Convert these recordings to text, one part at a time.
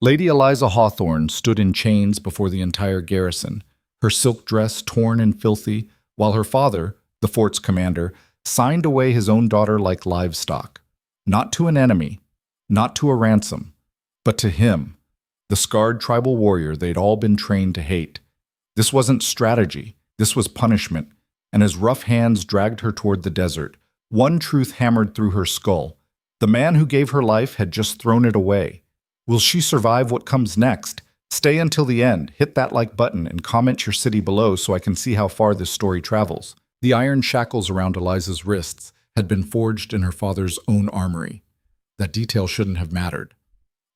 Lady Eliza Hawthorne stood in chains before the entire garrison, her silk dress torn and filthy, while her father, the fort's commander, signed away his own daughter like livestock. Not to an enemy, not to a ransom, but to him, the scarred tribal warrior they'd all been trained to hate. This wasn't strategy, this was punishment, and as rough hands dragged her toward the desert, one truth hammered through her skull. The man who gave her life had just thrown it away. Will she survive what comes next? Stay until the end, hit that like button, and comment your city below so I can see how far this story travels. The iron shackles around Eliza's wrists had been forged in her father's own armory. That detail shouldn't have mattered.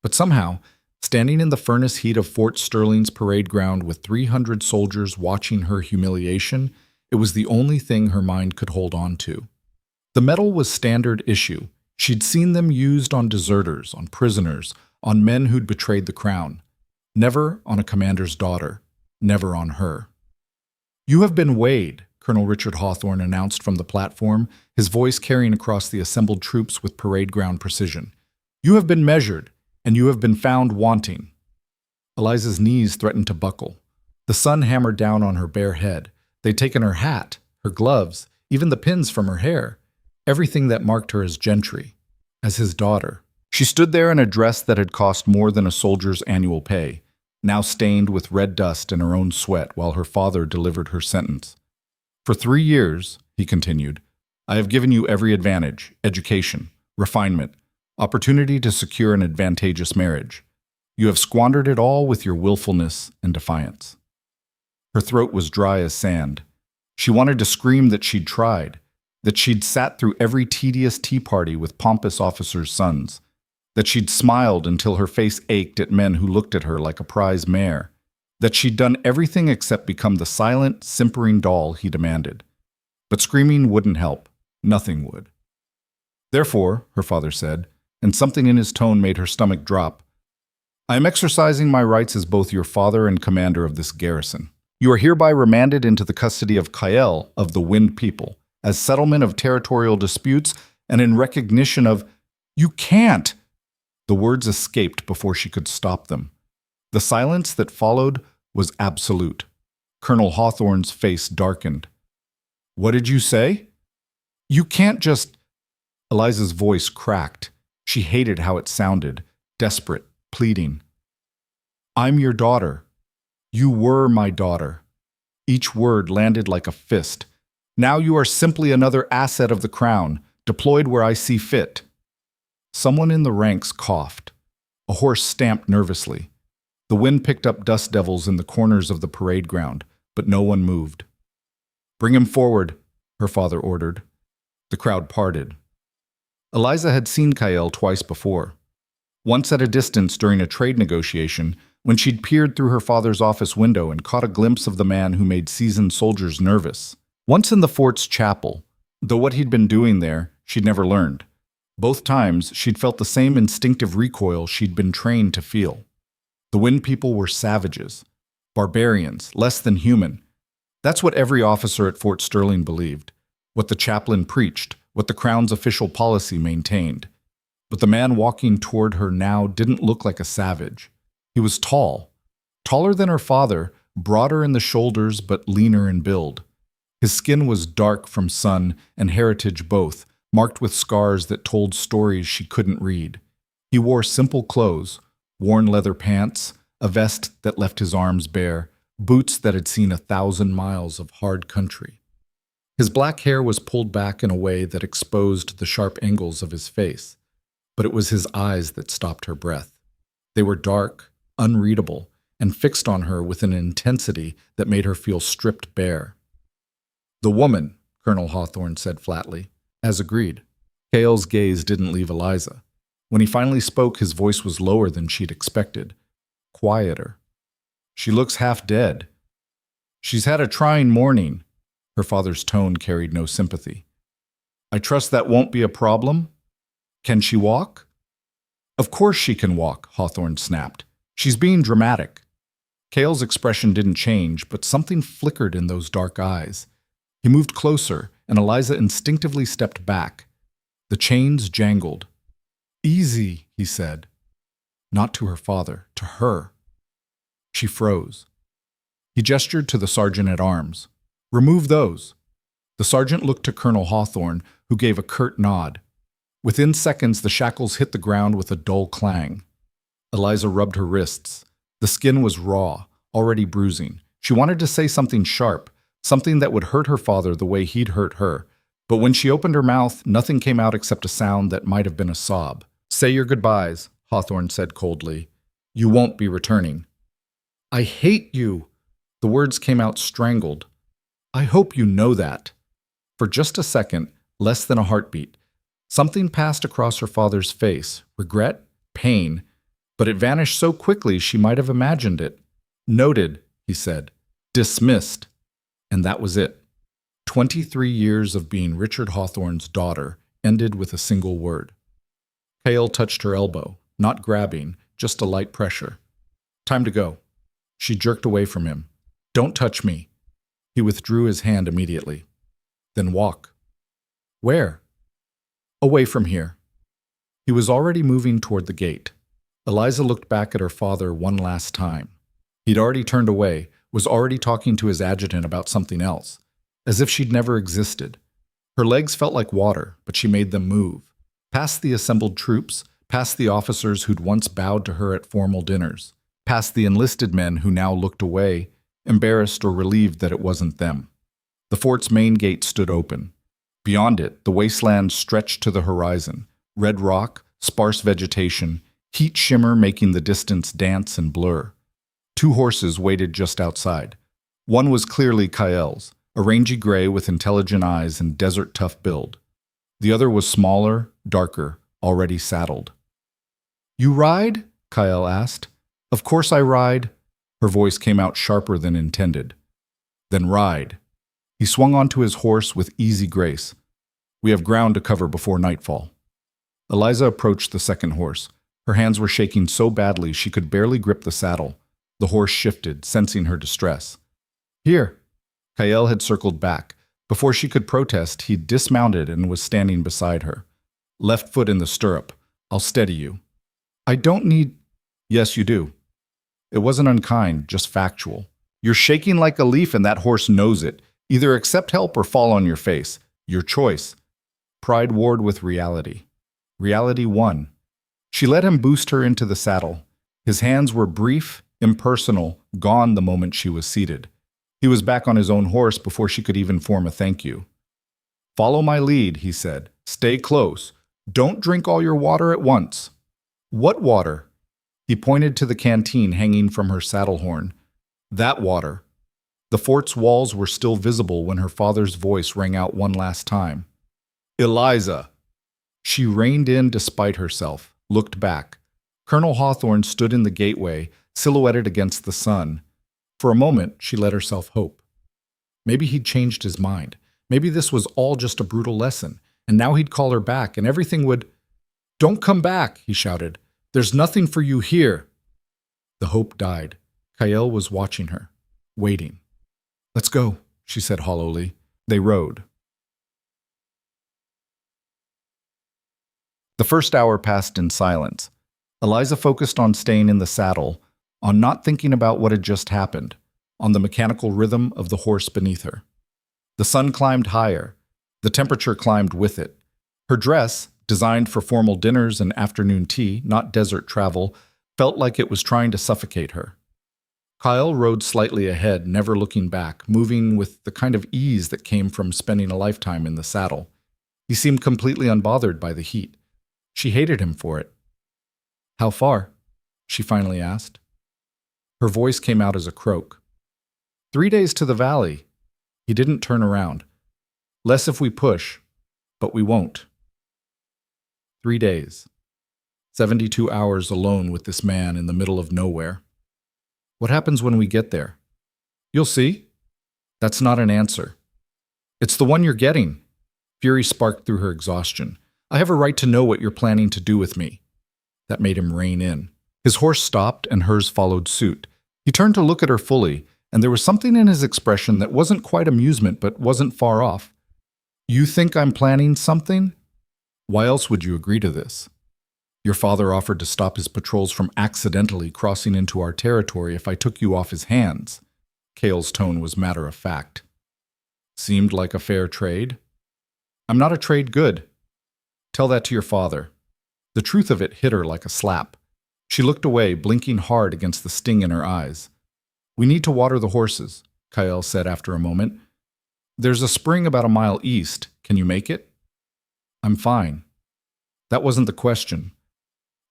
But somehow, standing in the furnace heat of Fort Sterling's parade ground with 300 soldiers watching her humiliation, it was the only thing her mind could hold on to. The medal was standard issue. She'd seen them used on deserters, on prisoners, on men who'd betrayed the crown. Never on a commander's daughter. Never on her. "You have been weighed," Colonel Richard Hawthorne announced from the platform, his voice carrying across the assembled troops with parade ground precision. "You have been measured, and you have been found wanting." Eliza's knees threatened to buckle. The sun hammered down on her bare head. They'd taken her hat, her gloves, even the pins from her hair, everything that marked her as gentry, as his daughter. She stood there in a dress that had cost more than a soldier's annual pay, now stained with red dust and her own sweat while her father delivered her sentence. "For 3 years," he continued, "I have given you every advantage, education, refinement, opportunity to secure an advantageous marriage. You have squandered it all with your willfulness and defiance." Her throat was dry as sand. She wanted to scream that she'd tried, that she'd sat through every tedious tea party with pompous officers' sons, that she'd smiled until her face ached at men who looked at her like a prize mare, that she'd done everything except become the silent, simpering doll he demanded. But screaming wouldn't help. Nothing would. "Therefore," her father said, and something in his tone made her stomach drop, "I am exercising my rights as both your father and commander of this garrison. You are hereby remanded into the custody of Kael of the Wind People, as settlement of territorial disputes and in recognition of—" "You can't!" The words escaped before she could stop them. The silence that followed was absolute. Colonel Hawthorne's face darkened. "What did you say?" "You can't just—" Eliza's voice cracked. She hated how it sounded, desperate, pleading. "I'm your daughter. You were my daughter." Each word landed like a fist. "Now you are simply another asset of the crown, deployed where I see fit." Someone in the ranks coughed. A horse stamped nervously. The wind picked up dust devils in the corners of the parade ground, but no one moved. "Bring him forward," her father ordered. The crowd parted. Eliza had seen Kael twice before. Once at a distance during a trade negotiation, when she'd peered through her father's office window and caught a glimpse of the man who made seasoned soldiers nervous. Once in the fort's chapel, though what he'd been doing there, she'd never learned. Both times, she'd felt the same instinctive recoil she'd been trained to feel. The Wind People were savages, barbarians, less than human. That's what every officer at Fort Sterling believed, what the chaplain preached, what the Crown's official policy maintained. But the man walking toward her now didn't look like a savage. He was tall, taller than her father, broader in the shoulders but leaner in build. His skin was dark from sun and heritage both, marked with scars that told stories she couldn't read. He wore simple clothes, worn leather pants, a vest that left his arms bare, boots that had seen 1,000 miles of hard country. His black hair was pulled back in a way that exposed the sharp angles of his face, but it was his eyes that stopped her breath. They were dark, unreadable, and fixed on her with an intensity that made her feel stripped bare. "The woman," Colonel Hawthorne said flatly, as agreed. Kael's gaze didn't leave Eliza. When he finally spoke, his voice was lower than she'd expected, quieter. "She looks half dead. She's had a trying morning." Her father's tone carried no sympathy. "I trust that won't be a problem? Can she walk?" "Of course she can walk," Hawthorne snapped. "She's being dramatic." Kael's expression didn't change, but something flickered in those dark eyes. He moved closer, and Eliza instinctively stepped back. The chains jangled. "Easy," he said. Not to her father, to her. She froze. He gestured to the sergeant-at-arms. "Remove those." The sergeant looked to Colonel Hawthorne, who gave a curt nod. Within seconds, the shackles hit the ground with a dull clang. Eliza rubbed her wrists. The skin was raw, already bruising. She wanted to say something sharp, something that would hurt her father the way he'd hurt her. But when she opened her mouth, nothing came out except a sound that might have been a sob. "Say your goodbyes," Hawthorne said coldly. "You won't be returning." "I hate you." The words came out strangled. "I hope you know that." For just a second, less than a heartbeat, something passed across her father's face, regret, pain, but it vanished so quickly she might have imagined it. "Noted," he said. "Dismissed." And that was it. 23 years of being Richard Hawthorne's daughter ended with a single word. Cale touched her elbow, not grabbing, just a light pressure. "Time to go." She jerked away from him. "Don't touch me." He withdrew his hand immediately. "Then walk." "Where?" "Away from here." He was already moving toward the gate. Eliza looked back at her father one last time. He'd already turned away, was already talking to his adjutant about something else, as if she'd never existed. Her legs felt like water, but she made them move. Past the assembled troops, past the officers who'd once bowed to her at formal dinners, past the enlisted men who now looked away, embarrassed or relieved that it wasn't them. The fort's main gate stood open. Beyond it, the wasteland stretched to the horizon. Red rock, sparse vegetation, heat shimmer making the distance dance and blur. 2 horses waited just outside. One was clearly Kael's, a rangy gray with intelligent eyes and desert-tough build. The other was smaller, darker, already saddled. "You ride?" Kael asked. "Of course I ride." Her voice came out sharper than intended. "Then ride." He swung onto his horse with easy grace. "We have ground to cover before nightfall." Eliza approached the second horse. Her hands were shaking so badly she could barely grip the saddle. The horse shifted, sensing her distress. "Here." Kael had circled back. Before she could protest, he'd dismounted and was standing beside her. "Left foot in the stirrup. I'll steady you." "I don't need—" "Yes, you do." It wasn't unkind, just factual. "You're shaking like a leaf and that horse knows it. Either accept help or fall on your face. Your choice." Pride warred with reality. Reality won. She let him boost her into the saddle. His hands were brief, impersonal, gone the moment she was seated. He was back on his own horse before she could even form a thank you. "Follow my lead," he said. "Stay close. Don't drink all your water at once." "What water?" He pointed to the canteen hanging from her saddle horn. "That water." The fort's walls were still visible when her father's voice rang out one last time. "Eliza!" She reined in despite herself, looked back. Colonel Hawthorne stood in the gateway, silhouetted against the sun. For a moment, she let herself hope. Maybe he'd changed his mind. Maybe this was all just a brutal lesson, and now he'd call her back, and everything would— "Don't come back," he shouted. "There's nothing for you here." The hope died. Kael was watching her, waiting. "Let's go," she said hollowly. They rode. The first hour passed in silence. Eliza focused on staying in the saddle, on not thinking about what had just happened, on the mechanical rhythm of the horse beneath her. The sun climbed higher. The temperature climbed with it. Her dress, designed for formal dinners and afternoon tea, not desert travel, felt like it was trying to suffocate her. Kyle rode slightly ahead, never looking back, moving with the kind of ease that came from spending a lifetime in the saddle. He seemed completely unbothered by the heat. She hated him for it. "How far?" she finally asked. Her voice came out as a croak. 3 days to the valley." He didn't turn around. "Less if we push, but we won't." 3 days. 72 hours alone with this man in the middle of nowhere. "What happens when we get there?" "You'll see." "That's not an answer." "It's the one you're getting." Fury sparked through her exhaustion. "I have a right to know what you're planning to do with me." That made him rein in. His horse stopped and hers followed suit. He turned to look at her fully, and there was something in his expression that wasn't quite amusement but wasn't far off. "You think I'm planning something? Why else would you agree to this?" Your father offered to stop his patrols from accidentally crossing into our territory if I took you off his hands. Cale's tone was matter of fact. Seemed like a fair trade? I'm not a trade good. Tell that to your father. The truth of it hit her like a slap. She looked away, blinking hard against the sting in her eyes. We need to water the horses, Kyle said after a moment. There's a spring about a mile east. Can you make it? I'm fine. That wasn't the question.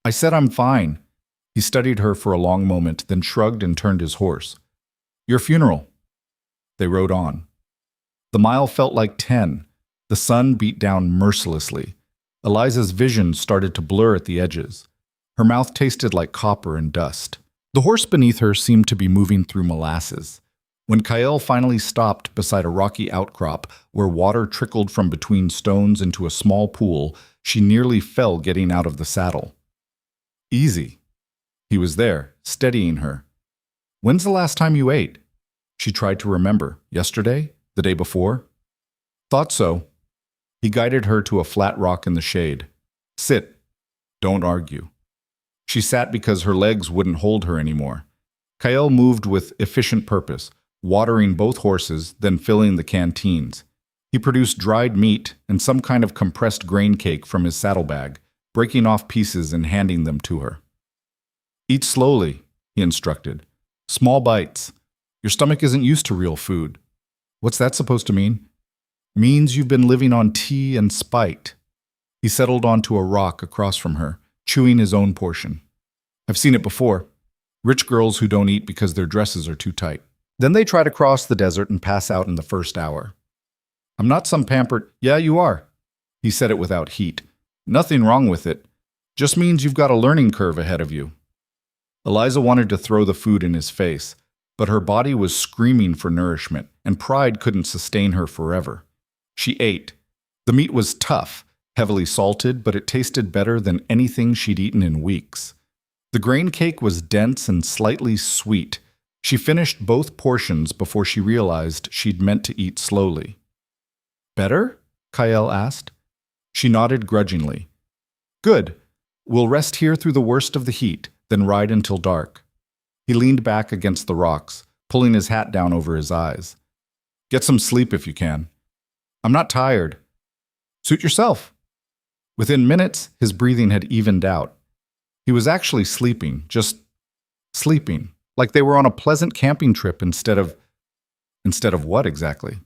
I said I'm fine. He studied her for a long moment, then shrugged and turned his horse. Your funeral. They rode on. The mile felt like 10. The sun beat down mercilessly. Eliza's vision started to blur at the edges. Her mouth tasted like copper and dust. The horse beneath her seemed to be moving through molasses. When Kyle finally stopped beside a rocky outcrop where water trickled from between stones into a small pool, she nearly fell getting out of the saddle. Easy. He was there, steadying her. When's the last time you ate? She tried to remember. Yesterday? The day before? Thought so. He guided her to a flat rock in the shade. Sit. Don't argue. She sat because her legs wouldn't hold her anymore. Kyle moved with efficient purpose, watering both horses, then filling the canteens. He produced dried meat and some kind of compressed grain cake from his saddlebag, breaking off pieces and handing them to her. Eat slowly, he instructed. Small bites. Your stomach isn't used to real food. What's that supposed to mean? Means you've been living on tea and spite. He settled onto a rock across from her, chewing his own portion. I've seen it before. Rich girls who don't eat because their dresses are too tight. Then they try to cross the desert and pass out in the first hour. I'm not some pampered— Yeah, you are. He said it without heat. Nothing wrong with it. Just means you've got a learning curve ahead of you. Eliza wanted to throw the food in his face, but her body was screaming for nourishment, and pride couldn't sustain her forever. She ate. The meat was tough, heavily salted, but it tasted better than anything she'd eaten in weeks. The grain cake was dense and slightly sweet. She finished both portions before she realized she'd meant to eat slowly. Better? Kyle asked. She nodded grudgingly. Good. We'll rest here through the worst of the heat, then ride until dark. He leaned back against the rocks, pulling his hat down over his eyes. Get some sleep if you can. I'm not tired. Suit yourself. Within minutes, his breathing had evened out. He was actually sleeping, just sleeping, like they were on a pleasant camping trip instead of what exactly?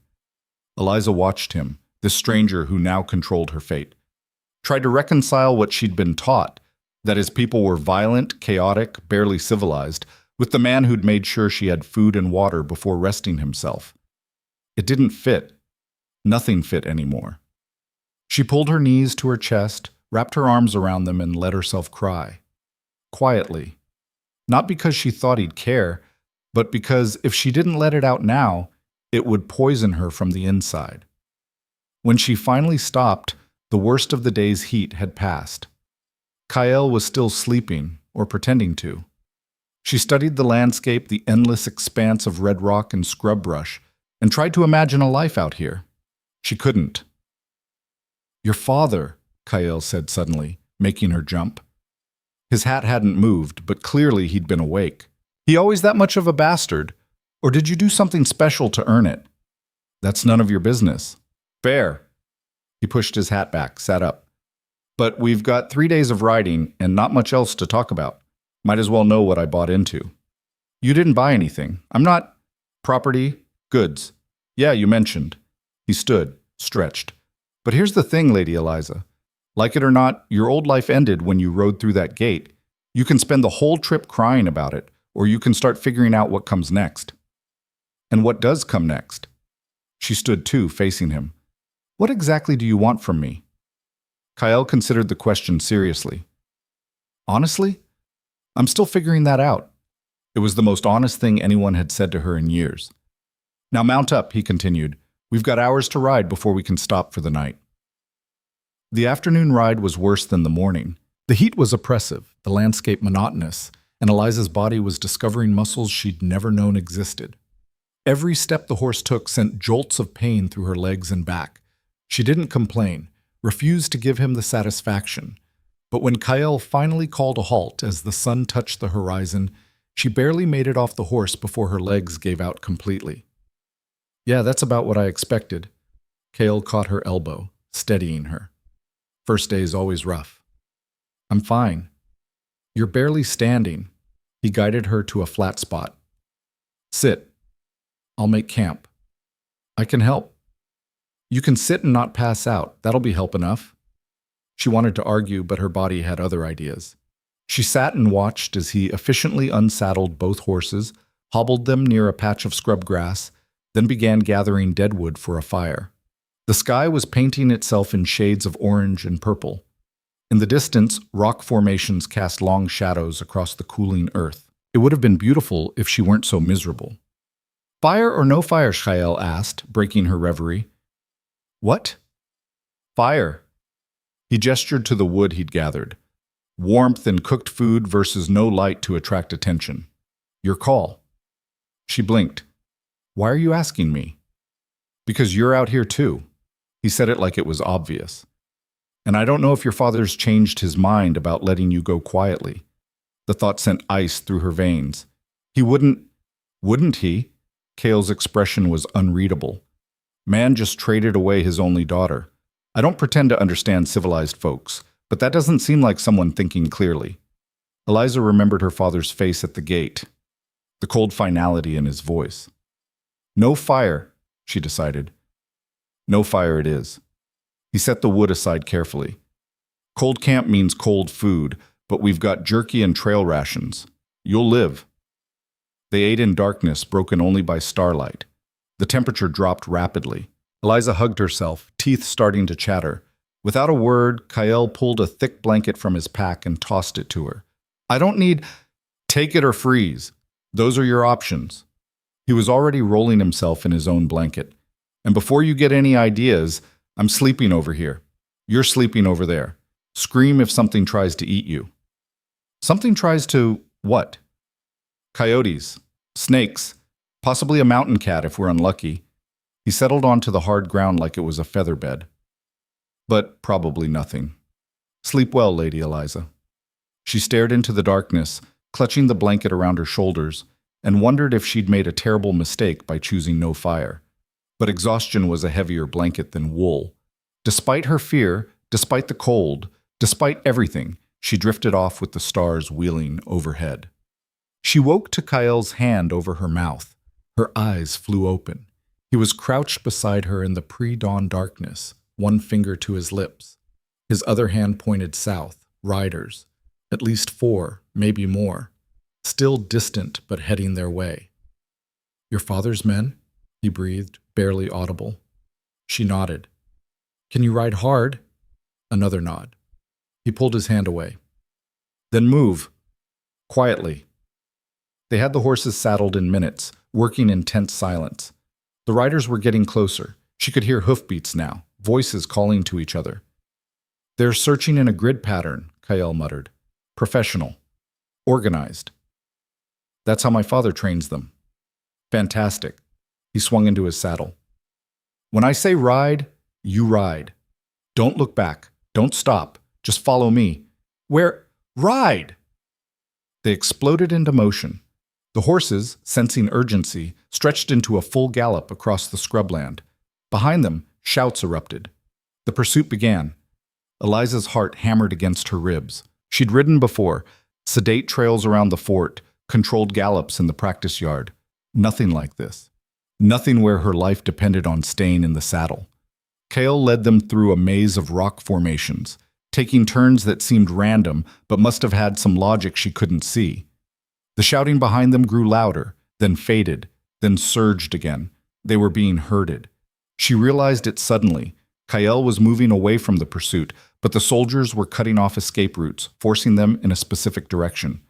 Eliza watched him, this stranger who now controlled her fate. Tried to reconcile what she'd been taught, that his people were violent, chaotic, barely civilized, with the man who'd made sure she had food and water before resting himself. It didn't fit. Nothing fit anymore. She pulled her knees to her chest, wrapped her arms around them, and let herself cry. Quietly. Not because she thought he'd care, but because if she didn't let it out now, it would poison her from the inside. When she finally stopped, the worst of the day's heat had passed. Kyle was still sleeping, or pretending to. She studied the landscape, the endless expanse of red rock and scrub brush, and tried to imagine a life out here. She couldn't. Your father, Kyle said suddenly, making her jump. His hat hadn't moved, but clearly he'd been awake. He always that much of a bastard? Or did you do something special to earn it? That's none of your business. Fair. He pushed his hat back, sat up. But we've got 3 days of riding and not much else to talk about. Might as well know what I bought into. You didn't buy anything. I'm not— Property, goods. Yeah, you mentioned. He stood, stretched. But here's the thing, Lady Eliza. Like it or not, your old life ended when you rode through that gate. You can spend the whole trip crying about it, or you can start figuring out what comes next. And what does come next? She stood too, facing him. What exactly do you want from me? Kyle considered the question seriously. Honestly? I'm still figuring that out. It was the most honest thing anyone had said to her in years. Now mount up, he continued. We've got hours to ride before we can stop for the night. The afternoon ride was worse than the morning. The heat was oppressive, the landscape monotonous, and Eliza's body was discovering muscles she'd never known existed. Every step the horse took sent jolts of pain through her legs and back. She didn't complain, refused to give him the satisfaction. But when Kyle finally called a halt as the sun touched the horizon, she barely made it off the horse before her legs gave out completely. Yeah, that's about what I expected. Kale caught her elbow, steadying her. First day is always rough. I'm fine. You're barely standing. He guided her to a flat spot. Sit. I'll make camp. I can help. You can sit and not pass out. That'll be help enough. She wanted to argue, but her body had other ideas. She sat and watched as he efficiently unsaddled both horses, hobbled them near a patch of scrub grass, then began gathering deadwood for a fire. The sky was painting itself in shades of orange and purple. In the distance, rock formations cast long shadows across the cooling earth. It would have been beautiful if she weren't so miserable. Fire or no fire? Shael asked, breaking her reverie. What? Fire. He gestured to the wood he'd gathered. Warmth and cooked food versus no light to attract attention. Your call. She blinked. Why are you asking me? Because you're out here too. He said it like it was obvious. And I don't know if your father's changed his mind about letting you go quietly. The thought sent ice through her veins. He wouldn't he? Kale's expression was unreadable. Man just traded away his only daughter. I don't pretend to understand civilized folks, but that doesn't seem like someone thinking clearly. Eliza remembered her father's face at the gate, the cold finality in his voice. No fire, she decided. No fire it is. He set the wood aside carefully. Cold camp means cold food, but we've got jerky and trail rations. You'll live. They ate in darkness, broken only by starlight. The temperature dropped rapidly. Eliza hugged herself, teeth starting to chatter. Without a word, Kyle pulled a thick blanket from his pack and tossed it to her. I don't need... Take it or freeze. Those are your options. He was already rolling himself in his own blanket. And before you get any ideas, I'm sleeping over here. You're sleeping over there. Scream if something tries to eat you. Something tries to... what? Coyotes. Snakes. Possibly a mountain cat if we're unlucky. He settled onto the hard ground like it was a feather bed. But probably nothing. Sleep well, Lady Eliza. She stared into the darkness, clutching the blanket around her shoulders, and wondered if she'd made a terrible mistake by choosing no fire. But exhaustion was a heavier blanket than wool. Despite her fear, despite the cold, despite everything, she drifted off with the stars wheeling overhead. She woke to Kyle's hand over her mouth. Her eyes flew open. He was crouched beside her in the pre-dawn darkness, one finger to his lips. His other hand pointed south, riders, at least 4, maybe more, still distant but heading their way. Your father's men? He breathed, barely audible. She nodded. Can you ride hard? Another nod. He pulled his hand away. Then move. Quietly. They had the horses saddled in minutes, working in tense silence. The riders were getting closer. She could hear hoofbeats now, voices calling to each other. They're searching in a grid pattern, Kyle muttered. Professional. Organized. That's how my father trains them. Fantastic. He swung into his saddle. When I say ride, you ride. Don't look back. Don't stop. Just follow me. Where? Ride! They exploded into motion. The horses, sensing urgency, stretched into a full gallop across the scrubland. Behind them, shouts erupted. The pursuit began. Eliza's heart hammered against her ribs. She'd ridden before, sedate trails around the fort, controlled gallops in the practice yard. Nothing like this. Nothing where her life depended on staying in the saddle. Kale led them through a maze of rock formations, taking turns that seemed random but must have had some logic she couldn't see. The shouting behind them grew louder, then faded, then surged again. They were being herded. She realized it suddenly. Kyle was moving away from the pursuit, but the soldiers were cutting off escape routes, forcing them in a specific direction.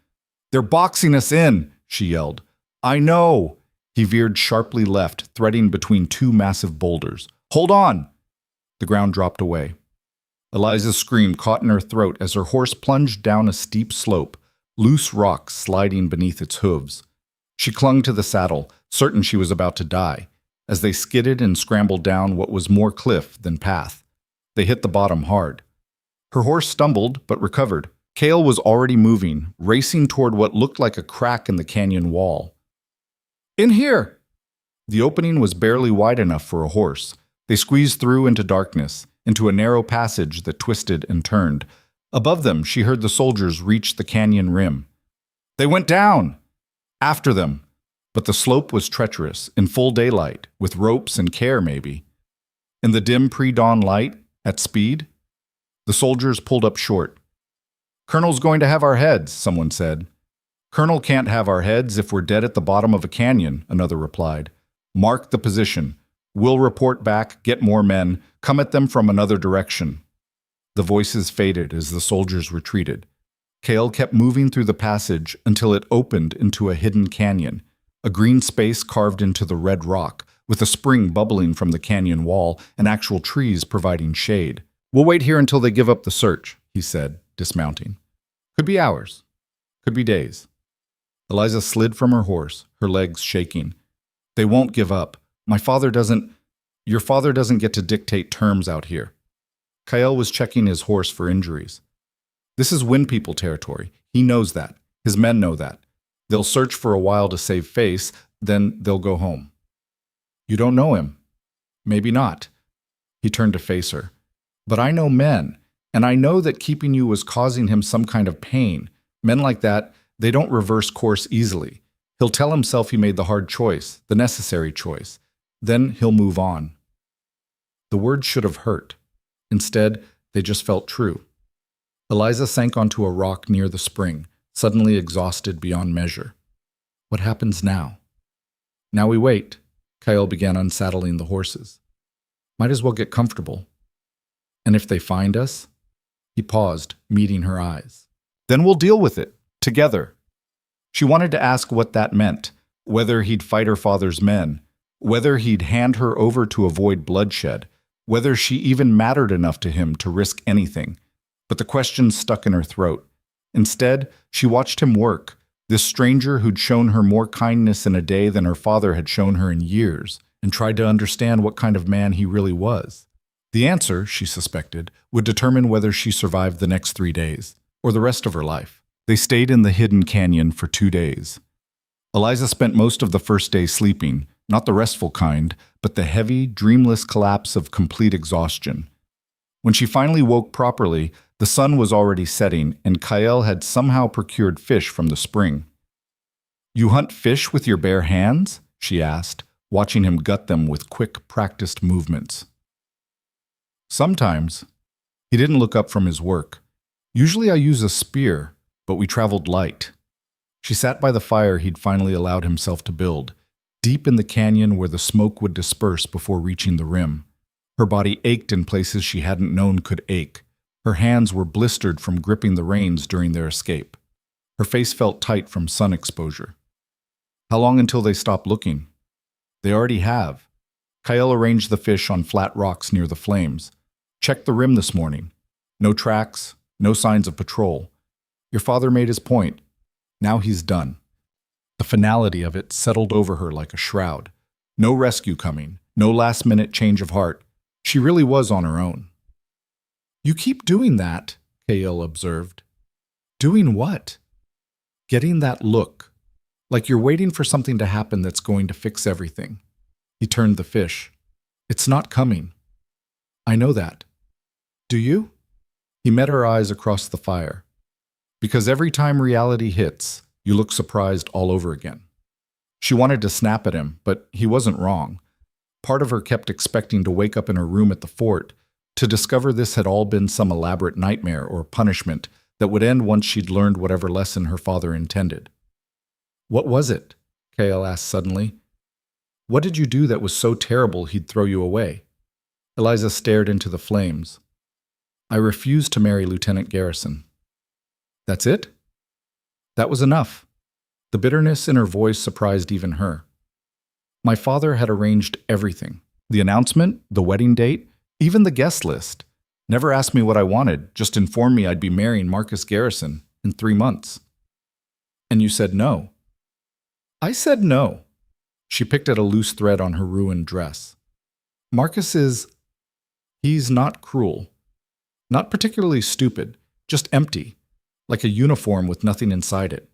They're boxing us in, she yelled. I know. He veered sharply left, threading between 2 massive boulders. Hold on! The ground dropped away. Eliza's scream caught in her throat as her horse plunged down a steep slope, loose rocks sliding beneath its hooves. She clung to the saddle, certain she was about to die, as they skidded and scrambled down what was more cliff than path. They hit the bottom hard. Her horse stumbled, but recovered. Kale was already moving, racing toward what looked like a crack in the canyon wall. "In here!" The opening was barely wide enough for a horse. They squeezed through into darkness, into a narrow passage that twisted and turned. Above them, she heard the soldiers reach the canyon rim. They went down! After them. But the slope was treacherous, in full daylight, with ropes and care maybe. In the dim pre-dawn light, at speed, the soldiers pulled up short. "Colonel's going to have our heads," someone said. "Colonel can't have our heads if we're dead at the bottom of a canyon," another replied. "Mark the position. We'll report back, get more men, come at them from another direction." The voices faded as the soldiers retreated. Kale kept moving through the passage until it opened into a hidden canyon, a green space carved into the red rock, with a spring bubbling from the canyon wall and actual trees providing shade. "We'll wait here until they give up the search," he said, dismounting. "Could be hours. Could be days." Eliza slid from her horse, her legs shaking. "They won't give up. Your father doesn't get to dictate terms out here." Kyle was checking his horse for injuries. "This is Wind People territory. He knows that. His men know that. They'll search for a while to save face, then they'll go home." "You don't know him." "Maybe not." He turned to face her. "But I know men, and I know that keeping you was causing him some kind of pain. Men like that, they don't reverse course easily. He'll tell himself he made the hard choice, the necessary choice. Then he'll move on." The words should have hurt. Instead, they just felt true. Eliza sank onto a rock near the spring, suddenly exhausted beyond measure. What happens now? "Now we wait." Kyle began unsaddling the horses. "Might as well get comfortable." "And if they find us?" He paused, meeting her eyes. "Then we'll deal with it, together." She wanted to ask what that meant, whether he'd fight her father's men, whether he'd hand her over to avoid bloodshed, whether she even mattered enough to him to risk anything. But the question stuck in her throat. Instead, she watched him work, this stranger who'd shown her more kindness in a day than her father had shown her in years, and tried to understand what kind of man he really was. The answer, she suspected, would determine whether she survived the next 3 days, or the rest of her life. They stayed in the hidden canyon for 2 days. Eliza spent most of the first day sleeping, not the restful kind, but the heavy, dreamless collapse of complete exhaustion. When she finally woke properly, the sun was already setting, and Kyle had somehow procured fish from the spring. "You hunt fish with your bare hands?" she asked, watching him gut them with quick, practiced movements. "Sometimes." He didn't look up from his work. "Usually I use a spear, but we traveled light." She sat by the fire he'd finally allowed himself to build, deep in the canyon where the smoke would disperse before reaching the rim. Her body ached in places she hadn't known could ache. Her hands were blistered from gripping the reins during their escape. Her face felt tight from sun exposure. "How long until they stop looking?" "They already have." Kyle arranged the fish on flat rocks near the flames. "Checked the rim this morning. No tracks, no signs of patrol. Your father made his point. Now he's done." The finality of it settled over her like a shroud. No rescue coming, no last-minute change of heart. She really was on her own. "You keep doing that," Kale observed. "Doing what?" "Getting that look. Like you're waiting for something to happen that's going to fix everything." He turned the fish. "It's not coming." "I know that." "Do you?" He met her eyes across the fire. "Because every time reality hits, you look surprised all over again." She wanted to snap at him, but he wasn't wrong. Part of her kept expecting to wake up in her room at the fort, to discover this had all been some elaborate nightmare or punishment that would end once she'd learned whatever lesson her father intended. "What was it?" Kale asked suddenly. "What did you do that was so terrible he'd throw you away?" Eliza stared into the flames. "I refused to marry Lieutenant Garrison." "That's it?" That was enough. The bitterness in her voice surprised even her. "My father had arranged everything. The announcement, the wedding date, even the guest list. Never asked me what I wanted, just informed me I'd be marrying Marcus Garrison in 3 months." "And you said no." "I said no." She picked at a loose thread on her ruined dress. "Marcus he's not cruel. Not particularly stupid, just empty, like a uniform with nothing inside it.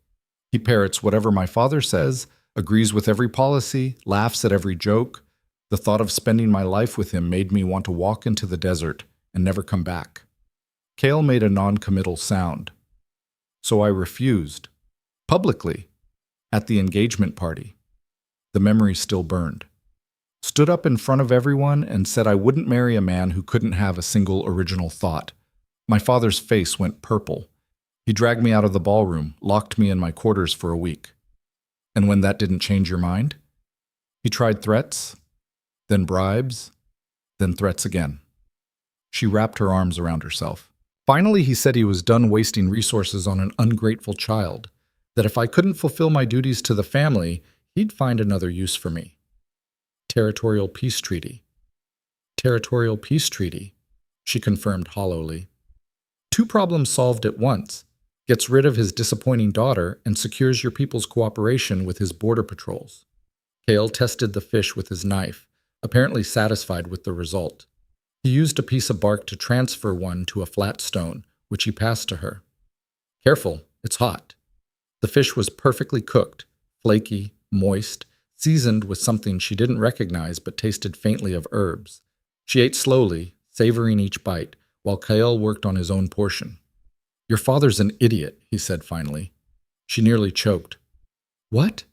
He parrots whatever my father says, agrees with every policy, laughs at every joke. The thought of spending my life with him made me want to walk into the desert and never come back. Kale made a non-committal sound. So I refused. Publicly. At the engagement party. The memory still burned. Stood up in front of everyone and said I wouldn't marry a man who couldn't have a single original thought. My father's face went purple. He dragged me out of the ballroom, locked me in my quarters for a week. And when that didn't change your mind? He tried threats, then bribes, then threats again. She wrapped her arms around herself. Finally, he said he was done wasting resources on an ungrateful child, that if I couldn't fulfill my duties to the family, he'd find another use for me. Territorial peace treaty. Territorial peace treaty, she confirmed hollowly. 2 problems solved at once. Gets rid of his disappointing daughter and secures your people's cooperation with his border patrols. Kale tested the fish with his knife, apparently satisfied with the result. He used a piece of bark to transfer one to a flat stone, which he passed to her. Careful, it's hot. The fish was perfectly cooked, flaky, moist, seasoned with something she didn't recognize but tasted faintly of herbs. She ate slowly, savoring each bite, while Kale worked on his own portion. Your father's an idiot, he said finally. She nearly choked. What?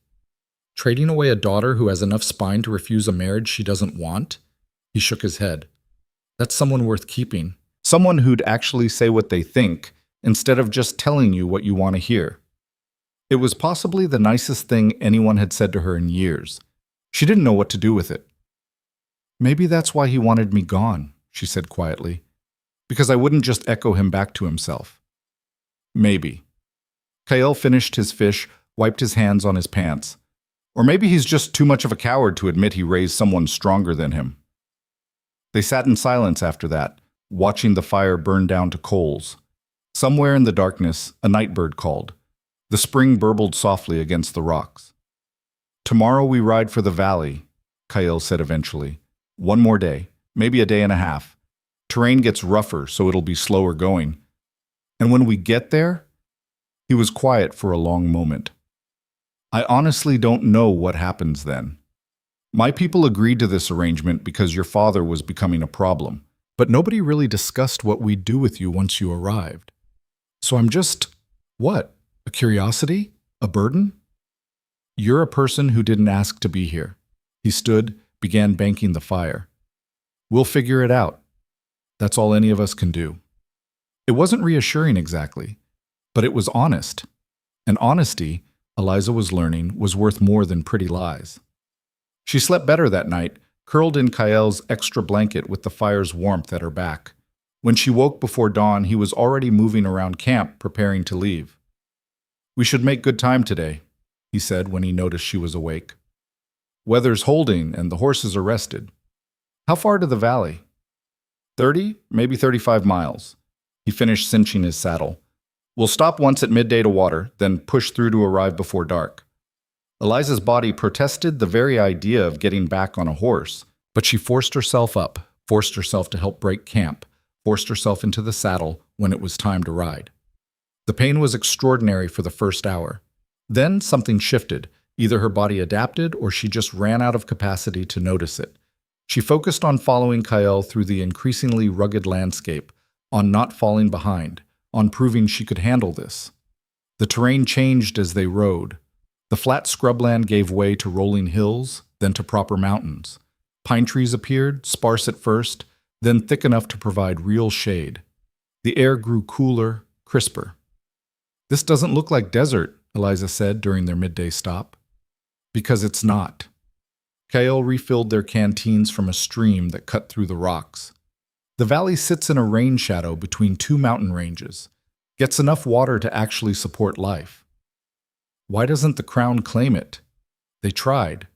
Trading away a daughter who has enough spine to refuse a marriage she doesn't want? He shook his head. That's someone worth keeping. Someone who'd actually say what they think, instead of just telling you what you want to hear. It was possibly the nicest thing anyone had said to her in years. She didn't know what to do with it. Maybe that's why he wanted me gone, she said quietly. Because I wouldn't just echo him back to himself. Maybe. Kale finished his fish, wiped his hands on his pants. Or maybe he's just too much of a coward to admit he raised someone stronger than him. They sat in silence after that, watching the fire burn down to coals. Somewhere in the darkness, a nightbird called. The spring burbled softly against the rocks. Tomorrow we ride for the valley, Kyle said eventually. 1 more day, maybe a day and a half. Terrain gets rougher, so it'll be slower going. And when we get there, he was quiet for a long moment. I honestly don't know what happens then. My people agreed to this arrangement because your father was becoming a problem, but nobody really discussed what we'd do with you once you arrived. So I'm just, what? A curiosity? A burden? You're a person who didn't ask to be here. He stood, began banking the fire. We'll figure it out. That's all any of us can do. It wasn't reassuring exactly, but it was honest. And honesty, Eliza was learning, was worth more than pretty lies. She slept better that night, curled in Kael's extra blanket with the fire's warmth at her back. When she woke before dawn, he was already moving around camp, preparing to leave. We should make good time today, he said when he noticed she was awake. Weather's holding and the horses are rested. How far to the valley? 30, maybe 35 miles. He finished cinching his saddle. We'll stop once at midday to water, then push through to arrive before dark. Eliza's body protested the very idea of getting back on a horse, but she forced herself up, forced herself to help break camp, forced herself into the saddle when it was time to ride. The pain was extraordinary for the first hour. Then something shifted. Either her body adapted or she just ran out of capacity to notice it. She focused on following Kael through the increasingly rugged landscape, on not falling behind, on proving she could handle this. The terrain changed as they rode. The flat scrubland gave way to rolling hills, then to proper mountains. Pine trees appeared, sparse at first, then thick enough to provide real shade. The air grew cooler, crisper. This doesn't look like desert, Eliza said during their midday stop. Because it's not. Kael refilled their canteens from a stream that cut through the rocks. The valley sits in a rain shadow between 2 mountain ranges, gets enough water to actually support life. Why doesn't the crown claim it? They tried.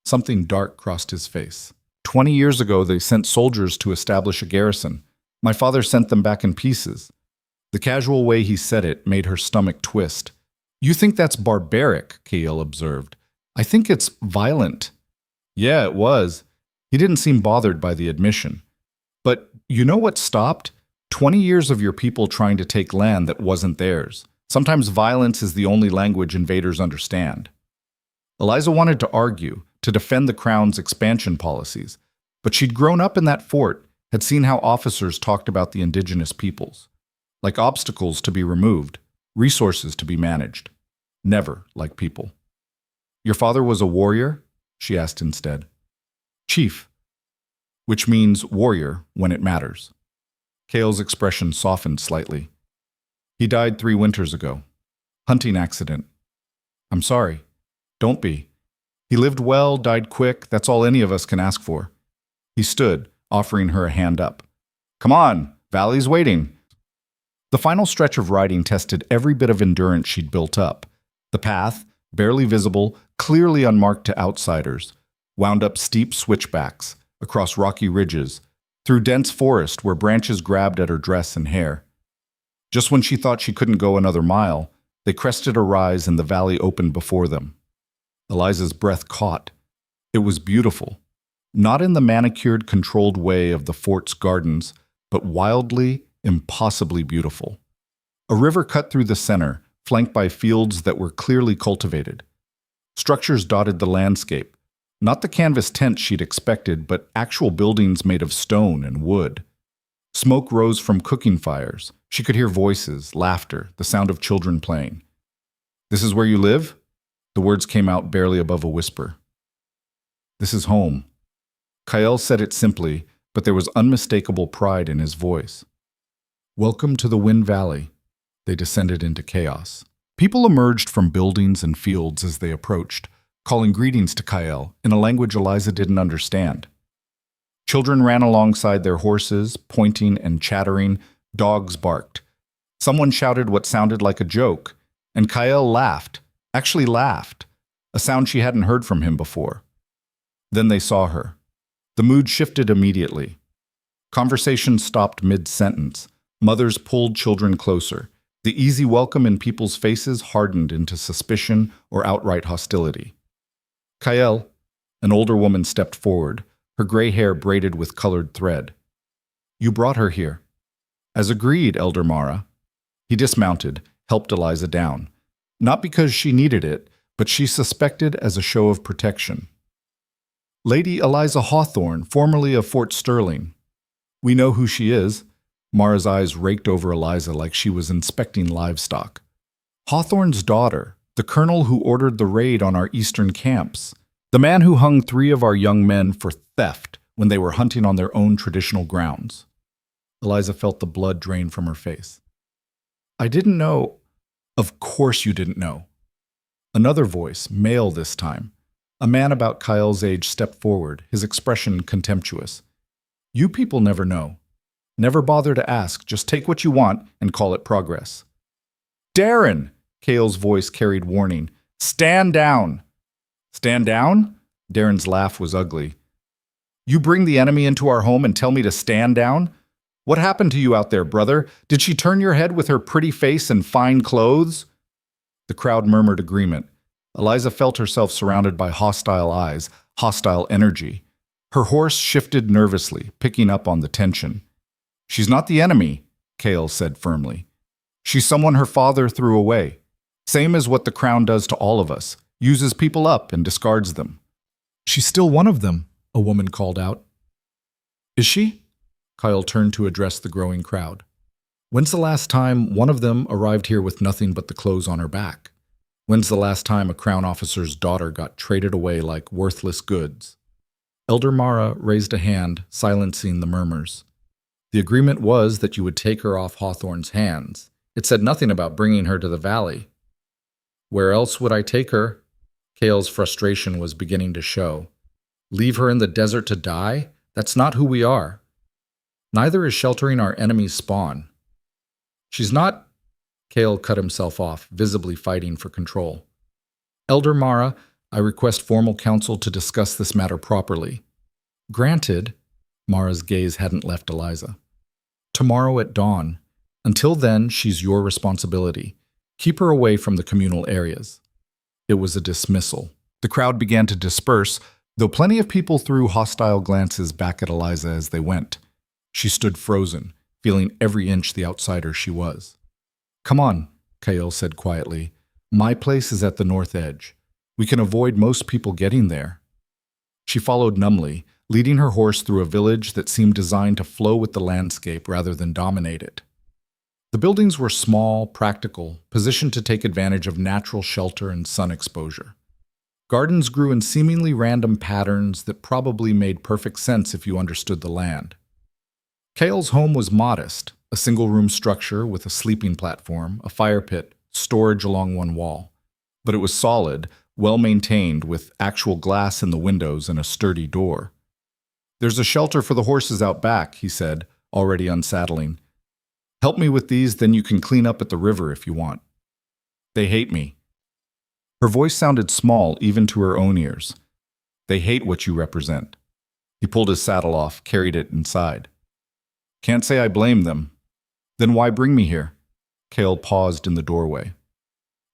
Something dark crossed his face. 20 years ago, they sent soldiers to establish a garrison. My father sent them back in pieces. The casual way he said it made her stomach twist. You think that's barbaric, Kael observed. I think it's violent. Yeah, it was. He didn't seem bothered by the admission. But you know what stopped? 20 years of your people trying to take land that wasn't theirs. Sometimes violence is the only language invaders understand. Eliza wanted to argue, to defend the Crown's expansion policies, but she'd grown up in that fort, had seen how officers talked about the indigenous peoples, like obstacles to be removed, resources to be managed, never like people. Your father was a warrior? She asked instead. Chief, which means warrior when it matters. Cale's expression softened slightly. He died 3 winters ago. Hunting accident. I'm sorry. Don't be. He lived well, died quick, that's all any of us can ask for. He stood, offering her a hand up. Come on, Valley's waiting. The final stretch of riding tested every bit of endurance she'd built up. The path, barely visible, clearly unmarked to outsiders, wound up steep switchbacks, across rocky ridges, through dense forest where branches grabbed at her dress and hair. Just when she thought she couldn't go another mile, they crested a rise and the valley opened before them. Eliza's breath caught. It was beautiful. Not in the manicured, controlled way of the fort's gardens, but wildly, impossibly beautiful. A river cut through the center, flanked by fields that were clearly cultivated. Structures dotted the landscape, not the canvas tents she'd expected, but actual buildings made of stone and wood. Smoke rose from cooking fires. She could hear voices, laughter, the sound of children playing. This is where you live? The words came out barely above a whisper. This is home. Kyle said it simply, but there was unmistakable pride in his voice. Welcome to the Wind Valley. They descended into chaos. People emerged from buildings and fields as they approached, calling greetings to Kyle in a language Eliza didn't understand. Children ran alongside their horses, pointing and chattering. Dogs barked. Someone shouted what sounded like a joke, and Kyle laughed, actually laughed, a sound she hadn't heard from him before. Then they saw her. The mood shifted immediately. Conversation stopped mid-sentence. Mothers pulled children closer. The easy welcome in people's faces hardened into suspicion or outright hostility. Kyle, an older woman, stepped forward, her gray hair braided with colored thread. You brought her here. As agreed, Elder Mara. He dismounted, helped Eliza down. Not because she needed it, but she suspected as a show of protection. Lady Eliza Hawthorne, formerly of Fort Sterling. We know who she is. Mara's eyes raked over Eliza like she was inspecting livestock. Hawthorne's daughter, the colonel who ordered the raid on our eastern camps. The man who hung 3 of our young men for theft when they were hunting on their own traditional grounds. Eliza felt the blood drain from her face. I didn't know. Of course you didn't know. Another voice, male this time. A man about Kyle's age stepped forward, his expression contemptuous. You people never know. Never bother to ask, just take what you want and call it progress. Darren! Cale's voice carried warning. Stand down! Stand down? Darren's laugh was ugly. You bring the enemy into our home and tell me to stand down? What happened to you out there, brother? Did she turn your head with her pretty face and fine clothes? The crowd murmured agreement. Eliza felt herself surrounded by hostile eyes, hostile energy. Her horse shifted nervously, picking up on the tension. She's not the enemy, Cale said firmly. She's someone her father threw away. Same as what the Crown does to all of us, uses people up and discards them. She's still one of them, a woman called out. Is she? Kyle turned to address the growing crowd. When's the last time one of them arrived here with nothing but the clothes on her back? When's the last time a Crown officer's daughter got traded away like worthless goods? Elder Mara raised a hand, silencing the murmurs. The agreement was that you would take her off Hawthorne's hands. It said nothing about bringing her to the valley. Where else would I take her? Cale's frustration was beginning to show. Leave her in the desert to die? That's not who we are. Neither is sheltering our enemy's spawn. She's not... Cale cut himself off, visibly fighting for control. Elder Mara, I request formal counsel to discuss this matter properly. Granted, Mara's gaze hadn't left Eliza. Tomorrow at dawn. Until then, she's your responsibility. Keep her away from the communal areas. It was a dismissal. The crowd began to disperse, though plenty of people threw hostile glances back at Eliza as they went. She stood frozen, feeling every inch the outsider she was. "Come on," Kael said quietly. "My place is at the north edge. We can avoid most people getting there." She followed numbly, leading her horse through a village that seemed designed to flow with the landscape rather than dominate it. The buildings were small, practical, positioned to take advantage of natural shelter and sun exposure. Gardens grew in seemingly random patterns that probably made perfect sense if you understood the land. Kael's home was modest, a single-room structure with a sleeping platform, a fire pit, storage along one wall. But it was solid, well-maintained, with actual glass in the windows and a sturdy door. "There's a shelter for the horses out back," he said, already unsaddling. "Help me with these, then you can clean up at the river if you want." "They hate me." Her voice sounded small even to her own ears. "They hate what you represent." He pulled his saddle off, carried it inside. "Can't say I blame them." "Then why bring me here?" Kael paused in the doorway.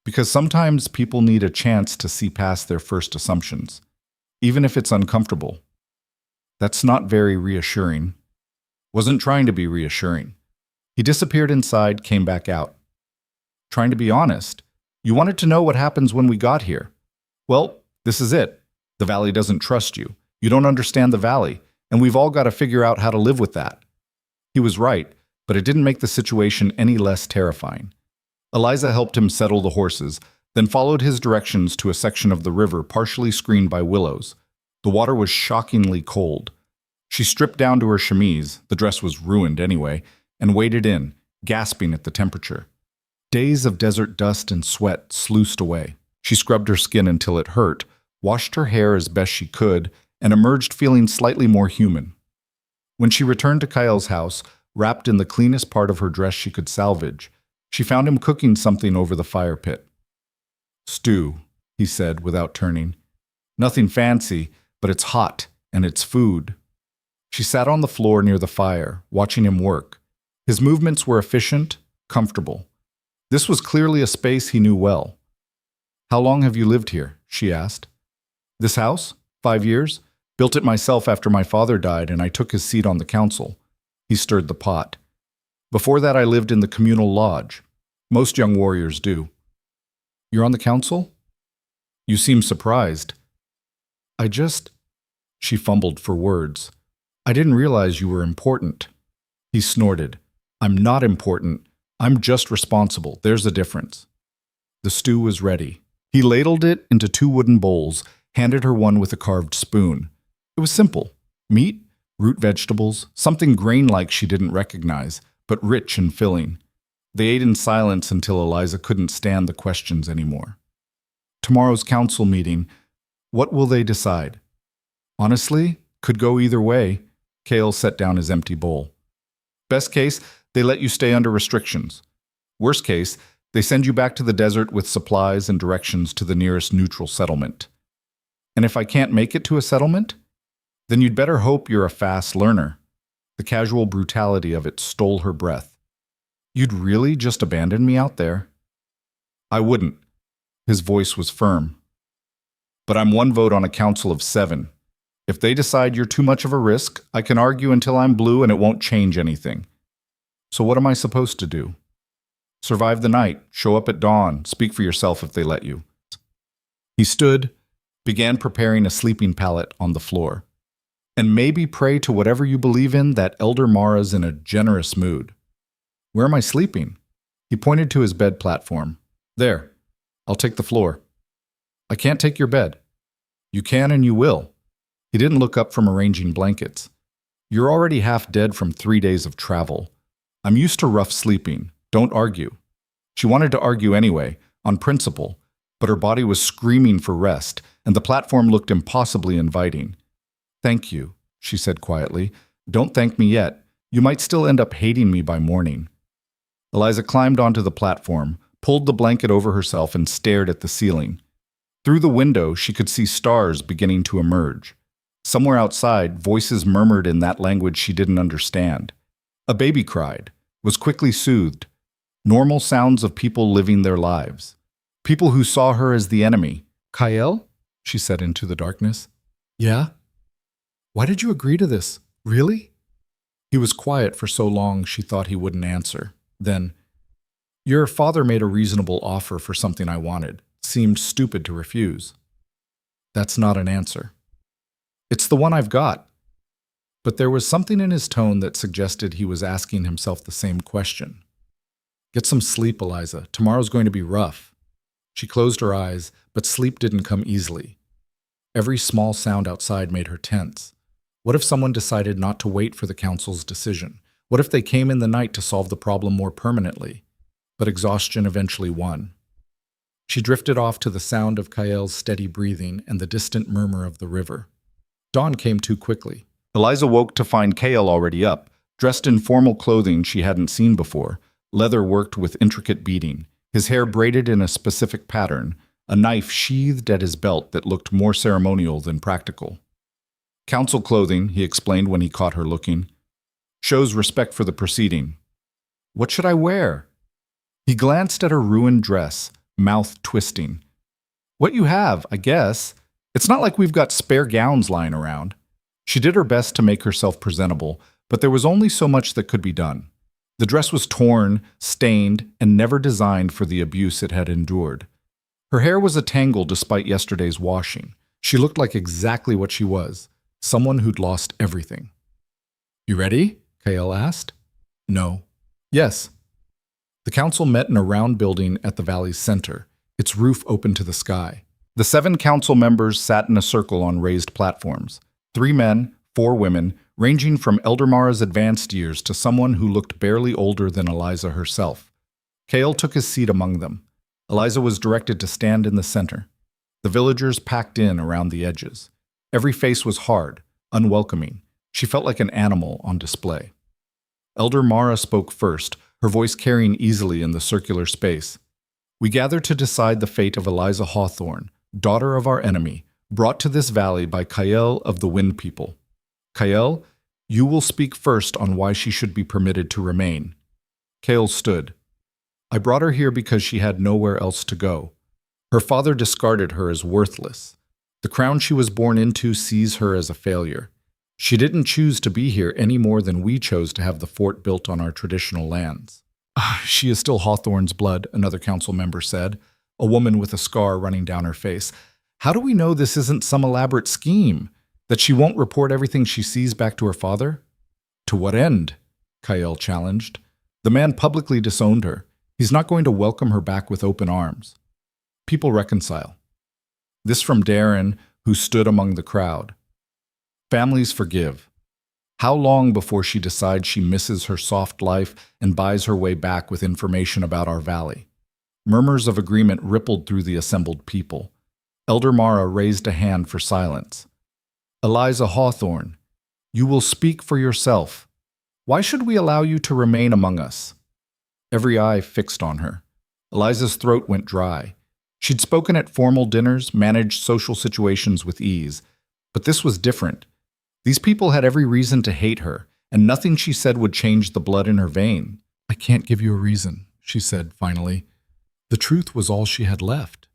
"Because sometimes people need a chance to see past their first assumptions, even if it's uncomfortable." "That's not very reassuring." "Wasn't trying to be reassuring." He disappeared inside, came back out. "Trying to be honest. You wanted to know what happens when we got here. Well, this is it. The valley doesn't trust you. You don't understand the valley, and we've all got to figure out how to live with that." He was right, but it didn't make the situation any less terrifying. Eliza helped him settle the horses, then followed his directions to a section of the river partially screened by willows. The water was shockingly cold. She stripped down to her chemise, the dress was ruined anyway, and waded in, gasping at the temperature. Days of desert dust and sweat sluiced away. She scrubbed her skin until it hurt, washed her hair as best she could, and emerged feeling slightly more human. When she returned to Kael's house, wrapped in the cleanest part of her dress she could salvage, she found him cooking something over the fire pit. "Stew," he said without turning. "Nothing fancy, but it's hot, and it's food." She sat on the floor near the fire, watching him work. His movements were efficient, comfortable. This was clearly a space he knew well. "How long have you lived here?" she asked. "This house? 5 years. Built it myself after my father died, and I took his seat on the council." He stirred the pot. "Before that, I lived in the communal lodge. Most young warriors do." "You're on the council?" "You seem surprised." "I just—" She fumbled for words. "I didn't realize you were important." He snorted. "I'm not important. I'm just responsible. There's a difference." The stew was ready. He ladled it into 2 wooden bowls, handed her one with a carved spoon. It was simple. Meat, root vegetables, something grain-like she didn't recognize, but rich and filling. They ate in silence until Eliza couldn't stand the questions anymore. "Tomorrow's council meeting. What will they decide?" "Honestly, could go either way." Kael set down his empty bowl. "Best case, they let you stay under restrictions. Worst case, they send you back to the desert with supplies and directions to the nearest neutral settlement. And if I can't make it to a settlement? Then you'd better hope you're a fast learner." The casual brutality of it stole her breath. "You'd really just abandon me out there?" "I wouldn't." His voice was firm. "But I'm 1 vote on a council of 7. If they decide you're too much of a risk, I can argue until I'm blue and it won't change anything. So what am I supposed to do?" "Survive the night, show up at dawn, speak for yourself if they let you." He stood, began preparing a sleeping pallet on the floor. "And maybe pray to whatever you believe in that Elder Mara's in a generous mood." "Where am I sleeping?" He pointed to his bed platform. "There. I'll take the floor." "I can't take your bed." "You can and you will." He didn't look up from arranging blankets. "You're already half dead from 3 days of travel. I'm used to rough sleeping. Don't argue." She wanted to argue anyway, on principle, but her body was screaming for rest, and the platform looked impossibly inviting. "Thank you," she said quietly. "Don't thank me yet. You might still end up hating me by morning." Eliza climbed onto the platform, pulled the blanket over herself, and stared at the ceiling. Through the window, she could see stars beginning to emerge. Somewhere outside, voices murmured in that language she didn't understand. A baby cried, was quickly soothed. Normal sounds of people living their lives. People who saw her as the enemy. "Kael?" she said into the darkness. "Yeah?" "Why did you agree to this? Really?" He was quiet for so long she thought he wouldn't answer. Then, "Your father made a reasonable offer for something I wanted. Seemed stupid to refuse." "That's not an answer." "It's the one I've got." But there was something in his tone that suggested he was asking himself the same question. "Get some sleep, Eliza. Tomorrow's going to be rough." She closed her eyes, but sleep didn't come easily. Every small sound outside made her tense. What if someone decided not to wait for the council's decision? What if they came in the night to solve the problem more permanently? But exhaustion eventually won. She drifted off to the sound of Kael's steady breathing and the distant murmur of the river. Dawn came too quickly. Eliza woke to find Kael already up, dressed in formal clothing she hadn't seen before, leather worked with intricate beading, his hair braided in a specific pattern, a knife sheathed at his belt that looked more ceremonial than practical. "Council clothing," he explained when he caught her looking. "Shows respect for the proceeding." "What should I wear?" He glanced at her ruined dress, mouth twisting. "What you have, I guess. It's not like we've got spare gowns lying around." She did her best to make herself presentable, but there was only so much that could be done. The dress was torn, stained, and never designed for the abuse it had endured. Her hair was a tangle despite yesterday's washing. She looked like exactly what she was, someone who'd lost everything. "You ready?" Kael asked. "No." "Yes." The council met in a round building at the valley's center, its roof open to the sky. The 7 council members sat in a circle on raised platforms. 3 men, 4 women, ranging from Elder Mara's advanced years to someone who looked barely older than Eliza herself. Kael took his seat among them. Eliza was directed to stand in the center. The villagers packed in around the edges. Every face was hard, unwelcoming. She felt like an animal on display. Elder Mara spoke first, her voice carrying easily in the circular space. "We gather to decide the fate of Eliza Hawthorne, daughter of our enemy, brought to this valley by Kael of the Wind People. Kael, you will speak first on why she should be permitted to remain." Kael stood. "I brought her here because she had nowhere else to go. Her father discarded her as worthless. The crown she was born into sees her as a failure. She didn't choose to be here any more than we chose to have the fort built on our traditional lands." "She is still Hawthorne's blood," another council member said, a woman with a scar running down her face. "How do we know this isn't some elaborate scheme? That she won't report everything she sees back to her father?" "To what end?" Kael challenged. "The man publicly disowned her. He's not going to welcome her back with open arms." People reconcile. This from Darren, who stood among the crowd. Families forgive. How long before she decides she misses her soft life and buys her way back with information about our valley? Murmurs of agreement rippled through the assembled people. Elder Mara raised a hand for silence. "Eliza Hawthorne, you will speak for yourself. Why should we allow you to remain among us?" Every eye fixed on her. Eliza's throat went dry. She'd spoken at formal dinners, managed social situations with ease. But this was different. These people had every reason to hate her, and nothing she said would change the blood in her vein. "I can't give you a reason," she said finally. The truth was all she had left.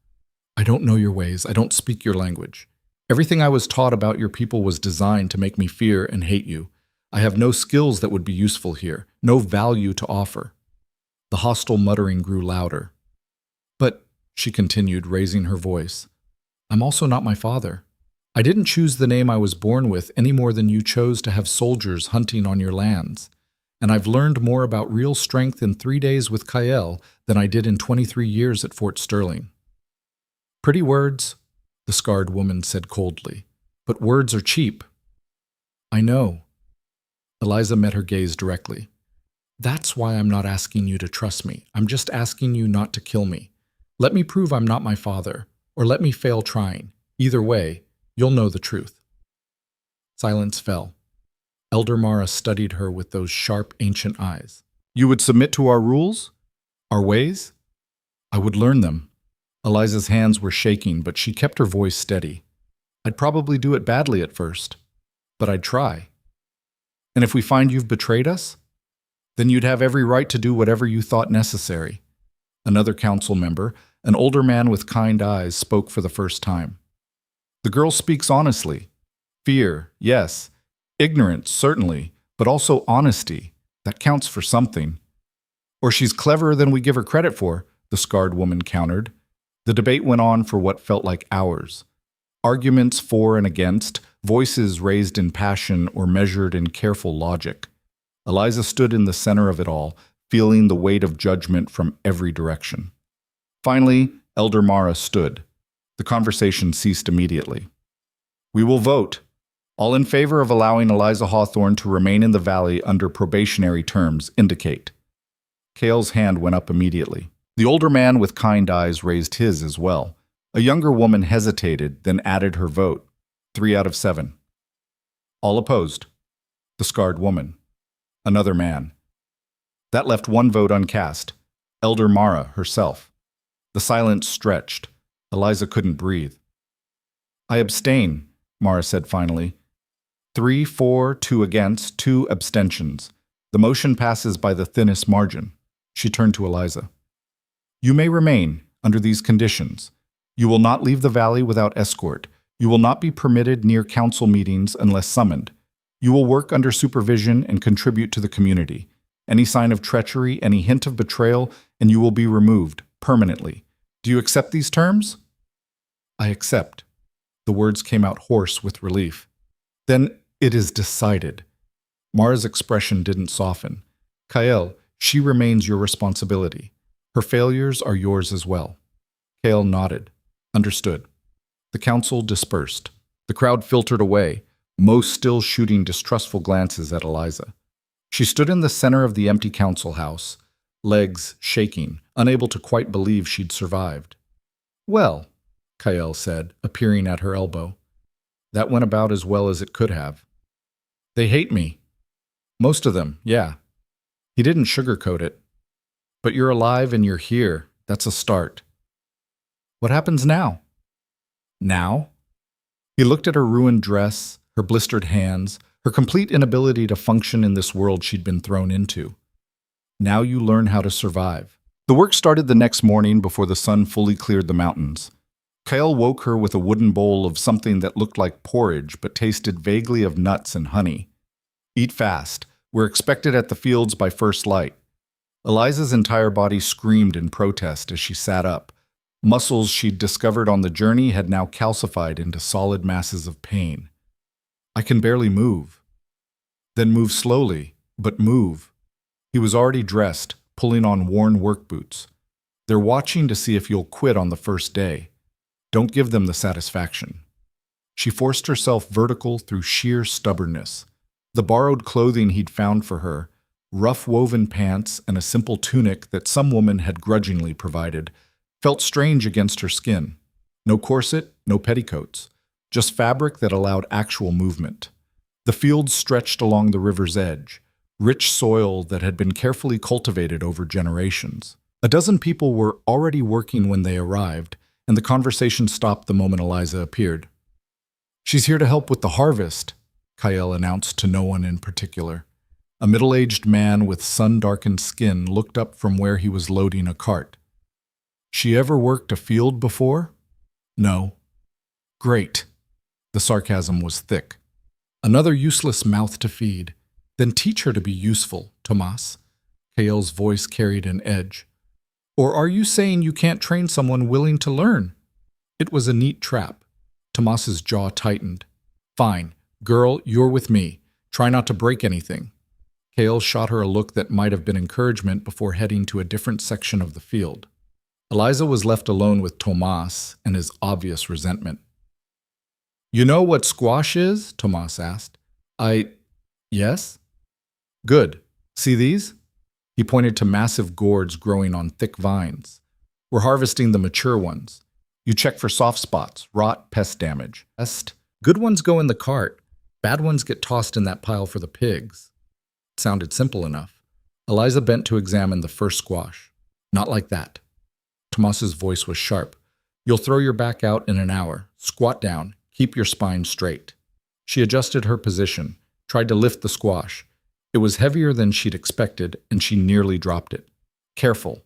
"I don't know your ways. I don't speak your language. Everything I was taught about your people was designed to make me fear and hate you. I have no skills that would be useful here, no value to offer." The hostile muttering grew louder. "But," she continued, raising her voice, "I'm also not my father. I didn't choose the name I was born with any more than you chose to have soldiers hunting on your lands. And I've learned more about real strength in 3 days with Kael than I did in 23 years at Fort Sterling." "Pretty words," the scarred woman said coldly, "but words are cheap." "I know." Eliza met her gaze directly. "That's why I'm not asking you to trust me. I'm just asking you not to kill me. Let me prove I'm not my father, or let me fail trying. Either way, you'll know the truth." Silence fell. Elder Mara studied her with those sharp, ancient eyes. "You would submit to our rules? Our ways?" "I would learn them." Eliza's hands were shaking, but she kept her voice steady. "I'd probably do it badly at first, but I'd try. And if we find you've betrayed us, then you'd have every right to do whatever you thought necessary." Another council member, an older man with kind eyes, spoke for the first time. "The girl speaks honestly. Fear, yes. Ignorance, certainly. but also honesty. That counts for something. Or she's cleverer than we give her credit for, the scarred woman countered. The debate went on for what felt like hours. Arguments for and against, voices raised in passion or measured in careful logic. Eliza stood in the center of it all, feeling the weight of judgment from every direction. Finally, Elder Mara stood. The conversation ceased immediately. We will vote. All in favor of allowing Eliza Hawthorne to remain in the valley under probationary terms indicate. Cale's hand went up immediately. The older man with kind eyes raised his as well. A younger woman hesitated, then added her vote. 3 out of 7. All opposed. The scarred woman. Another man. That left 1 vote uncast. Elder Mara herself. The silence stretched. Eliza couldn't breathe. I abstain, Mara said finally. 3 for, 2 against, 2 abstentions. The motion passes by the thinnest margin. She turned to Eliza. You may remain under these conditions. You will not leave the valley without escort. You will not be permitted near council meetings unless summoned. You will work under supervision and contribute to the community. Any sign of treachery, any hint of betrayal, and you will be removed permanently. Do you accept these terms? I accept. The words came out hoarse with relief. Then it is decided. Mara's expression didn't soften. Kael, she remains your responsibility. Her failures are yours as well. Kael nodded. Understood. The council dispersed. The crowd filtered away, most still shooting distrustful glances at Eliza. She stood in the center of the empty council house, legs shaking, unable to quite believe she'd survived. Well, Kael said, appearing at her elbow. That went about as well as it could have. They hate me. Most of them, yeah. He didn't sugarcoat it. But you're alive and you're here. That's a start. What happens now? Now? He looked at her ruined dress, her blistered hands, her complete inability to function in this world she'd been thrown into. Now you learn how to survive. The work started the next morning before the sun fully cleared the mountains. Kael woke her with a wooden bowl of something that looked like porridge but tasted vaguely of nuts and honey. Eat fast. We're expected at the fields by first light. Eliza's entire body screamed in protest as she sat up. Muscles she'd discovered on the journey had now calcified into solid masses of pain. I can barely move. Then move slowly, but move. He was already dressed, pulling on worn work boots. They're watching to see if you'll quit on the first day. Don't give them the satisfaction. She forced herself vertical through sheer stubbornness. The borrowed clothing he'd found for her, rough woven pants and a simple tunic that some woman had grudgingly provided, felt strange against her skin. No corset, no petticoats, just fabric that allowed actual movement. The fields stretched along the river's edge, rich soil that had been carefully cultivated over generations. A dozen people were already working when they arrived, and the conversation stopped the moment Eliza appeared. She's here to help with the harvest, Kael announced to no one in particular. A middle-aged man with sun-darkened skin looked up from where he was loading a cart. She ever worked a field before? No. Great. The sarcasm was thick. Another useless mouth to feed. Then teach her to be useful, Tomas. Kael's voice carried an edge. Or are you saying you can't train someone willing to learn? It was a neat trap. Tomas's jaw tightened. Fine. Girl, you're with me. Try not to break anything. Kael shot her a look that might have been encouragement before heading to a different section of the field. Eliza was left alone with Tomas and his obvious resentment. You know what squash is? Tomas asked. Yes? Good. See these? He pointed to massive gourds growing on thick vines. We're harvesting the mature ones. You check for soft spots, rot, pest damage. Good ones go in the cart. Bad ones get tossed in that pile for the pigs. It sounded simple enough. Eliza bent to examine the first squash. Not like that. Tomas's voice was sharp. You'll throw your back out in an hour. Squat down. Keep your spine straight. She adjusted her position, tried to lift the squash. It was heavier than she'd expected, and she nearly dropped it. Careful.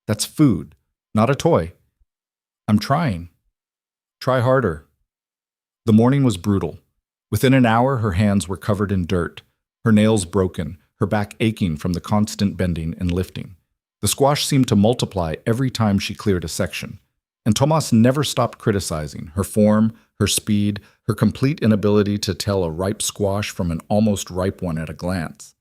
That's food, not a toy. I'm trying. Try harder. The morning was brutal. Within an hour, her hands were covered in dirt. her nails broken, her back aching from the constant bending and lifting. The squash seemed to multiply every time she cleared a section. And Tomas never stopped criticizing her form, her speed, her complete inability to tell a ripe squash from an almost ripe one at a glance.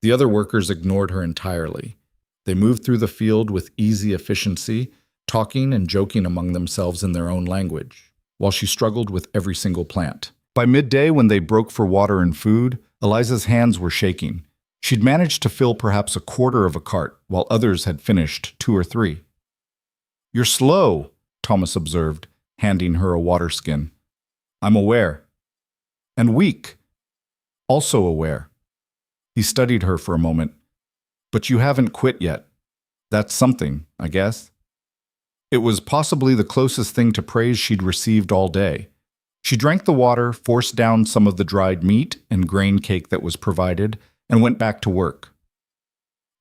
The other workers ignored her entirely. They moved through the field with easy efficiency, talking and joking among themselves in their own language, while she struggled with every single plant. By midday, when they broke for water and food, Eliza's hands were shaking. She'd managed to fill perhaps a quarter of a cart, while others had finished 2 or 3. "You're slow," Thomas observed, handing her a water skin. "I'm aware." "And weak." "Also aware." He studied her for a moment. "But you haven't quit yet. That's something, I guess." It was possibly the closest thing to praise she'd received all day. She drank the water, forced down some of the dried meat and grain cake that was provided, and went back to work.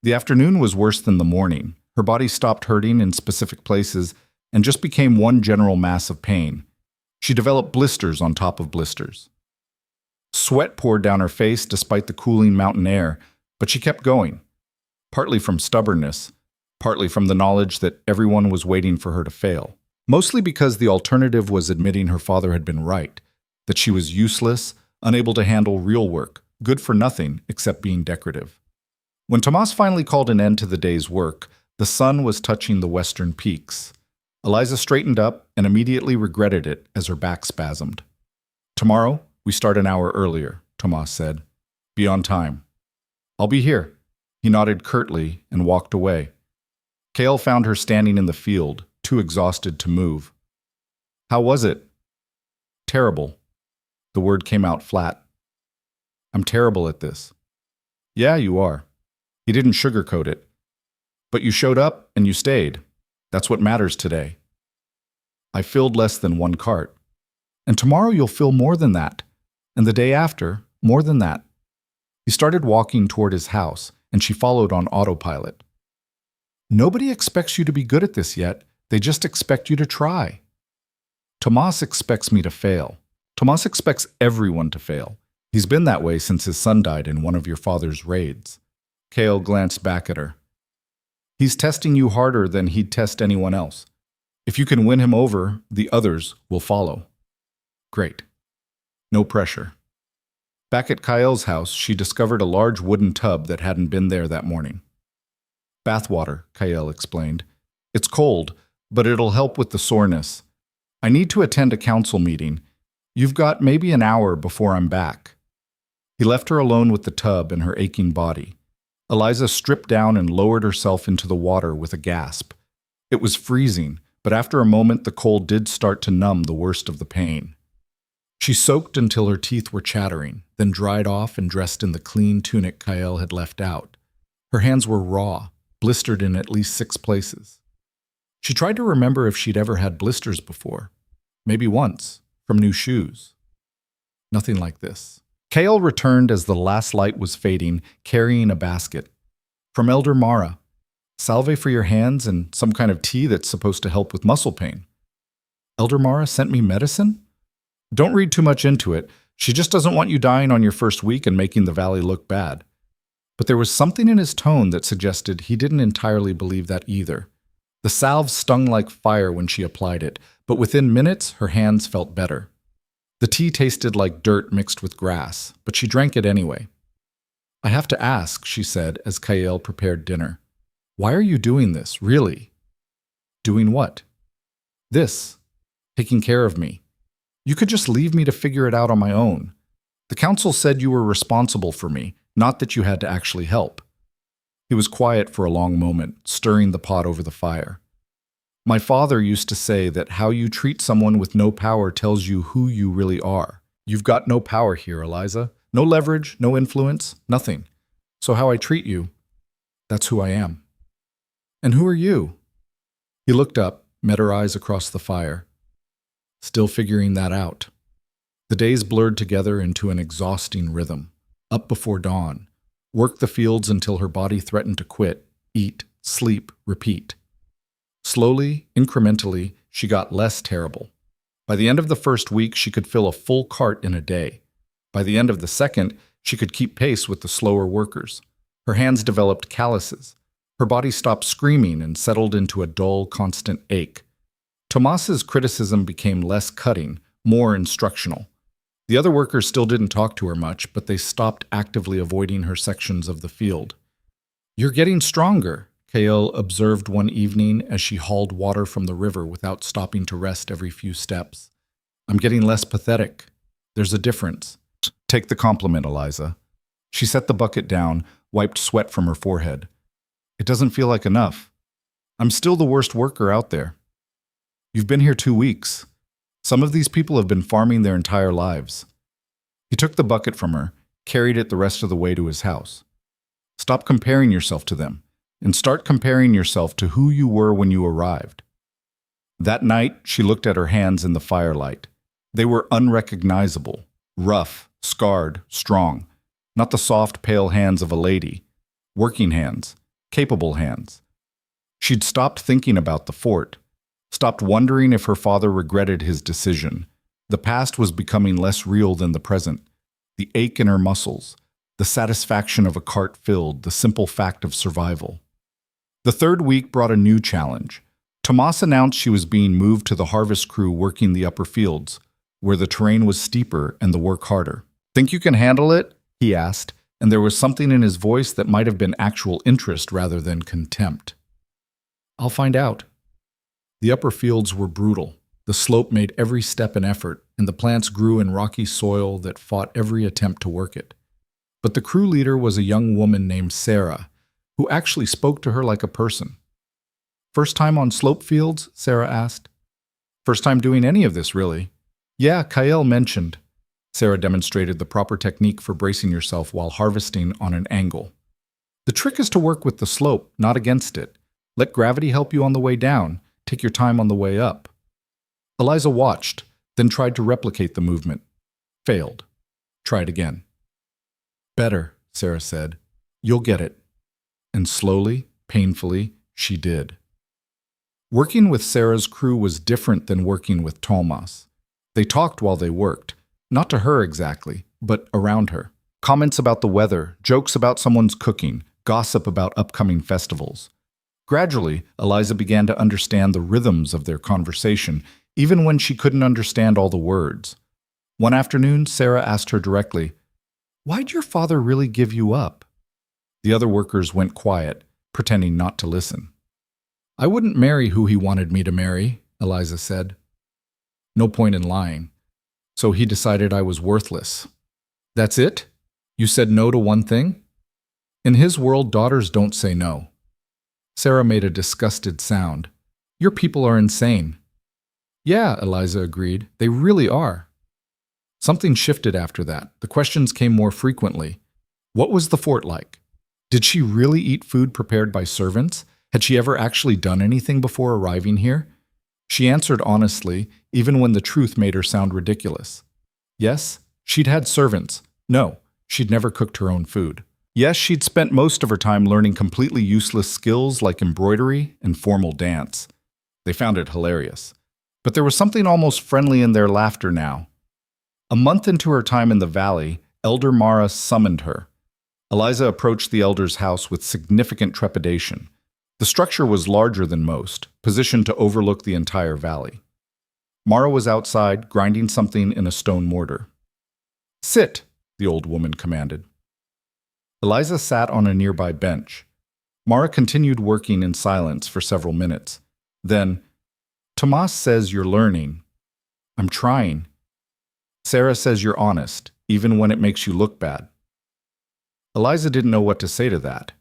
The afternoon was worse than the morning. Her body stopped hurting in specific places and just became one general mass of pain. She developed blisters on top of blisters. Sweat poured down her face despite the cooling mountain air, but she kept going, partly from stubbornness, partly from the knowledge that everyone was waiting for her to fail. Mostly because the alternative was admitting her father had been right, that she was useless, unable to handle real work, good for nothing except being decorative. When Tomas finally called an end to the day's work, the sun was touching the western peaks. Eliza straightened up and immediately regretted it as her back spasmed. "Tomorrow, we start an hour earlier," Tomas said. "Be on time." "I'll be here." He nodded curtly and walked away. Kale found her standing in the field, too exhausted to move. "How was it?" "Terrible." The word came out flat. "I'm terrible at this." "Yeah, you are." He didn't sugarcoat it. "But you showed up and you stayed. That's what matters today." "I filled less than 1 cart. And tomorrow you'll fill more than that. And the day after, more than that." He started walking toward his house, and she followed on autopilot. "Nobody expects you to be good at this yet. They just expect you to try." "Tomas expects me to fail. Tomas expects everyone to fail. He's been that way since his son died in one of your father's raids." Kale glanced back at her. "He's testing you harder than he'd test anyone else. If you can win him over, the others will follow." "Great. No pressure." Back at Kyle's house, she discovered a large wooden tub that hadn't been there that morning. "Bath water," Kyle explained. "It's cold, but it'll help with the soreness. I need to attend a council meeting. You've got maybe an hour before I'm back." He left her alone with the tub and her aching body. Eliza stripped down and lowered herself into the water with a gasp. It was freezing, but after a moment the cold did start to numb the worst of the pain. She soaked until her teeth were chattering, then dried off and dressed in the clean tunic Kyle had left out. Her hands were raw, blistered in at least 6 places. She tried to remember if she'd ever had blisters before. Maybe once, from new shoes. Nothing like this. Kale returned as the last light was fading, carrying a basket. "From Elder Mara. Salve for your hands and some kind of tea that's supposed to help with muscle pain." "Elder Mara sent me medicine?" "Don't read too much into it. She just doesn't want you dying on your first week and making the valley look bad." But there was something in his tone that suggested he didn't entirely believe that either. The salve stung like fire when she applied it, but within minutes her hands felt better. The tea tasted like dirt mixed with grass, but she drank it anyway. "I have to ask," she said as Kyle prepared dinner. "Why are you doing this, really?" "Doing what?" "This. Taking care of me. You could just leave me to figure it out on my own. The council said you were responsible for me, not that you had to actually help." He was quiet for a long moment, stirring the pot over the fire. "My father used to say that how you treat someone with no power tells you who you really are. You've got no power here, Eliza. No leverage, no influence, nothing. So how I treat you, that's who I am." "And who are you?" He looked up, met her eyes across the fire. "Still figuring that out." The days blurred together into an exhausting rhythm. Up before dawn. Work the fields until her body threatened to quit. Eat, sleep, repeat. Slowly, incrementally, she got less terrible. By the end of the first week, she could fill a full cart in a day. By the end of the second, she could keep pace with the slower workers. Her hands developed calluses. Her body stopped screaming and settled into a dull, constant ache. Tomas's criticism became less cutting, more instructional. The other workers still didn't talk to her much, but they stopped actively avoiding her sections of the field. "You're getting stronger," Kael observed one evening as she hauled water from the river without stopping to rest every few steps. "I'm getting less pathetic. There's a difference." "Take the compliment, Eliza." She set the bucket down, wiped sweat from her forehead. "It doesn't feel like enough. I'm still the worst worker out there. You've been here 2 weeks. Some of these people have been farming their entire lives." He took the bucket from her, carried it the rest of the way to his house. "Stop comparing yourself to them, and start comparing yourself to who you were when you arrived." That night, she looked at her hands in the firelight. They were unrecognizable, rough, scarred, strong. Not the soft, pale hands of a lady. Working hands, capable hands. She'd stopped thinking about the fort, stopped wondering if her father regretted his decision. The past was becoming less real than the present. The ache in her muscles, the satisfaction of a cart filled, the simple fact of survival. The third week brought a new challenge. Tomas announced she was being moved to the harvest crew working the upper fields, where the terrain was steeper and the work harder. "Think you can handle it?" he asked, and there was something in his voice that might have been actual interest rather than contempt. "I'll find out." The upper fields were brutal. The slope made every step an effort, and the plants grew in rocky soil that fought every attempt to work it. But the crew leader was a young woman named Sarah, who actually spoke to her like a person. "First time on slope fields?" Sarah asked. "First time doing any of this, really." "Yeah, Kael mentioned." Sarah demonstrated the proper technique for bracing yourself while harvesting on an angle. "The trick is to work with the slope, not against it. Let gravity help you on the way down. Take your time on the way up." Eliza watched, then tried to replicate the movement. Failed. Tried again. "Better," Sarah said. "You'll get it." And slowly, painfully, she did. Working with Sarah's crew was different than working with Tomas. They talked while they worked. Not to her exactly, but around her. Comments about the weather, jokes about someone's cooking, gossip about upcoming festivals. Gradually, Eliza began to understand the rhythms of their conversation, even when she couldn't understand all the words. One afternoon, Sarah asked her directly, "Why'd your father really give you up?" The other workers went quiet, pretending not to listen. "I wouldn't marry who he wanted me to marry," Eliza said. "No point in lying. So he decided I was worthless." "That's it? You said no to one thing?" "In his world, daughters don't say no." Sarah made a disgusted sound. "Your people are insane." "Yeah," Eliza agreed. "They really are." Something shifted after that. The questions came more frequently. What was the fort like? Did she really eat food prepared by servants? Had she ever actually done anything before arriving here? She answered honestly, even when the truth made her sound ridiculous. Yes, she'd had servants. No, she'd never cooked her own food. Yes, she'd spent most of her time learning completely useless skills like embroidery and formal dance. They found it hilarious. But there was something almost friendly in their laughter now. A month into her time in the valley, Elder Mara summoned her. Eliza approached the elder's house with significant trepidation. The structure was larger than most, positioned to overlook the entire valley. Mara was outside, grinding something in a stone mortar. "Sit," the old woman commanded. Eliza sat on a nearby bench. Mara continued working in silence for several minutes. Then, "Tomas says you're learning." "I'm trying." "Sarah says you're honest, even when it makes you look bad." Eliza didn't know what to say to that.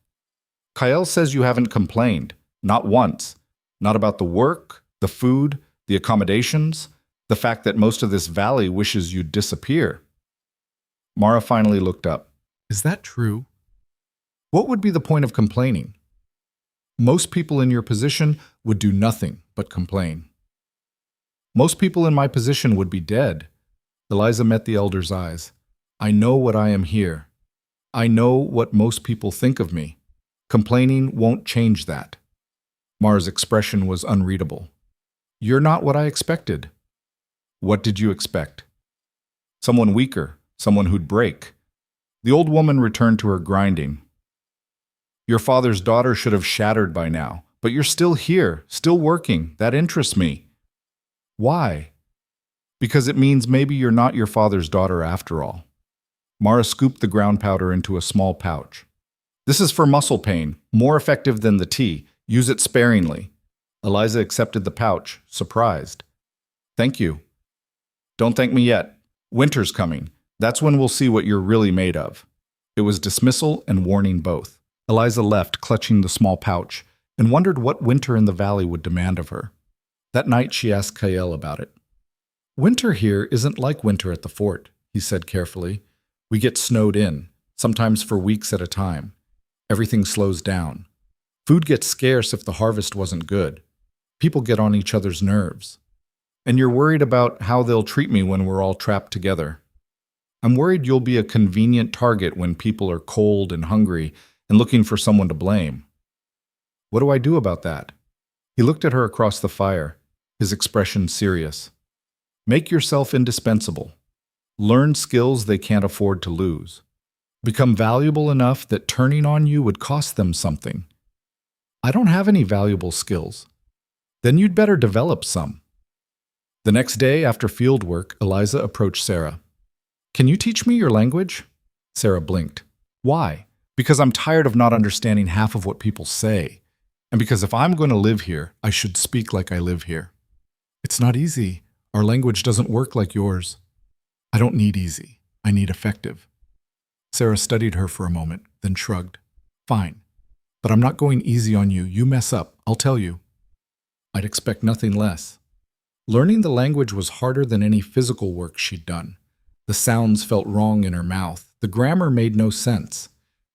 "Kael says you haven't complained. Not once. Not about the work, the food, the accommodations, the fact that most of this valley wishes you'd disappear." Mara finally looked up. "Is that true? What would be the point of complaining? Most people in your position would do nothing but complain." "Most people in my position would be dead." Eliza met the elder's eyes. "I know what I am here. I know what most people think of me. Complaining won't change that." Mara's expression was unreadable. "You're not what I expected." "What did you expect?" "Someone weaker, someone who'd break." The old woman returned to her grinding. Your father's daughter should have shattered by now, but you're still here, still working. That interests me. Why? Because it means maybe you're not your father's daughter after all. Mara scooped the ground powder into a small pouch. This is for muscle pain, more effective than the tea. Use it sparingly. Eliza accepted the pouch, surprised. Thank you. Don't thank me yet. Winter's coming. That's when we'll see what you're really made of. It was dismissal and warning both. Eliza left, clutching the small pouch, and wondered what winter in the valley would demand of her. That night she asked Kael about it. Winter here isn't like winter at the fort, he said carefully. We get snowed in, sometimes for weeks at a time. Everything slows down. Food gets scarce if the harvest wasn't good. People get on each other's nerves. And you're worried about how they'll treat me when we're all trapped together. I'm worried you'll be a convenient target when people are cold and hungry and looking for someone to blame. What do I do about that? He looked at her across the fire, his expression serious. Make yourself indispensable. Learn skills they can't afford to lose. Become valuable enough that turning on you would cost them something. I don't have any valuable skills. Then you'd better develop some. The next day after field work, Eliza approached Sarah. Can you teach me your language? Sarah blinked. Why? Because I'm tired of not understanding half of what people say. And because if I'm going to live here, I should speak like I live here. It's not easy. Our language doesn't work like yours. I don't need easy. I need effective. Sarah studied her for a moment, then shrugged. Fine. But I'm not going easy on you. You mess up. I'll tell you. I'd expect nothing less. Learning the language was harder than any physical work she'd done. The sounds felt wrong in her mouth. The grammar made no sense.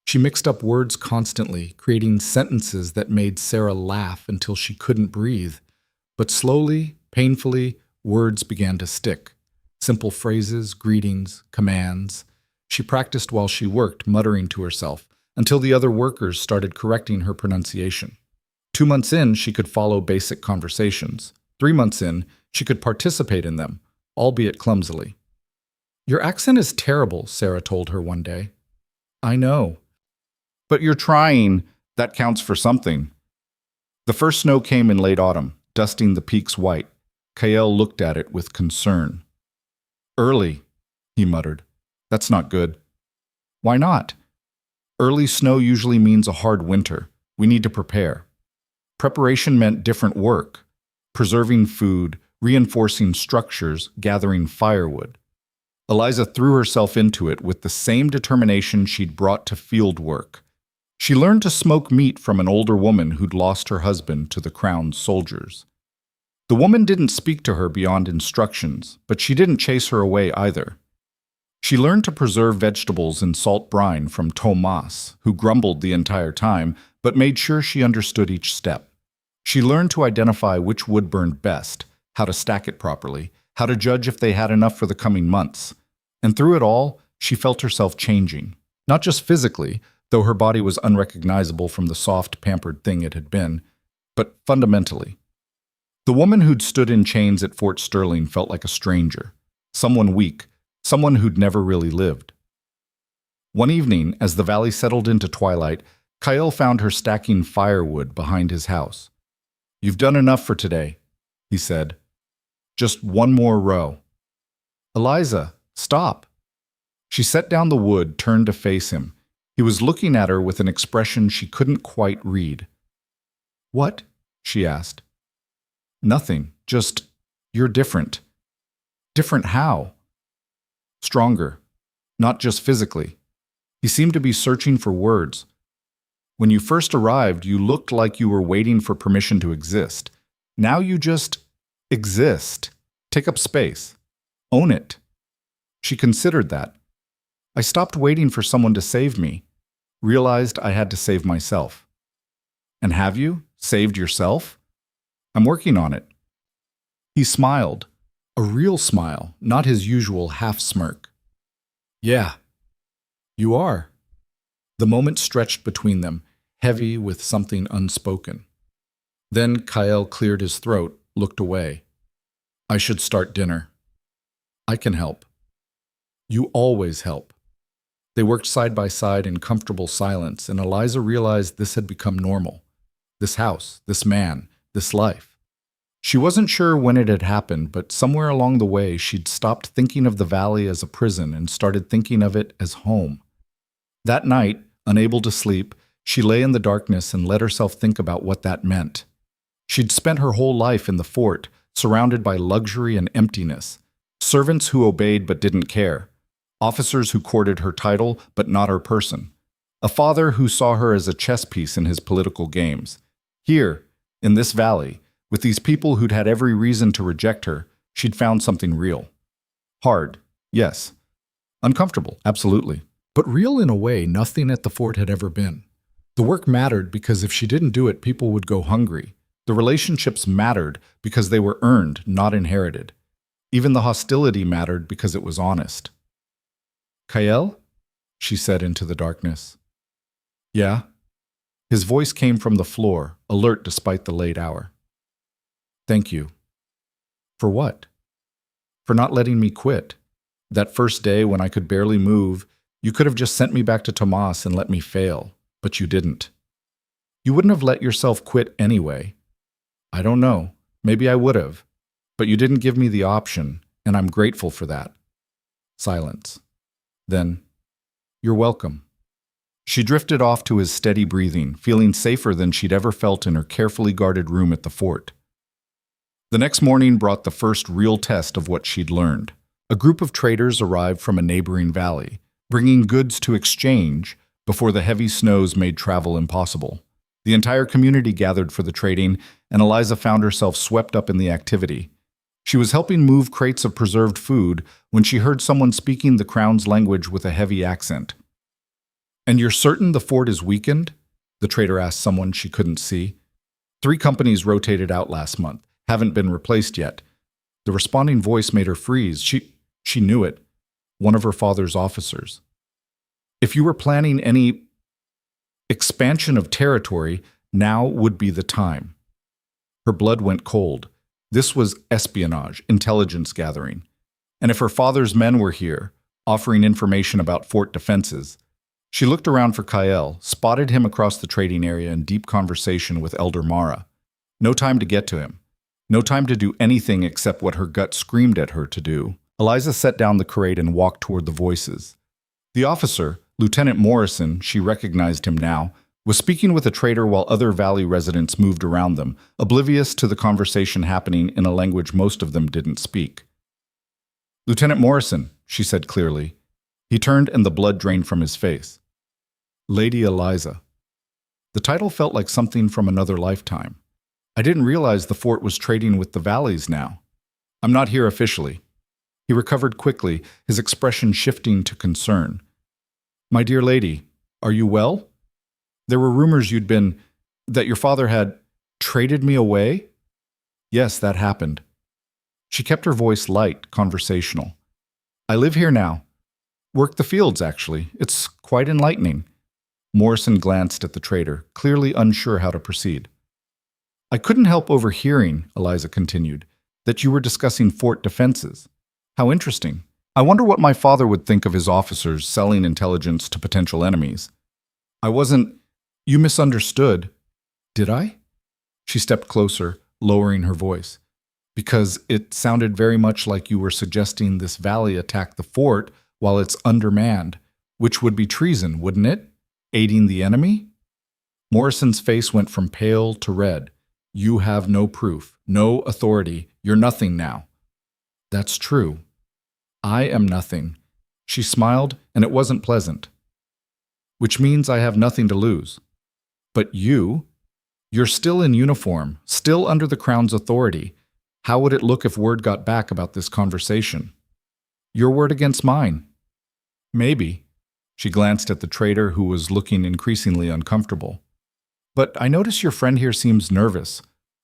She mixed up words constantly, creating sentences that made Sarah laugh until she couldn't breathe. But slowly, painfully, words began to stick. Simple phrases, greetings, commands. She practiced while she worked, muttering to herself, until the other workers started correcting her pronunciation. 2 months in, she could follow basic conversations. 3 months in, she could participate in them, albeit clumsily. Your accent is terrible, Sarah told her one day. I know. But you're trying. That counts for something. The first snow came in late autumn, dusting the peaks white. Kael looked at it with concern. Early, he muttered. That's not good. Why not? Early snow usually means a hard winter. We need to prepare. Preparation meant different work. Preserving food, reinforcing structures, gathering firewood. Eliza threw herself into it with the same determination she'd brought to field work. She learned to smoke meat from an older woman who'd lost her husband to the crown's soldiers. The woman didn't speak to her beyond instructions, but she didn't chase her away either. She learned to preserve vegetables in salt brine from Tomas, who grumbled the entire time, but made sure she understood each step. She learned to identify which wood burned best, how to stack it properly, how to judge if they had enough for the coming months. And through it all, she felt herself changing. Not just physically, though her body was unrecognizable from the soft, pampered thing it had been, but fundamentally. The woman who'd stood in chains at Fort Sterling felt like a stranger, someone weak, someone who'd never really lived. One evening, as the valley settled into twilight, Kael found her stacking firewood behind his house. You've done enough for today, he said. Just one more row. Eliza, stop. She set down the wood, turned to face him. He was looking at her with an expression she couldn't quite read. What? She asked. Nothing, just, you're different. Different how? Stronger, not just physically. He seemed to be searching for words. When you first arrived, you looked like you were waiting for permission to exist. Now you just exist. Take up space. Own it. She considered that. I stopped waiting for someone to save me. Realized I had to save myself. And have you? Saved yourself? I'm working on it. He smiled. A real smile, not his usual half-smirk. Yeah, you are. The moment stretched between them, heavy with something unspoken. Then Kael cleared his throat, looked away. I should start dinner. I can help. You always help. They worked side by side in comfortable silence, and Eliza realized this had become normal. This house, this man, this life. She wasn't sure when it had happened, but somewhere along the way she'd stopped thinking of the valley as a prison and started thinking of it as home. That night, unable to sleep, she lay in the darkness and let herself think about what that meant. She'd spent her whole life in the fort, surrounded by luxury and emptiness, servants who obeyed but didn't care, officers who courted her title but not her person, a father who saw her as a chess piece in his political games. Here, in this valley, with these people who'd had every reason to reject her, she'd found something real. Hard, yes. Uncomfortable, absolutely. But real in a way nothing at the fort had ever been. The work mattered because if she didn't do it, people would go hungry. The relationships mattered because they were earned, not inherited. Even the hostility mattered because it was honest. "Kael?" she said into the darkness. "Yeah?" His voice came from the floor, alert despite the late hour. "Thank you." "For what?" "For not letting me quit. That first day when I could barely move, you could have just sent me back to Tomas and let me fail, but you didn't. You wouldn't have let yourself quit anyway. I don't know, maybe I would have, but you didn't give me the option, and I'm grateful for that." Silence. Then, "You're welcome." She drifted off to his steady breathing, feeling safer than she'd ever felt in her carefully guarded room at the fort. The next morning brought the first real test of what she'd learned. A group of traders arrived from a neighboring valley, bringing goods to exchange before the heavy snows made travel impossible. The entire community gathered for the trading, and Eliza found herself swept up in the activity. She was helping move crates of preserved food when she heard someone speaking the Crown's language with a heavy accent. "And you're certain the fort is weakened?" the trader asked someone she couldn't see. 3 companies rotated out last month, haven't been replaced yet. The responding voice made her freeze. She knew it. One of her father's officers. "If you were planning any expansion of territory, now would be the time." Her blood went cold. This was espionage, intelligence gathering. And if her father's men were here, offering information about fort defenses. She looked around for Kael, spotted him across the trading area in deep conversation with Elder Mara. No time to get to him. No time to do anything except what her gut screamed at her to do. Eliza set down the crate and walked toward the voices. The officer, Lieutenant Morrison, she recognized him now, was speaking with a trader while other valley residents moved around them, oblivious to the conversation happening in a language most of them didn't speak. "Lieutenant Morrison," she said clearly. He turned and the blood drained from his face. "Lady Eliza." The title felt like something from another lifetime. "I didn't realize the fort was trading with the valleys now. I'm not here officially." He recovered quickly, his expression shifting to concern. "My dear lady, are you well? There were rumors that your father had traded me away?" "Yes, that happened." She kept her voice light, conversational. "I live here now. Work the fields, actually. It's quite enlightening." Morrison glanced at the trader, clearly unsure how to proceed. "I couldn't help overhearing," Eliza continued, "that you were discussing fort defenses. How interesting. I wonder what my father would think of his officers selling intelligence to potential enemies." "I wasn't... You misunderstood." "Did I?" She stepped closer, lowering her voice. "Because it sounded very much like you were suggesting this valley attack the fort while it's undermanned, which would be treason, wouldn't it? Aiding the enemy?" Morrison's face went from pale to red. "You have no proof, no authority. You're nothing now." "That's true. I am nothing." She smiled, and it wasn't pleasant. "Which means I have nothing to lose. But you're still in uniform, still under the Crown's authority. How would it look if word got back about this conversation? Your word against mine." "Maybe." She glanced at the trader, who was looking increasingly uncomfortable. "But I notice your friend here seems nervous,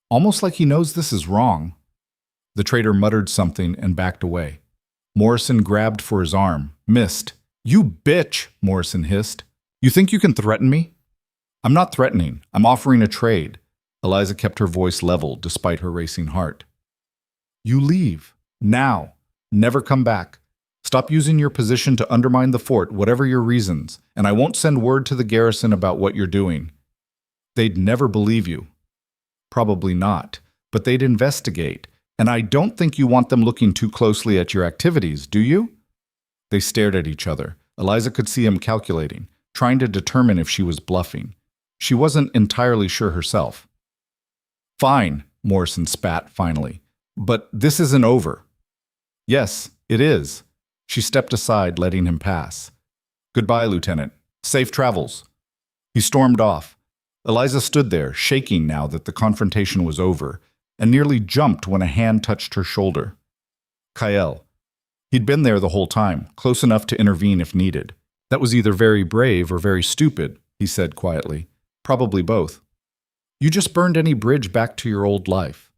almost like he knows this is wrong." The trader muttered something and backed away. Morrison grabbed for his arm, missed. "You bitch," Morrison hissed. "You think you can threaten me?" "I'm not threatening. I'm offering a trade." Eliza kept her voice level despite her racing heart. "You leave. Now. Never come back. Stop using your position to undermine the fort, whatever your reasons, and I won't send word to the garrison about what you're doing. They'd never believe you. Probably not, but they'd investigate, and I don't think you want them looking too closely at your activities, do you? They stared at each other. Eliza could see him calculating, trying to determine if she was bluffing. She wasn't entirely sure herself. Fine, Morrison spat finally, but this isn't over. Yes, it is. She stepped aside, letting him pass. Goodbye, Lieutenant. Safe travels. He stormed off. Eliza stood there, shaking now that the confrontation was over, and nearly jumped when a hand touched her shoulder. Kyle. He'd been there the whole time, close enough to intervene if needed. That was either very brave or very stupid, he said quietly. Probably both. You just burned any bridge back to your old life.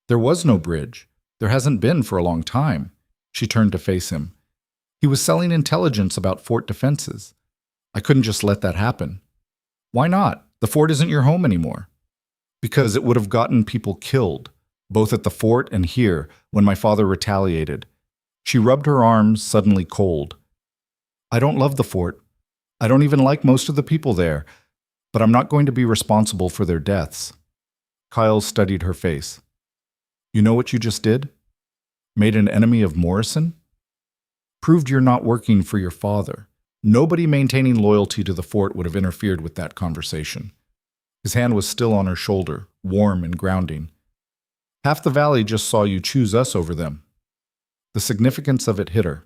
There was no bridge. There hasn't been for a long time. She turned to face him. He was selling intelligence about fort defenses. I couldn't just let that happen. Why not? The fort isn't your home anymore. Because it would have gotten people killed, both at the fort and here, when my father retaliated. She rubbed her arms, suddenly cold. I don't love the fort. I don't even like most of the people there, but I'm not going to be responsible for their deaths. Kyle studied her face. You know what you just did? Made an enemy of Morrison? Proved you're not working for your father. Nobody maintaining loyalty to the fort would have interfered with that conversation. His hand was still on her shoulder, warm and grounding. Half the valley just saw you choose us over them. The significance of it hit her.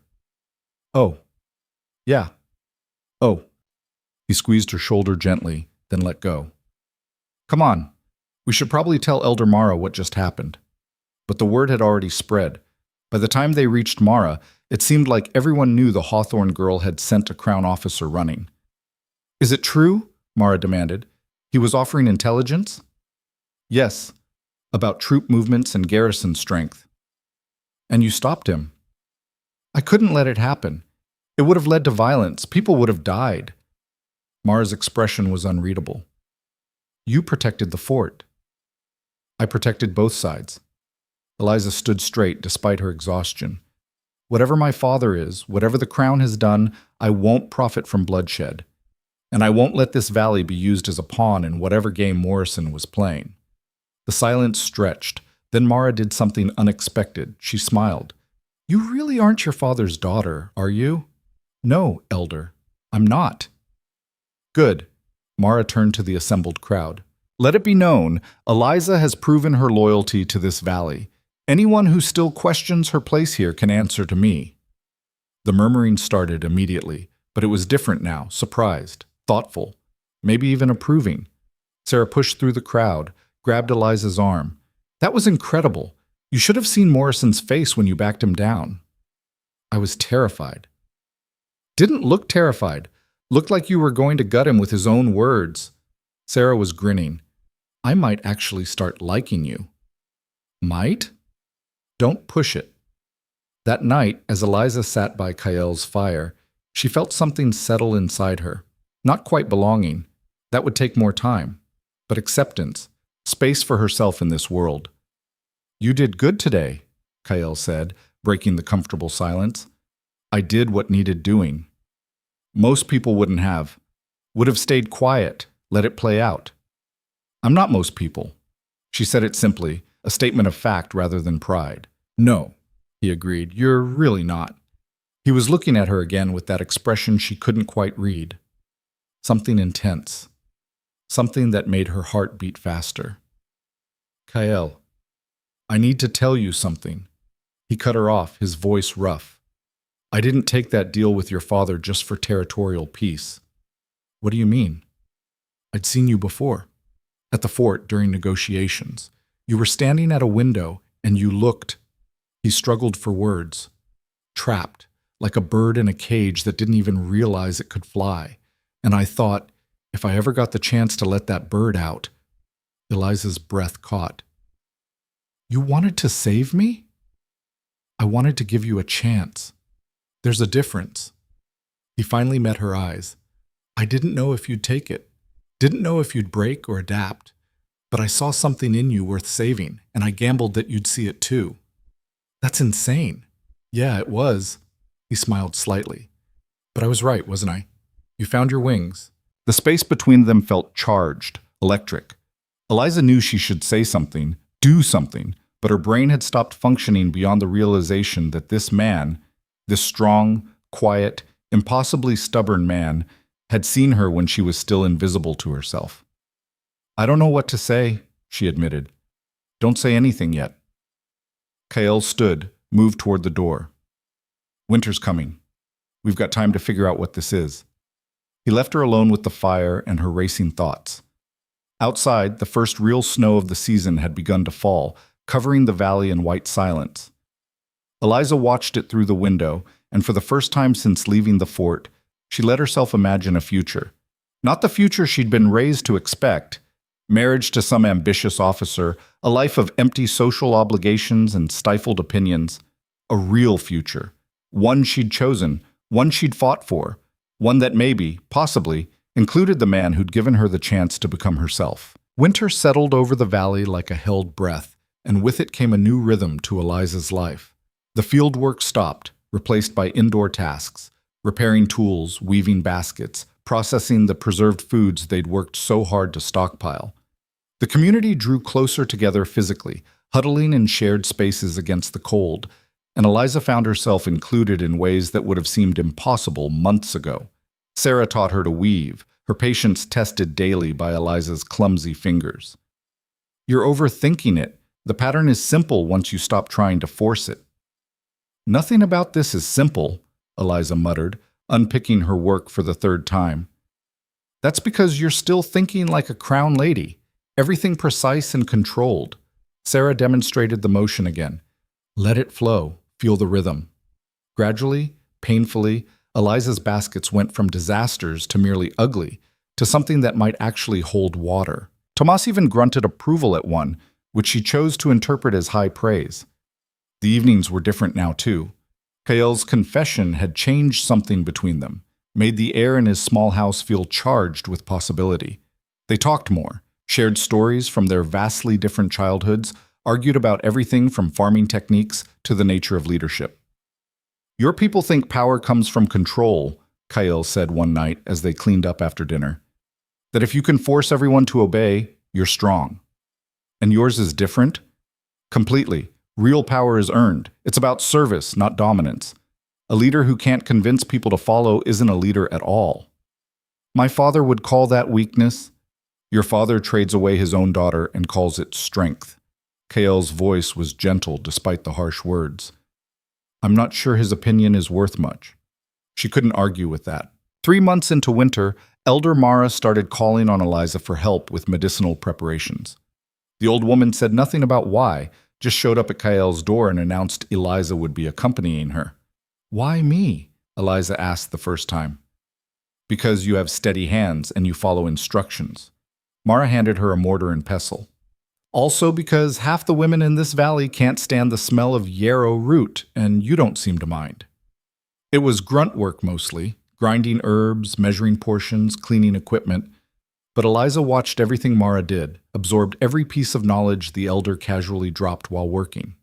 Oh. Yeah. Oh. He squeezed her shoulder gently, then let go. Come on. We should probably tell Elder Mara what just happened. But the word had already spread. By the time they reached Mara, it seemed like everyone knew the Hawthorne girl had sent a Crown officer running. Is it true? Mara demanded. He was offering intelligence? Yes, about troop movements and garrison strength. And you stopped him. I couldn't let it happen. It would have led to violence. People would have died. Mara's expression was unreadable. You protected the fort. I protected both sides. Eliza stood straight despite her exhaustion. Whatever my father is, whatever the Crown has done, I won't profit from bloodshed. And I won't let this valley be used as a pawn in whatever game Morrison was playing. The silence stretched. Then Mara did something unexpected. She smiled. You really aren't your father's daughter, are you? No, Elder. I'm not. Good. Mara turned to the assembled crowd. Let it be known, Eliza has proven her loyalty to this valley. Anyone who still questions her place here can answer to me. The murmuring started immediately, but it was different now, surprised, thoughtful, maybe even approving. Sarah pushed through the crowd, grabbed Eliza's arm. That was incredible. You should have seen Morrison's face when you backed him down. I was terrified. Didn't look terrified. Looked like you were going to gut him with his own words. Sarah was grinning. I might actually start liking you. Might? Don't push it. That night, as Eliza sat by Kael's fire, she felt something settle inside her. Not quite belonging. That would take more time. But acceptance. Space for herself in this world. You did good today, Kael said, breaking the comfortable silence. I did what needed doing. Most people wouldn't have. Would have stayed quiet, let it play out. I'm not most people. She said it simply, a statement of fact rather than pride. No, he agreed, you're really not. He was looking at her again with that expression she couldn't quite read. Something intense. Something that made her heart beat faster. Kael, I need to tell you something. He cut her off, his voice rough. I didn't take that deal with your father just for territorial peace. What do you mean? I'd seen you before. At the fort during negotiations. You were standing at a window and you looked. He struggled for words. Trapped, like a bird in a cage that didn't even realize it could fly. And I thought, if I ever got the chance to let that bird out. Eliza's breath caught. You wanted to save me? I wanted to give you a chance. There's a difference. He finally met her eyes. I didn't know if you'd take it. Didn't know if you'd break or adapt. But I saw something in you worth saving, and I gambled that you'd see it too. That's insane. Yeah, it was. He smiled slightly. But I was right, wasn't I? You found your wings. The space between them felt charged, electric. Eliza knew she should say something, do something, but her brain had stopped functioning beyond the realization that this man, this strong, quiet, impossibly stubborn man, had seen her when she was still invisible to herself. I don't know what to say, she admitted. Don't say anything yet. Kael stood, moved toward the door. Winter's coming. We've got time to figure out what this is. He left her alone with the fire and her racing thoughts. Outside, the first real snow of the season had begun to fall, covering the valley in white silence. Eliza watched it through the window, and for the first time since leaving the fort, she let herself imagine a future. Not the future she'd been raised to expect, marriage to some ambitious officer, a life of empty social obligations and stifled opinions. A real future. One she'd chosen, one she'd fought for, one that maybe, possibly, included the man who'd given her the chance to become herself. Winter settled over the valley like a held breath, and with it came a new rhythm to Eliza's life. The field work stopped, replaced by indoor tasks, repairing tools, weaving baskets, processing the preserved foods they'd worked so hard to stockpile. The community drew closer together physically, huddling in shared spaces against the cold, and Eliza found herself included in ways that would have seemed impossible months ago. Sarah taught her to weave, her patience tested daily by Eliza's clumsy fingers. You're overthinking it. The pattern is simple once you stop trying to force it. Nothing about this is simple, Eliza muttered, unpicking her work for the third time. That's because you're still thinking like a crown lady, everything precise and controlled. Sarah demonstrated the motion again. Let it flow, feel the rhythm. Gradually, painfully, Eliza's baskets went from disasters to merely ugly, to something that might actually hold water. Tomas even grunted approval at one, which she chose to interpret as high praise. The evenings were different now, too. Kael's confession had changed something between them, made the air in his small house feel charged with possibility. They talked more, shared stories from their vastly different childhoods, argued about everything from farming techniques to the nature of leadership. Your people think power comes from control, Kael said one night as they cleaned up after dinner. That if you can force everyone to obey, you're strong. And yours is different? Completely. Real power is earned. It's about service, not dominance. A leader who can't convince people to follow isn't a leader at all. My father would call that weakness. Your father trades away his own daughter and calls it strength. Kael's voice was gentle despite the harsh words. I'm not sure his opinion is worth much. She couldn't argue with that. 3 months into winter, Elder Mara started calling on Eliza for help with medicinal preparations. The old woman said nothing about why, just showed up at Kael's door and announced Eliza would be accompanying her. Why me? Eliza asked the first time. Because you have steady hands and you follow instructions. Mara handed her a mortar and pestle. Also because half the women in this valley can't stand the smell of yarrow root, and you don't seem to mind. It was grunt work mostly, grinding herbs, measuring portions, cleaning equipment, but Eliza watched everything Mara did, absorbed every piece of knowledge the elder casually dropped while working.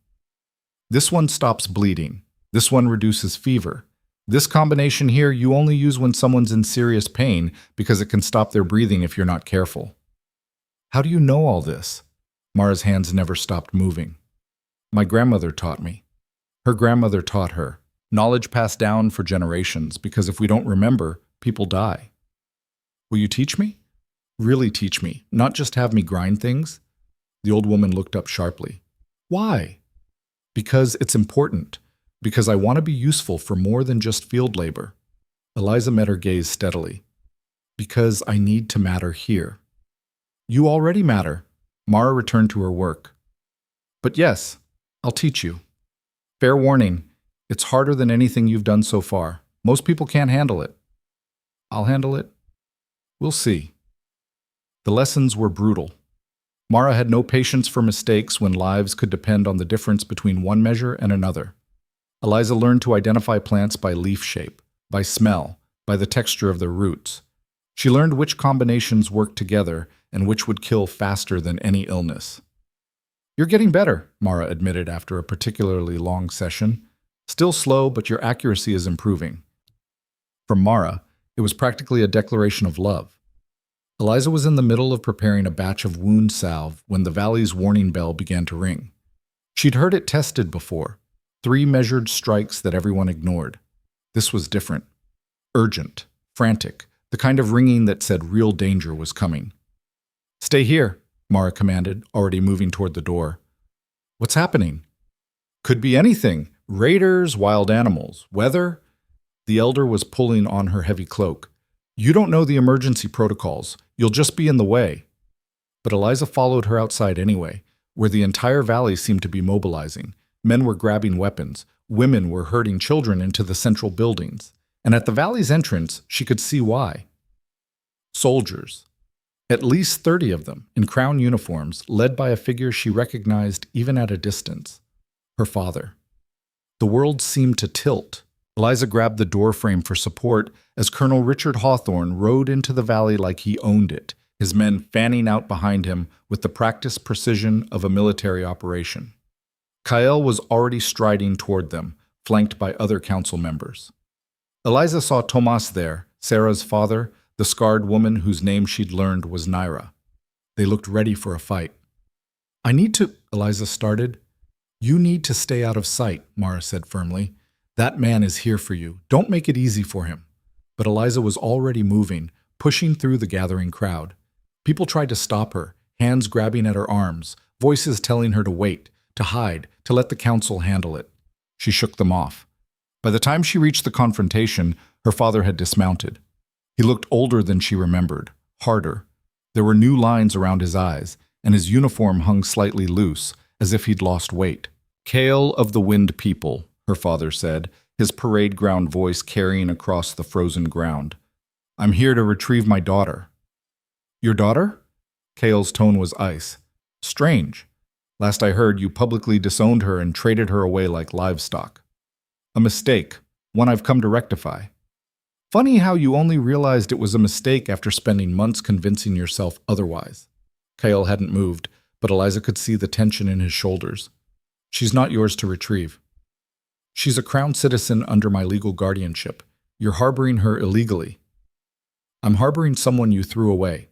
This one stops bleeding. This one reduces fever. This combination here you only use when someone's in serious pain because it can stop their breathing if you're not careful. How do you know all this? Mara's hands never stopped moving. My grandmother taught me. Her grandmother taught her. Knowledge passed down for generations because if we don't remember, people die. Will you teach me? Really teach me, not just have me grind things? The old woman looked up sharply. Why? Because it's important. Because I want to be useful for more than just field labor. Eliza met her gaze steadily. Because I need to matter here. You already matter. Mara returned to her work. But yes, I'll teach you. Fair warning, it's harder than anything you've done so far. Most people can't handle it. I'll handle it. We'll see. The lessons were brutal. Mara had no patience for mistakes when lives could depend on the difference between one measure and another. Eliza learned to identify plants by leaf shape, by smell, by the texture of their roots. She learned which combinations worked together and which would kill faster than any illness. You're getting better, Mara admitted after a particularly long session. Still slow, but your accuracy is improving. From Mara, it was practically a declaration of love. Eliza was in the middle of preparing a batch of wound salve when the valley's warning bell began to ring. She'd heard it tested before, 3 measured strikes that everyone ignored. This was different. Urgent, frantic, the kind of ringing that said real danger was coming. "Stay here," Mara commanded, already moving toward the door. "What's happening?" "Could be anything. Raiders, wild animals, weather." The elder was pulling on her heavy cloak. "You don't know the emergency protocols. You'll just be in the way." But Eliza followed her outside anyway, where the entire valley seemed to be mobilizing. Men were grabbing weapons. Women were herding children into the central buildings. And at the valley's entrance, she could see why. Soldiers. At least 30 of them, in crown uniforms, led by a figure she recognized even at a distance. Her father. The world seemed to tilt. Eliza grabbed the doorframe for support as Colonel Richard Hawthorne rode into the valley like he owned it, his men fanning out behind him with the practiced precision of a military operation. Kael was already striding toward them, flanked by other council members. Eliza saw Tomas there, Sarah's father, the scarred woman whose name she'd learned was Naira. They looked ready for a fight. "I need to," Eliza started. "You need to stay out of sight," Mara said firmly. "That man is here for you. Don't make it easy for him." But Eliza was already moving, pushing through the gathering crowd. People tried to stop her, hands grabbing at her arms, voices telling her to wait, to hide, to let the council handle it. She shook them off. By the time she reached the confrontation, her father had dismounted. He looked older than she remembered, harder. There were new lines around his eyes, and his uniform hung slightly loose, as if he'd lost weight. "Kale of the Wind People," her father said, his parade ground voice carrying across the frozen ground. "I'm here to retrieve my daughter." "Your daughter?" Kale's tone was ice. "Strange. Last I heard, you publicly disowned her and traded her away like livestock." "A mistake, one I've come to rectify." "Funny how you only realized it was a mistake after spending months convincing yourself otherwise." Kale hadn't moved, but Eliza could see the tension in his shoulders. "She's not yours to retrieve. She's a crown citizen under my legal guardianship. You're harboring her illegally." "I'm harboring someone you threw away."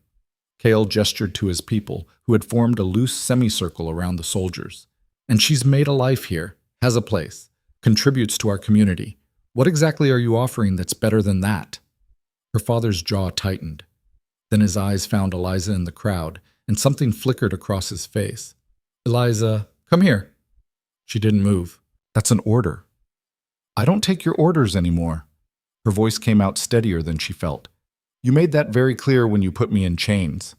Kale gestured to his people, who had formed a loose semicircle around the soldiers. "And she's made a life here, has a place, contributes to our community. What exactly are you offering that's better than that?" Her father's jaw tightened. Then his eyes found Eliza in the crowd, and something flickered across his face. "Eliza, come here." She didn't move. "That's an order." "I don't take your orders anymore." Her voice came out steadier than she felt. "You made that very clear when you put me in chains.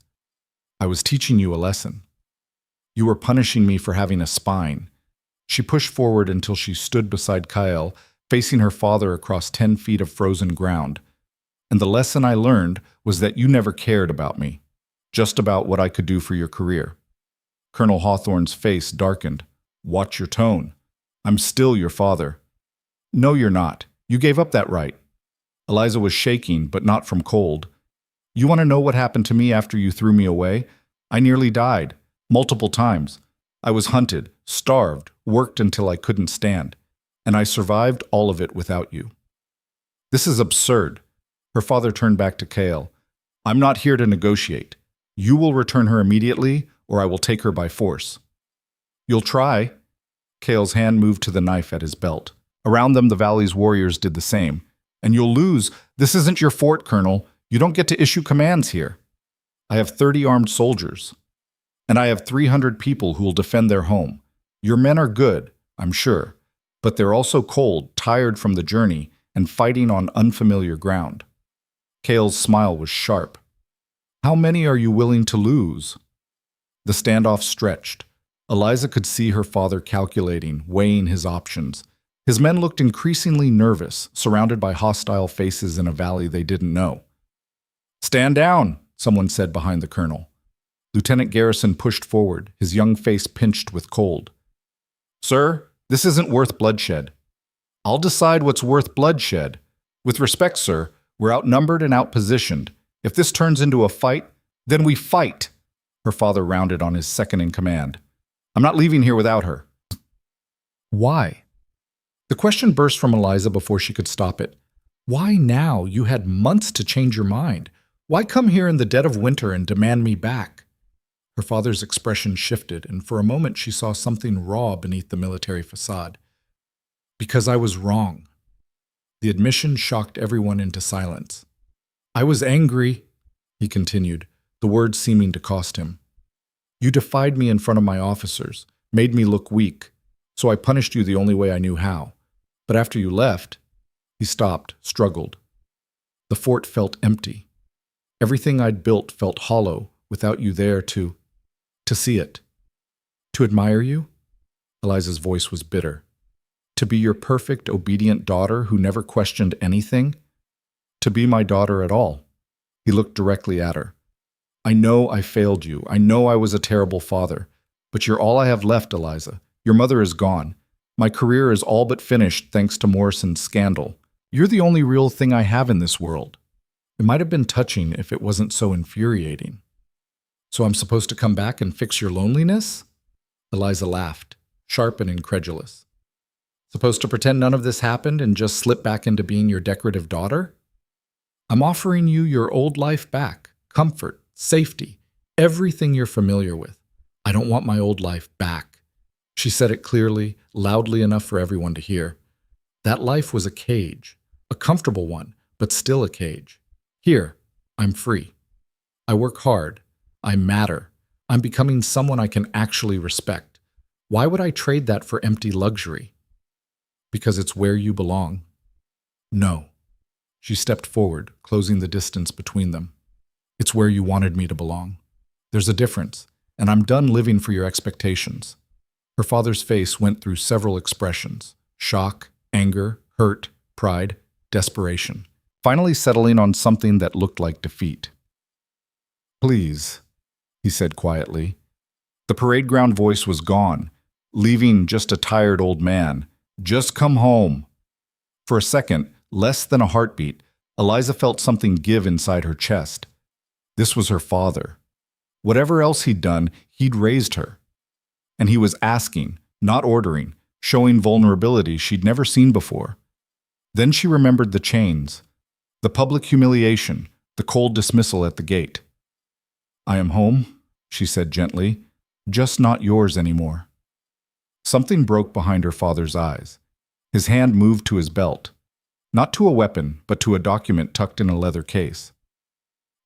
I was teaching you a lesson. You were punishing me for having a spine." She pushed forward until she stood beside Kael, facing her father across 10 feet of frozen ground. "And the lesson I learned was that you never cared about me, just about what I could do for your career." Colonel Hawthorne's face darkened. "Watch your tone. I'm still your father." "No, you're not. You gave up that right." Eliza was shaking, but not from cold. "You want to know what happened to me after you threw me away? I nearly died, multiple times. I was hunted, starved, worked until I couldn't stand. And I survived all of it without you." "This is absurd." Her father turned back to Kale. "I'm not here to negotiate. You will return her immediately, or I will take her by force." "You'll try." Kale's hand moved to the knife at his belt. Around them, the valley's warriors did the same. "And you'll lose. This isn't your fort, Colonel. You don't get to issue commands here." "I have 30 armed soldiers. And I have 300 people who will defend their home. Your men are good, I'm sure. But they're also cold, tired from the journey, and fighting on unfamiliar ground." Kale's smile was sharp. "How many are you willing to lose?" The standoff stretched. Eliza could see her father calculating, weighing his options. His men looked increasingly nervous, surrounded by hostile faces in a valley they didn't know. "Stand down," someone said behind the colonel. Lieutenant Garrison pushed forward, his young face pinched with cold. "Sir, this isn't worth bloodshed." "I'll decide what's worth bloodshed. With respect, sir, we're outnumbered and outpositioned. If this turns into a fight, then we fight." Her father rounded on his second in command. "I'm not leaving here without her." "Why?" The question burst from Eliza before she could stop it. Why now? You had months to change your mind. Why come here in the dead of winter and demand me back? Her father's expression shifted, and for a moment she saw something raw beneath the military facade. Because I was wrong. The admission shocked everyone into silence. I was angry, he continued, the words seeming to cost him. You defied me in front of my officers, made me look weak, so I punished you the only way I knew how. But after you left, he stopped, struggled. The fort felt empty. Everything I'd built felt hollow without you there to see it. To admire you? Eliza's voice was bitter. To be your perfect, obedient daughter who never questioned anything? To be my daughter at all? He looked directly at her. I know I failed you. I know I was a terrible father. But you're all I have left, Eliza. Your mother is gone. My career is all but finished thanks to Morrison's scandal. You're the only real thing I have in this world. It might have been touching if it wasn't so infuriating. So I'm supposed to come back and fix your loneliness? Eliza laughed, sharp and incredulous. Supposed to pretend none of this happened and just slip back into being your decorative daughter? I'm offering you your old life back, comfort, safety, everything you're familiar with. I don't want my old life back. She said it clearly, loudly enough for everyone to hear. That life was a cage, a comfortable one, but still a cage. Here, I'm free. I work hard. I matter. I'm becoming someone I can actually respect. Why would I trade that for empty luxury? Because it's where you belong. No. She stepped forward, closing the distance between them. It's where you wanted me to belong. There's a difference, and I'm done living for your expectations. Her father's face went through several expressions: shock, anger, hurt, pride, desperation, finally settling on something that looked like defeat. Please, he said quietly. The parade ground voice was gone, leaving just a tired old man. Just come home. For a second, less than a heartbeat, Eliza felt something give inside her chest. This was her father. Whatever else he'd done, he'd raised her. And he was asking, not ordering, showing vulnerability she'd never seen before. Then she remembered the chains, the public humiliation, the cold dismissal at the gate. I am home, she said gently, just not yours anymore. Something broke behind her father's eyes. His hand moved to his belt, not to a weapon, but to a document tucked in a leather case.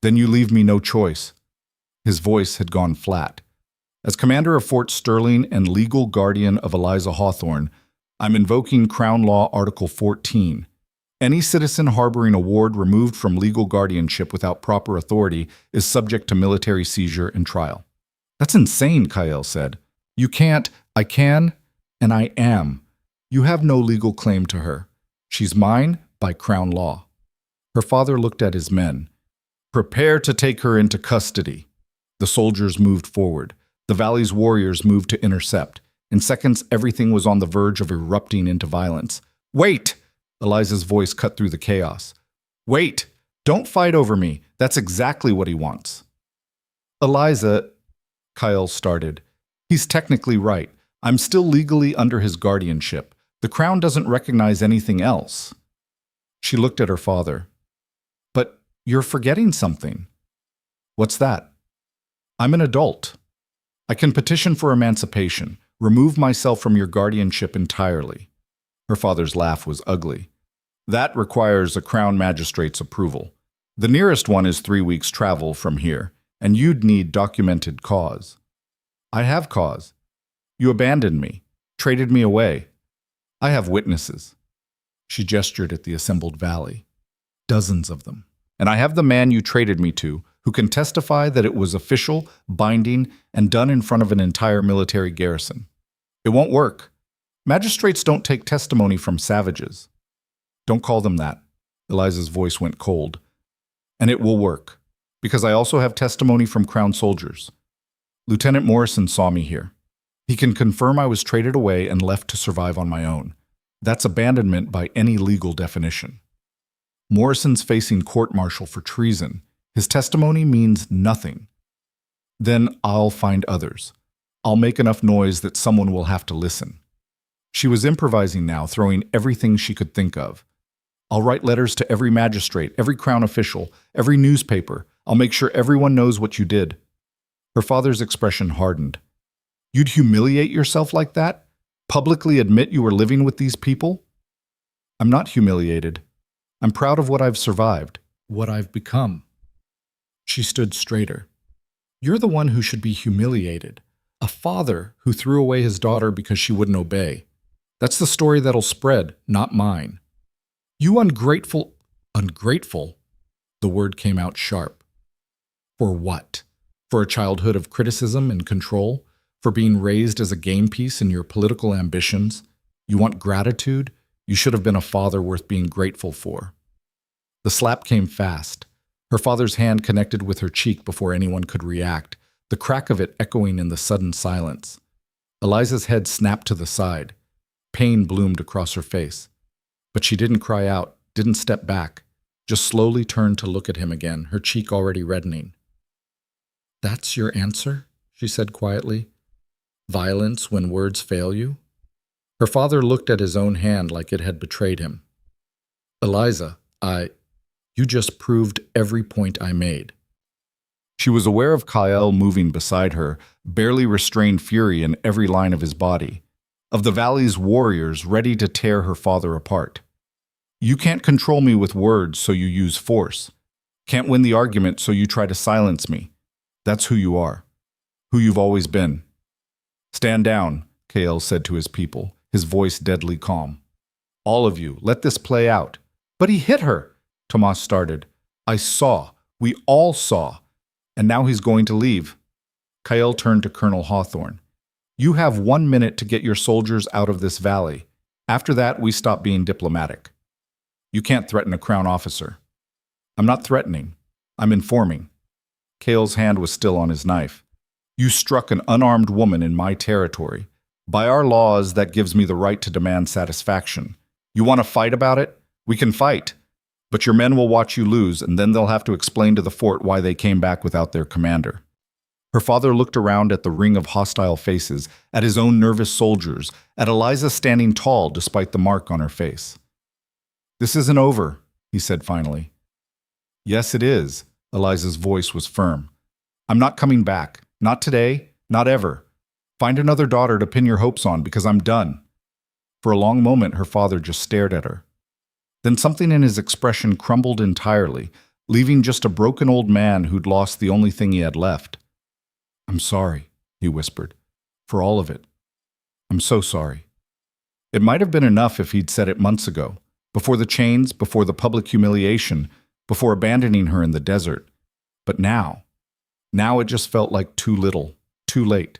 Then you leave me no choice. His voice had gone flat. As commander of Fort Sterling and legal guardian of Eliza Hawthorne, I'm invoking Crown Law Article 14. Any citizen harboring a ward removed from legal guardianship without proper authority is subject to military seizure and trial. That's insane, Kyle said. You can't. I can, and I am. You have no legal claim to her. She's mine by Crown law. Her father looked at his men. Prepare to take her into custody. The soldiers moved forward. The valley's warriors moved to intercept. In seconds, everything was on the verge of erupting into violence. Wait! Eliza's voice cut through the chaos. Wait! Don't fight over me. That's exactly what he wants. Eliza, Kyle started. He's technically right. I'm still legally under his guardianship. The Crown doesn't recognize anything else. She looked at her father. But you're forgetting something. What's that? I'm an adult. I can petition for emancipation, remove myself from your guardianship entirely. Her father's laugh was ugly. That requires a Crown magistrate's approval. The nearest one is 3 weeks' travel from here, and you'd need documented cause. I have cause. You abandoned me, traded me away. I have witnesses. She gestured at the assembled valley. Dozens of them. And I have the man you traded me to, who can testify that it was official, binding, and done in front of an entire military garrison. It won't work. Magistrates don't take testimony from savages. Don't call them that. Eliza's voice went cold. And it will work, because I also have testimony from Crown soldiers. Lieutenant Morrison saw me here. He can confirm I was traded away and left to survive on my own. That's abandonment by any legal definition. Morrison's facing court-martial for treason. His testimony means nothing. Then I'll find others. I'll make enough noise that someone will have to listen. She was improvising now, throwing everything she could think of. I'll write letters to every magistrate, every crown official, every newspaper. I'll make sure everyone knows what you did. Her father's expression hardened. You'd humiliate yourself like that? Publicly admit you were living with these people? I'm not humiliated. I'm proud of what I've survived, what I've become. She stood straighter. You're the one who should be humiliated. A father who threw away his daughter because she wouldn't obey. That's the story that'll spread, not mine. You ungrateful. Ungrateful? The word came out sharp. For what? For a childhood of criticism and control? For being raised as a game piece in your political ambitions? You want gratitude? You should have been a father worth being grateful for. The slap came fast. Her father's hand connected with her cheek before anyone could react, the crack of it echoing in the sudden silence. Eliza's head snapped to the side. Pain bloomed across her face. But she didn't cry out, didn't step back, just slowly turned to look at him again, her cheek already reddening. That's your answer? She said quietly. Violence when words fail you? Her father looked at his own hand like it had betrayed him. Eliza, you just proved every point I made. She was aware of Kyle moving beside her, barely restrained fury in every line of his body, of the valley's warriors ready to tear her father apart. You can't control me with words, so you use force. Can't win the argument, so you try to silence me. That's who you are, who you've always been. Stand down, Kyle said to his people, his voice deadly calm. All of you, let this play out. But he hit her, Tomas started. I saw. We all saw. And now he's going to leave. Kyle turned to Colonel Hawthorne. You have 1 minute to get your soldiers out of this valley. After that, we stop being diplomatic. You can't threaten a crown officer. I'm not threatening. I'm informing. Kyle's hand was still on his knife. You struck an unarmed woman in my territory. By our laws, that gives me the right to demand satisfaction. You want to fight about it? We can fight. But your men will watch you lose, and then they'll have to explain to the fort why they came back without their commander. Her father looked around at the ring of hostile faces, at his own nervous soldiers, at Eliza standing tall despite the mark on her face. This isn't over, he said finally. Yes, it is. Eliza's voice was firm. I'm not coming back. Not today. Not ever. Find another daughter to pin your hopes on, because I'm done. For a long moment, her father just stared at her. Then something in his expression crumbled entirely, leaving just a broken old man who'd lost the only thing he had left. I'm sorry, he whispered, for all of it. I'm so sorry. It might have been enough if he'd said it months ago, before the chains, before the public humiliation, before abandoning her in the desert. But now it just felt like too little, too late.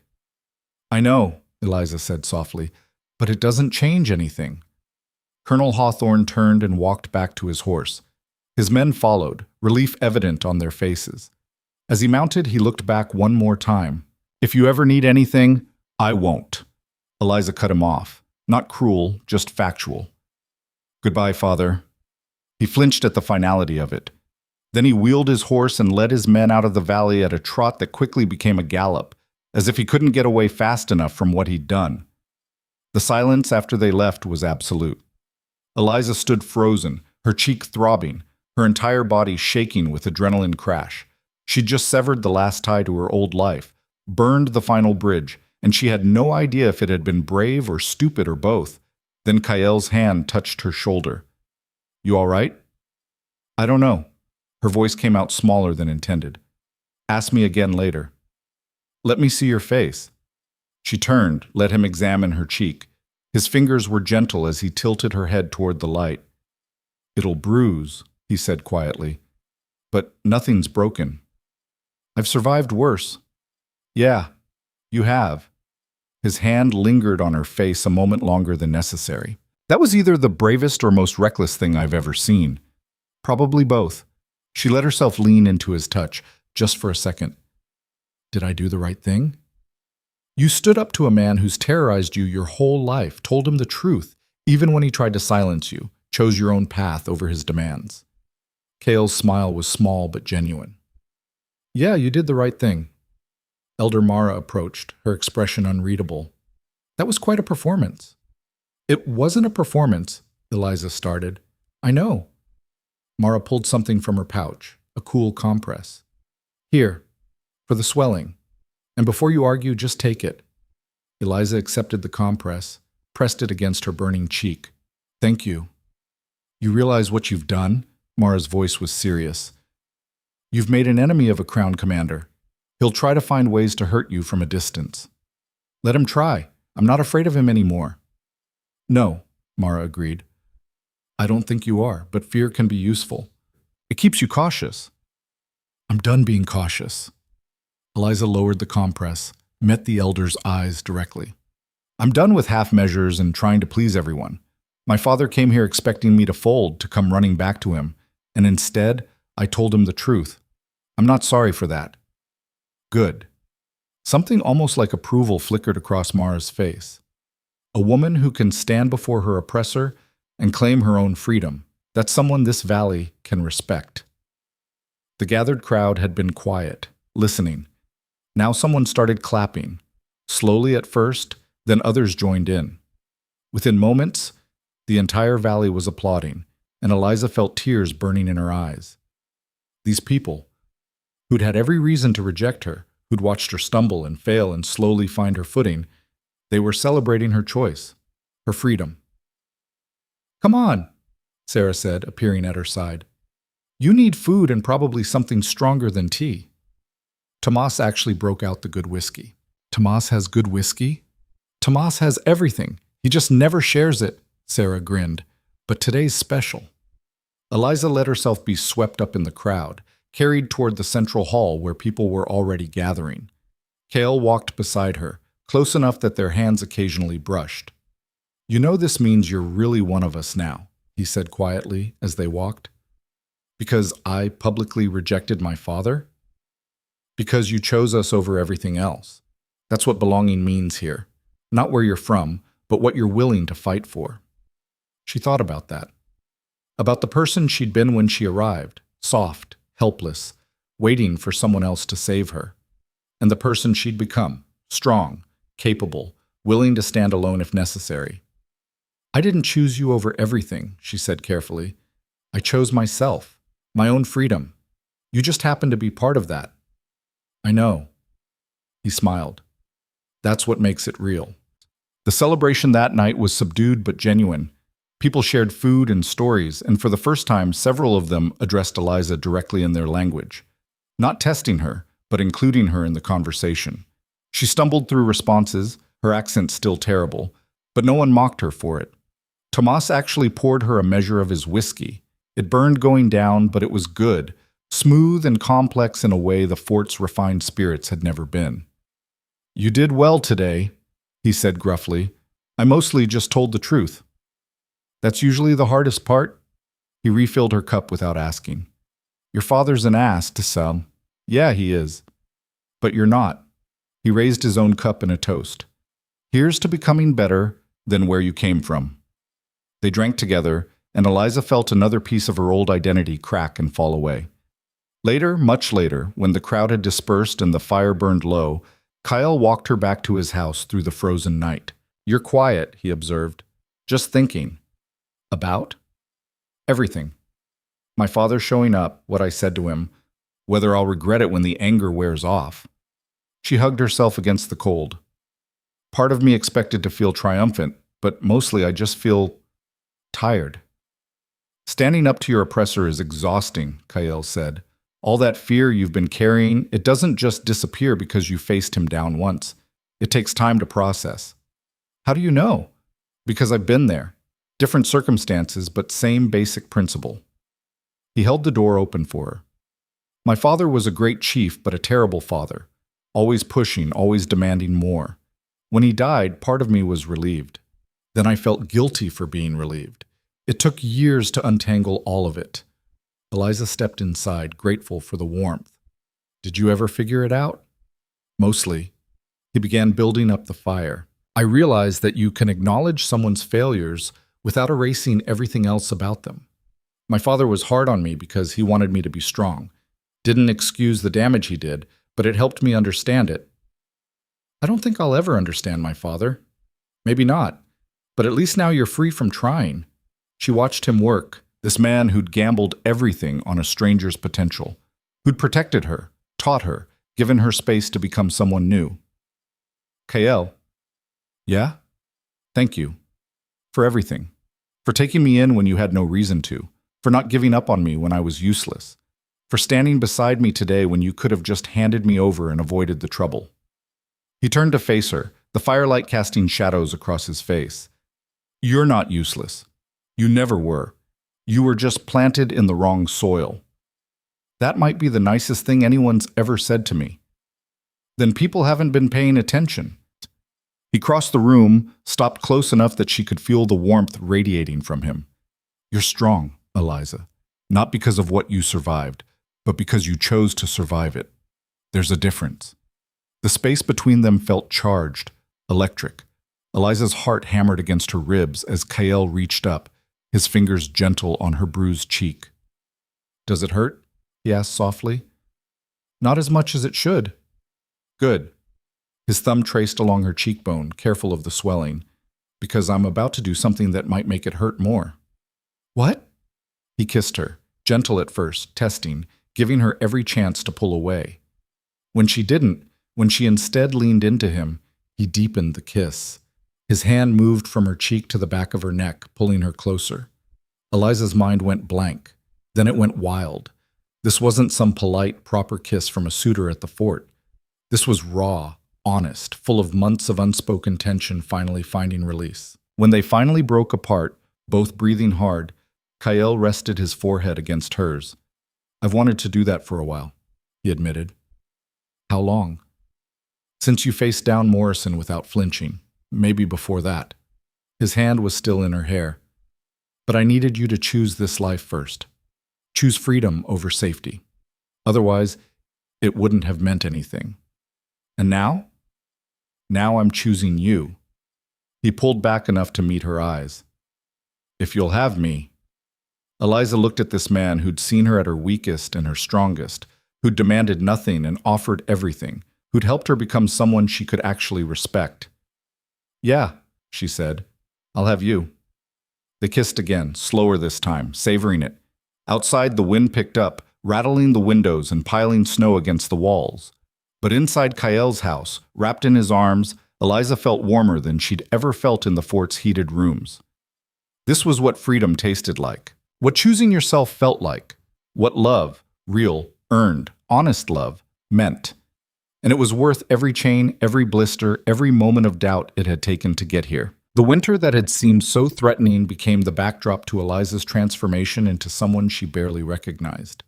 I know, Eliza said softly, but it doesn't change anything. Colonel Hawthorne turned and walked back to his horse. His men followed, relief evident on their faces. As he mounted, he looked back one more time. If you ever need anything, I won't. Eliza cut him off. Not cruel, just factual. Goodbye, Father. He flinched at the finality of it. Then he wheeled his horse and led his men out of the valley at a trot that quickly became a gallop, as if he couldn't get away fast enough from what he'd done. The silence after they left was absolute. Eliza stood frozen, her cheek throbbing, her entire body shaking with adrenaline crash. She'd just severed the last tie to her old life, burned the final bridge, and she had no idea if it had been brave or stupid or both. Then Kyle's hand touched her shoulder. You all right? I don't know. Her voice came out smaller than intended. Ask me again later. Let me see your face. She turned, let him examine her cheek. His fingers were gentle as he tilted her head toward the light. It'll bruise, he said quietly. But nothing's broken. I've survived worse. Yeah, you have. His hand lingered on her face a moment longer than necessary. That was either the bravest or most reckless thing I've ever seen. Probably both. She let herself lean into his touch, just for a second. Did I do the right thing? You stood up to a man who's terrorized you your whole life, told him the truth, even when he tried to silence you, chose your own path over his demands. Kyle's smile was small but genuine. Yeah, you did the right thing. Elder Mara approached, her expression unreadable. That was quite a performance. It wasn't a performance, Eliza started. I know. Mara pulled something from her pouch, a cool compress. Here, for the swelling. And before you argue, just take it. Eliza accepted the compress, pressed it against her burning cheek. Thank you. You realize what you've done? Mara's voice was serious. You've made an enemy of a crown commander. He'll try to find ways to hurt you from a distance. Let him try. I'm not afraid of him anymore. No, Mara agreed. I don't think you are, but fear can be useful. It keeps you cautious. I'm done being cautious. Eliza lowered the compress, met the elder's eyes directly. I'm done with half measures and trying to please everyone. My father came here expecting me to fold, to come running back to him, and instead, I told him the truth. I'm not sorry for that. Good. Something almost like approval flickered across Mara's face. A woman who can stand before her oppressor and claim her own freedom. That's someone this valley can respect. The gathered crowd had been quiet, listening. Now someone started clapping, slowly at first, then others joined in. Within moments, the entire valley was applauding, and Eliza felt tears burning in her eyes. These people, who'd had every reason to reject her, who'd watched her stumble and fail and slowly find her footing, they were celebrating her choice, her freedom. Come on, Sarah said, appearing at her side. You need food and probably something stronger than tea. Tomas actually broke out the good whiskey. Tomas has good whiskey? Tomas has everything. He just never shares it, Sarah grinned. But today's special. Eliza let herself be swept up in the crowd, carried toward the central hall where people were already gathering. Cale walked beside her, close enough that their hands occasionally brushed. You know this means you're really one of us now, he said quietly as they walked. Because I publicly rejected my father? Because you chose us over everything else. That's what belonging means here. Not where you're from, but what you're willing to fight for. She thought about that. About the person she'd been when she arrived, soft, helpless, waiting for someone else to save her. And the person she'd become, strong, capable, willing to stand alone if necessary. I didn't choose you over everything, she said carefully. I chose myself, my own freedom. You just happen to be part of that. I know. He smiled. That's what makes it real. The celebration that night was subdued but genuine. People shared food and stories, and for the first time, several of them addressed Eliza directly in their language. Not testing her, but including her in the conversation. She stumbled through responses, her accent still terrible, but no one mocked her for it. Tomas actually poured her a measure of his whiskey. It burned going down, but it was good, smooth and complex in a way the fort's refined spirits had never been. You did well today, he said gruffly. I mostly just told the truth. That's usually the hardest part. He refilled her cup without asking. Your father's an ass to some. Yeah, he is. But you're not. He raised his own cup in a toast. Here's to becoming better than where you came from. They drank together, and Eliza felt another piece of her old identity crack and fall away. Later, much later, when the crowd had dispersed and the fire burned low, Kyle walked her back to his house through the frozen night. You're quiet, he observed. Just thinking. About? Everything. My father showing up, what I said to him, whether I'll regret it when the anger wears off. She hugged herself against the cold. Part of me expected to feel triumphant, but mostly I just feel tired. Standing up to your oppressor is exhausting, Kyle said. All that fear you've been carrying, it doesn't just disappear because you faced him down once. It takes time to process. How do you know? Because I've been there. Different circumstances, but same basic principle. He held the door open for her. My father was a great chief, but a terrible father. Always pushing, always demanding more. When he died, part of me was relieved. Then I felt guilty for being relieved. It took years to untangle all of it. Eliza stepped inside, grateful for the warmth. Did you ever figure it out? Mostly. He began building up the fire. I realized that you can acknowledge someone's failures without erasing everything else about them. My father was hard on me because he wanted me to be strong. Didn't excuse the damage he did, but it helped me understand it. I don't think I'll ever understand my father. Maybe not. But at least now you're free from trying. She watched him work, this man who'd gambled everything on a stranger's potential, who'd protected her, taught her, given her space to become someone new. Kael. Yeah? Thank you. For everything. For taking me in when you had no reason to. For not giving up on me when I was useless. For standing beside me today when you could have just handed me over and avoided the trouble. He turned to face her, the firelight casting shadows across his face. You're not useless. You never were. You were just planted in the wrong soil. That might be the nicest thing anyone's ever said to me. Then people haven't been paying attention. He crossed the room, stopped close enough that she could feel the warmth radiating from him. You're strong, Eliza. Not because of what you survived, but because you chose to survive it. There's a difference. The space between them felt charged, electric. Eliza's heart hammered against her ribs as Kael reached up, his fingers gentle on her bruised cheek. Does it hurt? He asked softly. Not as much as it should. Good. His thumb traced along her cheekbone, careful of the swelling, because I'm about to do something that might make it hurt more. What? He kissed her, gentle at first, testing, giving her every chance to pull away. When she didn't, when she instead leaned into him, he deepened the kiss. His hand moved from her cheek to the back of her neck, pulling her closer. Eliza's mind went blank. Then it went wild. This wasn't some polite, proper kiss from a suitor at the fort. This was raw, honest, full of months of unspoken tension finally finding release. When they finally broke apart, both breathing hard, Kael rested his forehead against hers. I've wanted to do that for a while, he admitted. How long? Since you faced down Morrison without flinching. Maybe before that. His hand was still in her hair. But I needed you to choose this life first. Choose freedom over safety. Otherwise, it wouldn't have meant anything. And now? Now I'm choosing you. He pulled back enough to meet her eyes. If you'll have me. Eliza looked at this man who'd seen her at her weakest and her strongest, who'd demanded nothing and offered everything, who'd helped her become someone she could actually respect. Yeah, she said. I'll have you. They kissed again, slower this time, savoring it. Outside, the wind picked up, rattling the windows and piling snow against the walls. But inside Kael's house, wrapped in his arms, Eliza felt warmer than she'd ever felt in the fort's heated rooms. This was what freedom tasted like, what choosing yourself felt like, what love, real, earned, honest love, meant. And it was worth every chain, every blister, every moment of doubt it had taken to get here. The winter that had seemed so threatening became the backdrop to Eliza's transformation into someone she barely recognized.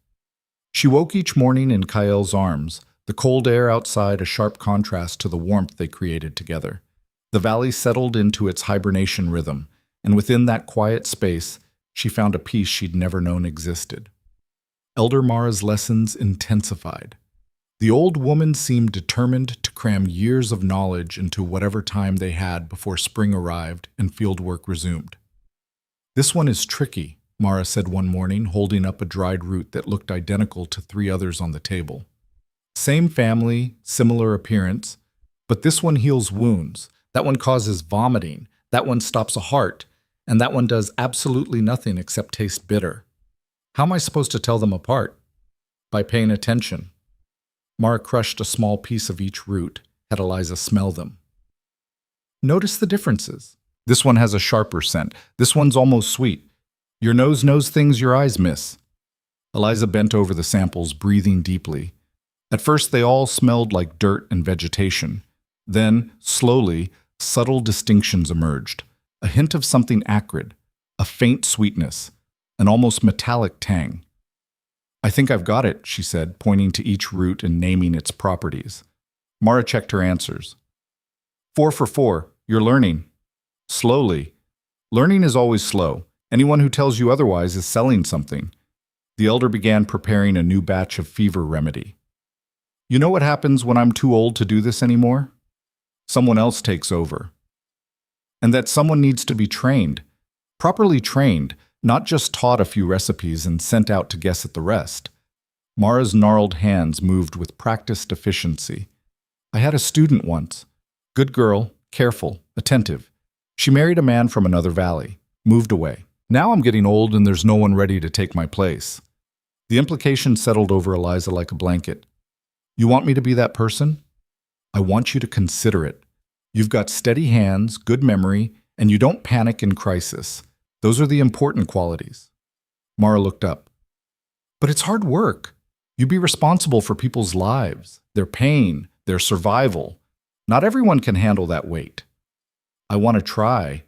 She woke each morning in Kael's arms, the cold air outside a sharp contrast to the warmth they created together. The valley settled into its hibernation rhythm, and within that quiet space, she found a peace she'd never known existed. Elder Mara's lessons intensified. The old woman seemed determined to cram years of knowledge into whatever time they had before spring arrived and fieldwork resumed. This one is tricky, Mara said one morning, holding up a dried root that looked identical to 3 others on the table. Same family, similar appearance, but this one heals wounds, that one causes vomiting, that one stops a heart, and that one does absolutely nothing except taste bitter. How am I supposed to tell them apart? By paying attention. Mara crushed a small piece of each root, had Eliza smell them. Notice the differences. This one has a sharper scent. This one's almost sweet. Your nose knows things your eyes miss. Eliza bent over the samples, breathing deeply. At first, they all smelled like dirt and vegetation. Then, slowly, subtle distinctions emerged. A hint of something acrid, a faint sweetness, an almost metallic tang. I think I've got it, she said, pointing to each root and naming its properties. Mara checked her answers. 4 for 4, you're learning. Slowly. Learning is always slow. Anyone who tells you otherwise is selling something. The elder began preparing a new batch of fever remedy. You know what happens when I'm too old to do this anymore? Someone else takes over. And that someone needs to be trained. Properly trained. Not just taught a few recipes and sent out to guess at the rest. Mara's gnarled hands moved with practiced efficiency. I had a student once. Good girl, careful, attentive. She married a man from another valley, moved away. Now I'm getting old and there's no one ready to take my place. The implication settled over Eliza like a blanket. You want me to be that person? I want you to consider it. You've got steady hands, good memory, and you don't panic in crisis. Those are the important qualities. Mara looked up. But it's hard work. You be responsible for people's lives, their pain, their survival. Not everyone can handle that weight. I want to try.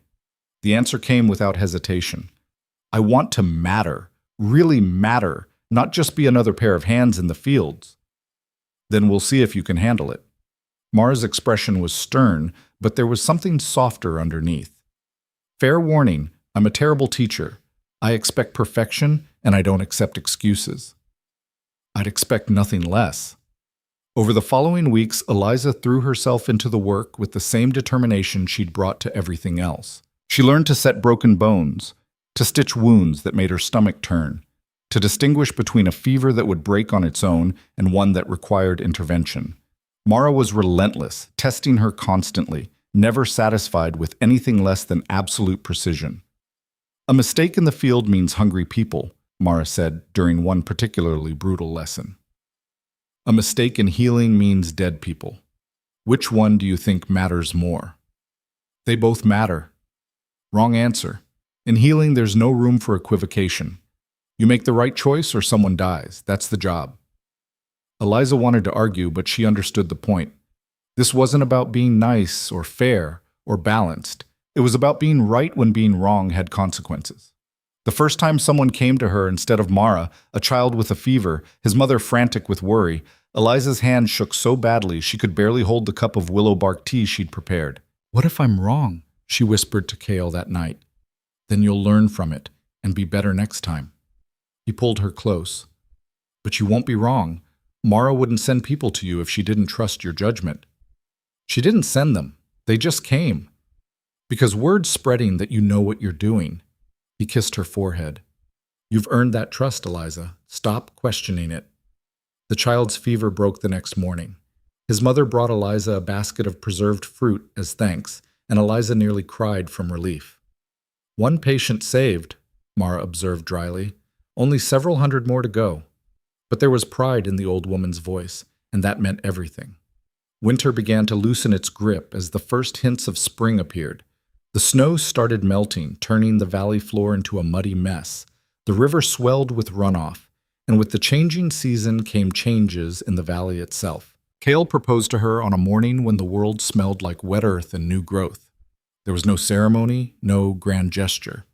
The answer came without hesitation. I want to matter, really matter, not just be another pair of hands in the fields. Then we'll see if you can handle it. Mara's expression was stern, but there was something softer underneath. Fair warning, I'm a terrible teacher. I expect perfection, and I don't accept excuses. I'd expect nothing less. Over the following weeks, Eliza threw herself into the work with the same determination she'd brought to everything else. She learned to set broken bones, to stitch wounds that made her stomach turn, to distinguish between a fever that would break on its own and one that required intervention. Mara was relentless, testing her constantly, never satisfied with anything less than absolute precision. A mistake in the field means hungry people, Mara said during one particularly brutal lesson. A mistake in healing means dead people. Which one do you think matters more? They both matter. Wrong answer. In healing, there's no room for equivocation. You make the right choice or someone dies. That's the job. Eliza wanted to argue, but she understood the point. This wasn't about being nice or fair or balanced. It was about being right when being wrong had consequences. The first time someone came to her instead of Mara, a child with a fever, his mother frantic with worry, Eliza's hand shook so badly she could barely hold the cup of willow bark tea she'd prepared. What if I'm wrong? She whispered to Cale that night. Then you'll learn from it and be better next time. He pulled her close. But you won't be wrong. Mara wouldn't send people to you if she didn't trust your judgment. She didn't send them. They just came. Because word's spreading that you know what you're doing. He kissed her forehead. You've earned that trust, Eliza. Stop questioning it. The child's fever broke the next morning. His mother brought Eliza a basket of preserved fruit as thanks, and Eliza nearly cried from relief. One patient saved, Mara observed dryly. Only several hundred more to go. But there was pride in the old woman's voice, and that meant everything. Winter began to loosen its grip as the first hints of spring appeared. The snow started melting, turning the valley floor into a muddy mess. The river swelled with runoff, and with the changing season came changes in the valley itself. Cale proposed to her on a morning when the world smelled like wet earth and new growth. There was no ceremony, no grand gesture.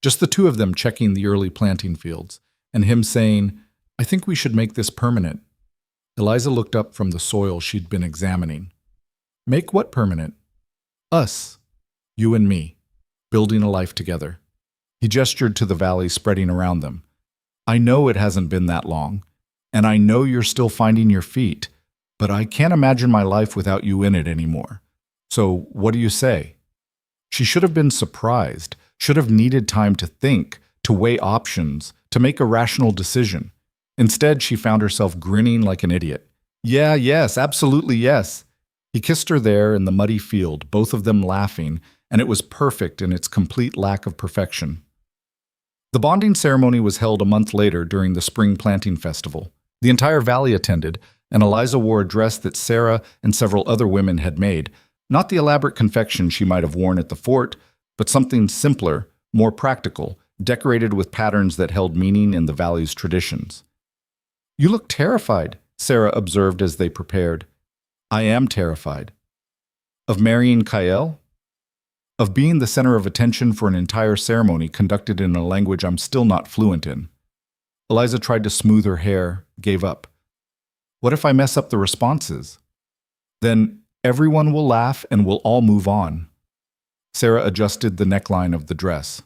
Just the two of them checking the early planting fields, and him saying, I think we should make this permanent. Eliza looked up from the soil she'd been examining. Make what permanent? Us. You and me, building a life together. He gestured to the valley spreading around them. I know it hasn't been that long, and I know you're still finding your feet, but I can't imagine my life without you in it anymore. So what do you say? She should have been surprised, should have needed time to think, to weigh options, to make a rational decision. Instead, she found herself grinning like an idiot. Yeah, yes, absolutely yes. He kissed her there in the muddy field, both of them laughing, and it was perfect in its complete lack of perfection. The bonding ceremony was held a month later during the spring planting festival. The entire valley attended, and Eliza wore a dress that Sarah and several other women had made, not the elaborate confection she might have worn at the fort, but something simpler, more practical, decorated with patterns that held meaning in the valley's traditions. You look terrified, Sarah observed as they prepared. I am terrified. Of marrying Kyle? Of being the center of attention for an entire ceremony conducted in a language I'm still not fluent in. Eliza tried to smooth her hair, gave up. What if I mess up the responses? Then everyone will laugh and we'll all move on. Sarah adjusted the neckline of the dress.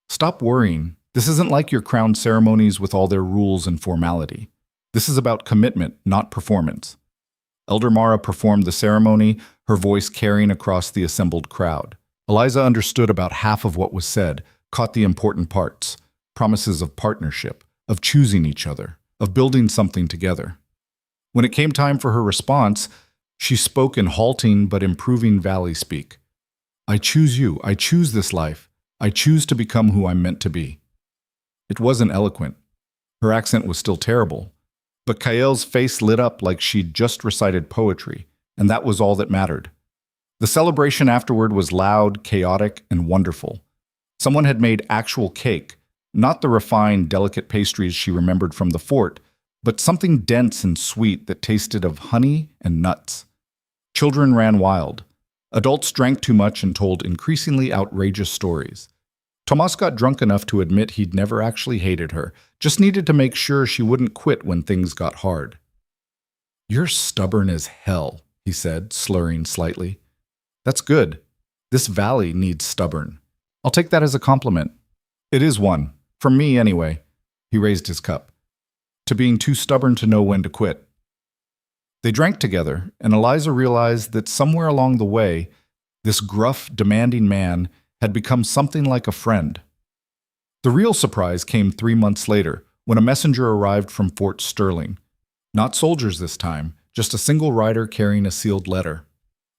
Stop worrying. This isn't like your crown ceremonies with all their rules and formality. This is about commitment, not performance. Elder Mara performed the ceremony, her voice carrying across the assembled crowd. Eliza understood about half of what was said, caught the important parts, promises of partnership, of choosing each other, of building something together. When it came time for her response, she spoke in halting but improving valley speak. I choose you. I choose this life. I choose to become who I'm meant to be. It wasn't eloquent. Her accent was still terrible. But Kael's face lit up like she'd just recited poetry, and that was all that mattered. The celebration afterward was loud, chaotic, and wonderful. Someone had made actual cake, not the refined, delicate pastries she remembered from the fort, but something dense and sweet that tasted of honey and nuts. Children ran wild. Adults drank too much and told increasingly outrageous stories. Tomas got drunk enough to admit he'd never actually hated her, just needed to make sure she wouldn't quit when things got hard. "You're stubborn as hell," he said, slurring slightly. "That's good. This valley needs stubborn. I'll take that as a compliment. It is one. From me, anyway." He raised his cup. "To being too stubborn to know when to quit." They drank together, and Eliza realized that somewhere along the way, this gruff, demanding man had become something like a friend. The real surprise came 3 months later, when a messenger arrived from Fort Sterling. Not soldiers this time, just a single rider carrying a sealed letter.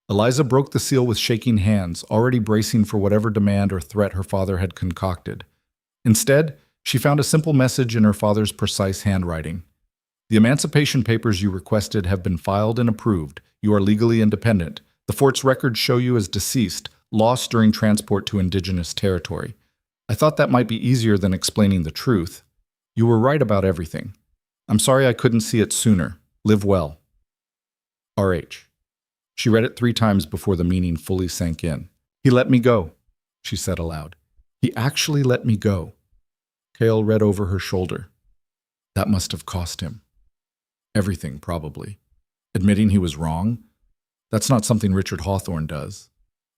Eliza broke the seal with shaking hands, already bracing for whatever demand or threat her father had concocted. Instead, she found a simple message in her father's precise handwriting. "The emancipation papers you requested have been filed and approved. You are legally independent. The fort's records show you as deceased, lost during transport to indigenous territory. I thought that might be easier than explaining the truth. You were right about everything. I'm sorry I couldn't see it sooner. Live well. R.H." She read it 3 times before the meaning fully sank in. "He let me go," she said aloud. "He actually let me go." Cale read over her shoulder. That must have cost him. Everything, probably. Admitting he was wrong? That's not something Richard Hawthorne does.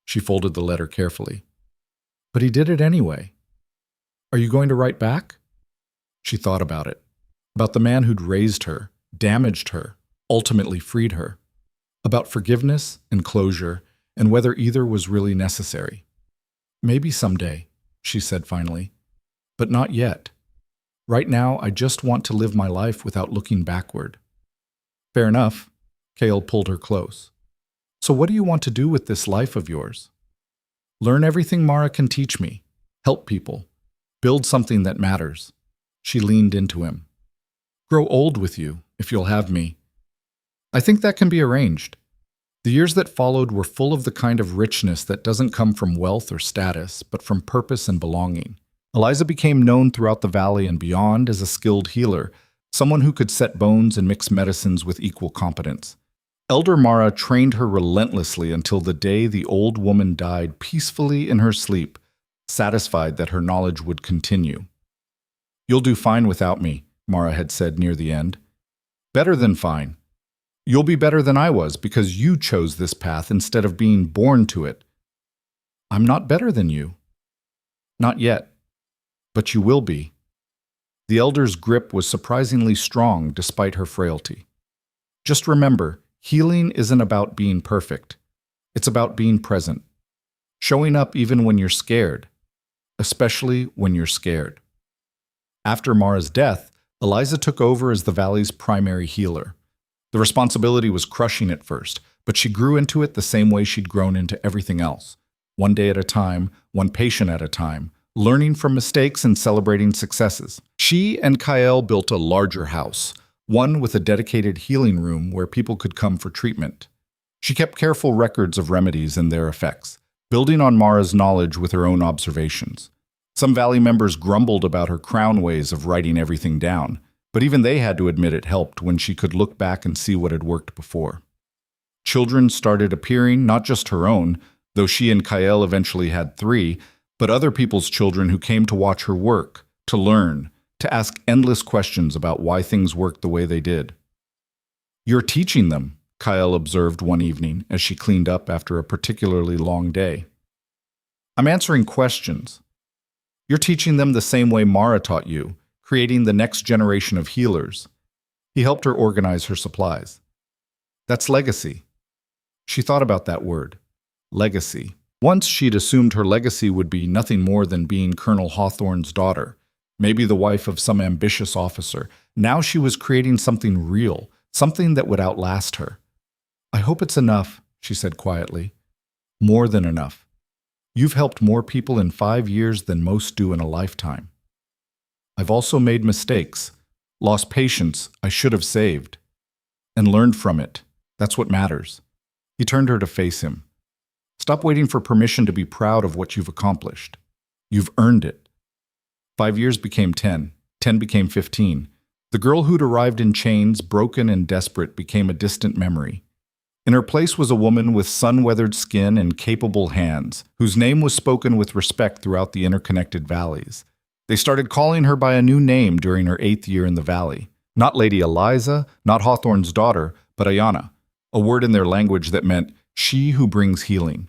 She folded the letter carefully. But he did it anyway. "Are you going to write back?" She thought about it. About the man who'd raised her, damaged her, ultimately freed her. About forgiveness and closure, and whether either was really necessary. "Maybe someday," she said finally. "But not yet. Right now, I just want to live my life without looking backward." "Fair enough." Cale pulled her close. "So what do you want to do with this life of yours?" "Learn everything Mara can teach me. Help people. Build something that matters." She leaned into him. "Grow old with you, if you'll have me." "I think that can be arranged." The years that followed were full of the kind of richness that doesn't come from wealth or status, but from purpose and belonging. Eliza became known throughout the valley and beyond as a skilled healer, someone who could set bones and mix medicines with equal competence. Elder Mara trained her relentlessly until the day the old woman died peacefully in her sleep, satisfied that her knowledge would continue. "You'll do fine without me," Mara had said near the end. "Better than fine. You'll be better than I was because you chose this path instead of being born to it." "I'm not better than you." "Not yet. But you will be." The elder's grip was surprisingly strong despite her frailty. "Just remember, healing isn't about being perfect. It's about being present. Showing up even when you're scared. Especially when you're scared." After Mara's death, Eliza took over as the valley's primary healer. The responsibility was crushing at first, but she grew into it the same way she'd grown into everything else. One day at a time, one patient at a time, learning from mistakes and celebrating successes. She and Kael built a larger house, one with a dedicated healing room where people could come for treatment. She kept careful records of remedies and their effects, building on Mara's knowledge with her own observations. Some Valley members grumbled about her crown ways of writing everything down, but even they had to admit it helped when she could look back and see what had worked before. Children started appearing, not just her own, though she and Kael eventually had 3, but other people's children who came to watch her work, to learn, to ask endless questions about why things worked the way they did. "You're teaching them," Kael observed one evening as she cleaned up after a particularly long day. "I'm answering questions. You're teaching them the same way Mara taught you, creating the next generation of healers." He helped her organize her supplies. "That's legacy." She thought about that word, legacy. Once she'd assumed her legacy would be nothing more than being Colonel Hawthorne's daughter, maybe the wife of some ambitious officer. Now she was creating something real, something that would outlast her. "I hope it's enough," she said quietly. "More than enough." You've helped more people in 5 years than most do in a lifetime. I've also made mistakes, lost patience I should have saved, and learned from it. That's what matters. He turned her to face him. Stop waiting for permission to be proud of what you've accomplished. You've earned it. 5 years became 10. 10 became 15. The girl who'd arrived in chains, broken and desperate, became a distant memory. In her place was a woman with sun-weathered skin and capable hands, whose name was spoken with respect throughout the interconnected valleys. They started calling her by a new name during her 8th year in the valley. Not Lady Eliza, not Hawthorne's daughter, but Ayana, a word in their language that meant, she who brings healing.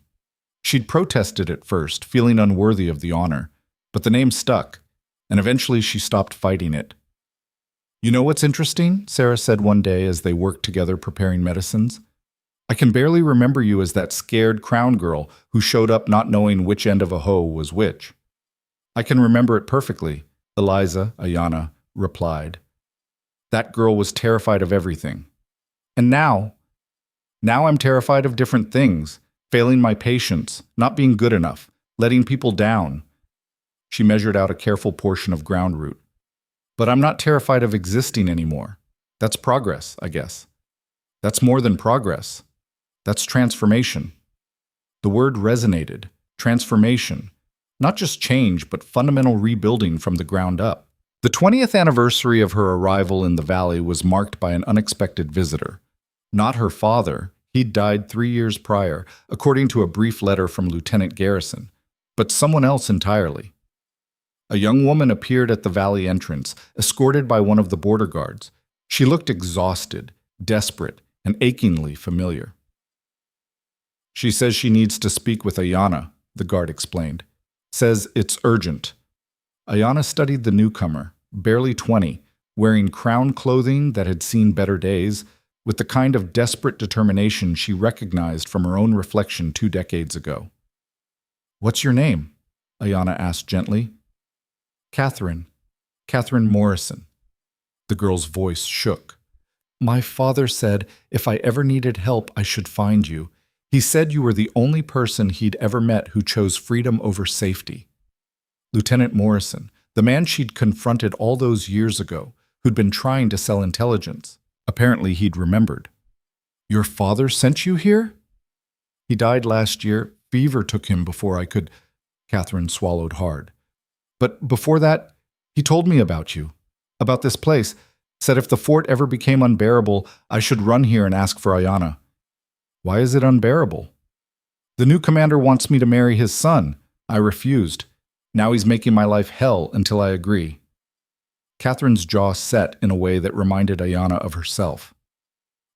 She'd protested at first, feeling unworthy of the honor, but the name stuck, and eventually she stopped fighting it. You know what's interesting? Sarah said one day as they worked together preparing medicines. I can barely remember you as that scared crown girl who showed up not knowing which end of a hoe was which. I can remember it perfectly, Eliza, Ayana, replied. That girl was terrified of everything. And now I'm terrified of different things, failing my patience, not being good enough, letting people down. She measured out a careful portion of ground root. But I'm not terrified of existing anymore. That's progress, I guess. That's more than progress. That's transformation. The word resonated. Transformation. Not just change, but fundamental rebuilding from the ground up. The 20th anniversary of her arrival in the valley was marked by an unexpected visitor. Not her father. He'd died 3 years prior, according to a brief letter from Lieutenant Garrison, but someone else entirely. A young woman appeared at the valley entrance, escorted by one of the border guards. She looked exhausted, desperate, and achingly familiar. She says she needs to speak with Ayana, the guard explained. Says it's urgent. Ayana studied the newcomer, barely 20, wearing crown clothing that had seen better days, with the kind of desperate determination she recognized from her own reflection 2 decades ago. What's your name? Ayana asked gently. Catherine Morrison. The girl's voice shook. My father said if I ever needed help, I should find you. He said you were the only person he'd ever met who chose freedom over safety. Lieutenant Morrison, the man she'd confronted all those years ago, who'd been trying to sell intelligence. Apparently he'd remembered. Your father sent you here? He died last year. Fever took him before I could. Catherine swallowed hard. But before that, he told me about you, about this place, said if the fort ever became unbearable, I should run here and ask for Ayana. Why is it unbearable? The new commander wants me to marry his son. I refused. Now he's making my life hell until I agree. Catherine's jaw set in a way that reminded Ayana of herself.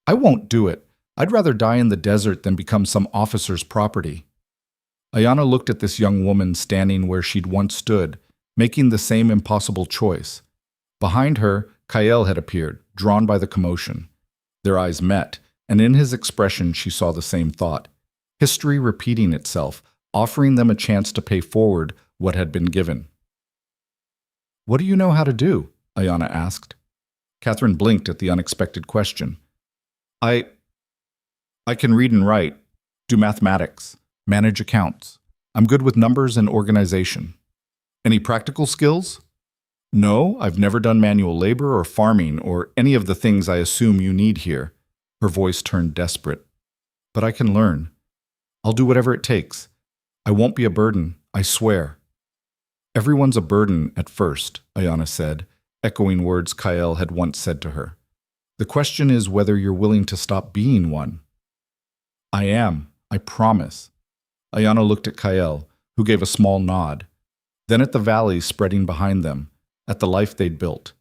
I won't do it. I'd rather die in the desert than become some officer's property. Ayana looked at this young woman standing where she'd once stood, making the same impossible choice. Behind her, Kael had appeared, drawn by the commotion. Their eyes met, and in his expression she saw the same thought. History repeating itself, offering them a chance to pay forward what had been given. What do you know how to do? Ayana asked. Catherine blinked at the unexpected question. I can read and write, do mathematics, manage accounts. I'm good with numbers and organization. Any practical skills? No, I've never done manual labor or farming or any of the things I assume you need here. Her voice turned desperate. But I can learn. I'll do whatever it takes. I won't be a burden, I swear. Everyone's a burden at first, Ayana said, echoing words Kael had once said to her. The question is whether you're willing to stop being one. I am, I promise. Ayana looked at Kael, who gave a small nod. Then at the valley spreading behind them, at the life they'd built,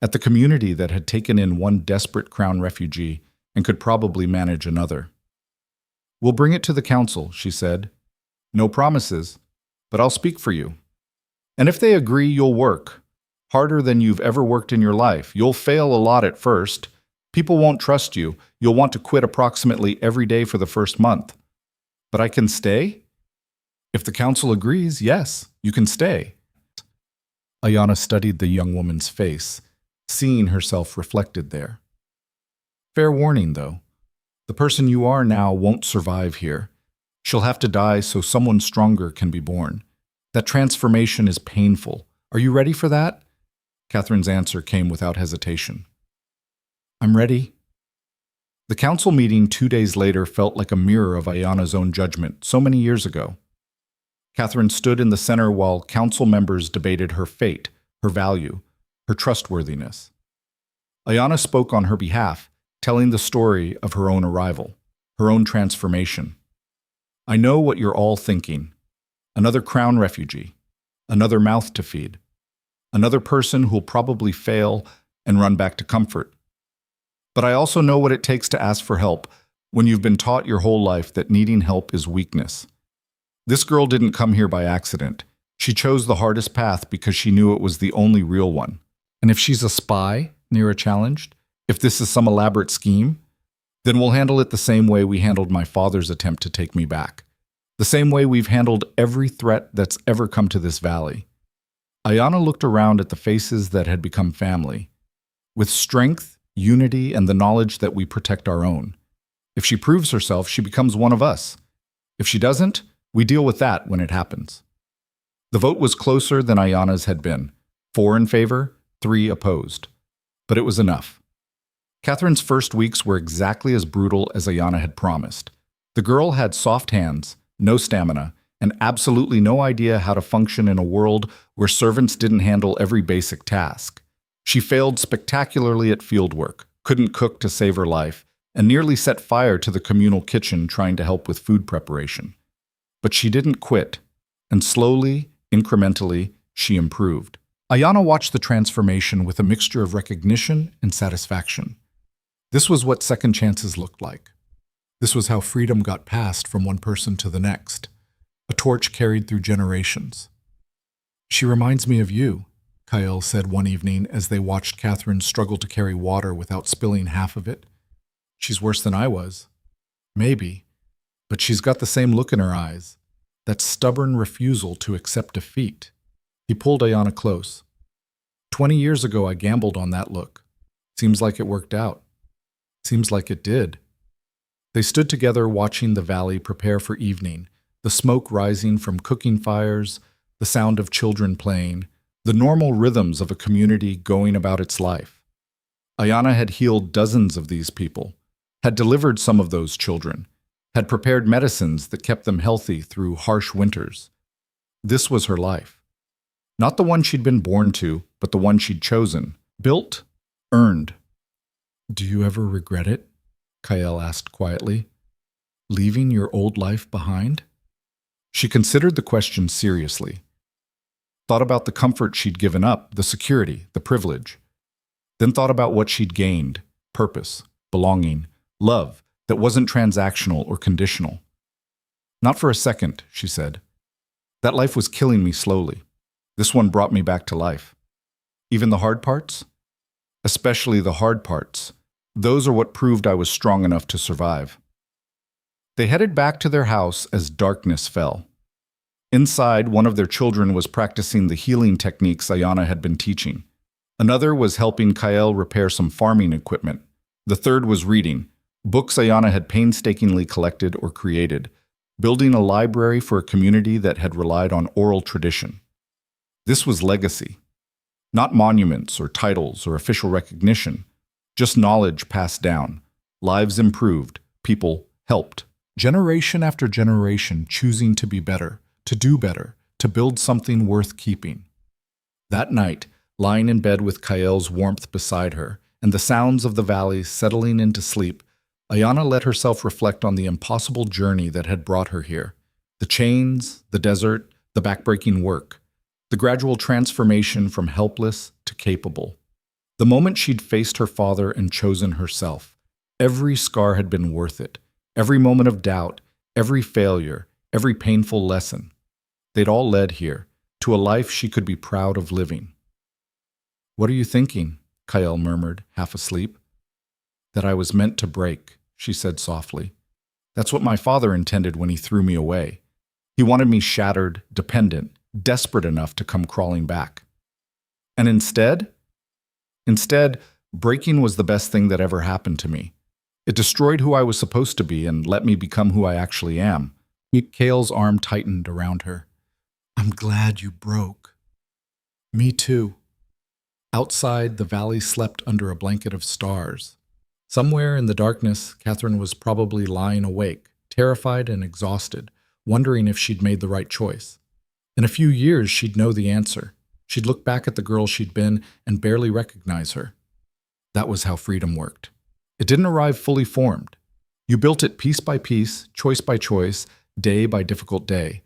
at the community that had taken in one desperate crown refugee and could probably manage another. We'll bring it to the council, she said. No promises, but I'll speak for you. And if they agree, you'll work. Harder than you've ever worked in your life. You'll fail a lot at first. People won't trust you. You'll want to quit approximately every day for the first month. But I can stay? If the council agrees, yes, you can stay. Ayana studied the young woman's face, seeing herself reflected there. Fair warning, though. The person you are now won't survive here. She'll have to die so someone stronger can be born. That transformation is painful. Are you ready for that? Catherine's answer came without hesitation. I'm ready. The council meeting 2 days later felt like a mirror of Ayana's own judgment so many years ago. Catherine stood in the center while council members debated her fate, her value, her trustworthiness. Ayana spoke on her behalf, telling the story of her own arrival, her own transformation. I know what you're all thinking. Another crown refugee, another mouth to feed, another person who'll probably fail and run back to comfort. But I also know what it takes to ask for help when you've been taught your whole life that needing help is weakness. This girl didn't come here by accident. She chose the hardest path because she knew it was the only real one. And if she's a spy, Nira challenged, if this is some elaborate scheme, then we'll handle it the same way we handled my father's attempt to take me back. The same way we've handled every threat that's ever come to this valley. Ayana looked around at the faces that had become family. With strength, unity, and the knowledge that we protect our own. If she proves herself, she becomes one of us. If she doesn't, we deal with that when it happens. The vote was closer than Ayana's had been. 4 in favor, 3 opposed. But it was enough. Catherine's first weeks were exactly as brutal as Ayana had promised. The girl had soft hands, no stamina, and absolutely no idea how to function in a world where servants didn't handle every basic task. She failed spectacularly at fieldwork, couldn't cook to save her life, and nearly set fire to the communal kitchen trying to help with food preparation. But she didn't quit, and slowly, incrementally, she improved. Ayana watched the transformation with a mixture of recognition and satisfaction. This was what second chances looked like. This was how freedom got passed from one person to the next, a torch carried through generations. She reminds me of you, Kyle said one evening as they watched Catherine struggle to carry water without spilling half of it. She's worse than I was. Maybe, but she's got the same look in her eyes, that stubborn refusal to accept defeat. He pulled Ayana close. 20 years ago, I gambled on that look. Seems like it worked out. Seems like it did. They stood together watching the valley prepare for evening, the smoke rising from cooking fires, the sound of children playing, the normal rhythms of a community going about its life. Ayana had healed dozens of these people, had delivered some of those children, had prepared medicines that kept them healthy through harsh winters. This was her life. Not the one she'd been born to, but the one she'd chosen, built, earned. Do you ever regret it? Kyle asked quietly. Leaving your old life behind? She considered the question seriously. Thought about the comfort she'd given up, the security, the privilege. Then thought about what she'd gained, purpose, belonging, love that wasn't transactional or conditional. Not for a second, she said. That life was killing me slowly. This one brought me back to life. Even the hard parts? Especially the hard parts. Those are what proved I was strong enough to survive. They headed back to their house as darkness fell. Inside, one of their children was practicing the healing techniques Ayana had been teaching. Another was helping Kyle repair some farming equipment. The third was reading, books Ayana had painstakingly collected or created, building a library for a community that had relied on oral tradition. This was legacy. Not monuments or titles or official recognition, just knowledge passed down, lives improved, people helped. Generation after generation choosing to be better, to do better, to build something worth keeping. That night, lying in bed with Kyle's warmth beside her and the sounds of the valley settling into sleep, Ayana let herself reflect on the impossible journey that had brought her here. The chains, the desert, the backbreaking work, the gradual transformation from helpless to capable. The moment she'd faced her father and chosen herself, every scar had been worth it. Every moment of doubt, every failure, every painful lesson. They'd all led here, to a life she could be proud of living. What are you thinking? Kyle murmured, half asleep. That I was meant to break, she said softly. That's what my father intended when he threw me away. He wanted me shattered, dependent, desperate enough to come crawling back. And instead, breaking was the best thing that ever happened to me. It destroyed who I was supposed to be and let me become who I actually am, Kale's arm tightened around her. I'm glad you broke. Me too. Outside, the valley slept under a blanket of stars. Somewhere in the darkness, Catherine was probably lying awake, terrified and exhausted, wondering if she'd made the right choice. In a few years, she'd know the answer. She'd look back at the girl she'd been and barely recognize her. That was how freedom worked. It didn't arrive fully formed. You built it piece by piece, choice by choice, day by difficult day.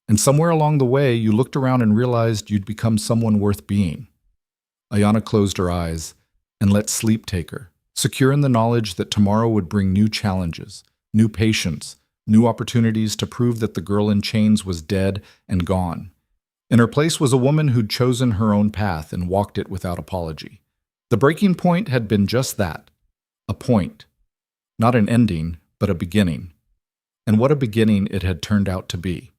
And somewhere along the way, you looked around and realized you'd become someone worth being. Ayana closed her eyes and let sleep take her, secure in the knowledge that tomorrow would bring new challenges, new patience, new opportunities to prove that the girl in chains was dead and gone. In her place was a woman who'd chosen her own path and walked it without apology. The breaking point had been just that, a point. Not an ending, but a beginning. And what a beginning it had turned out to be.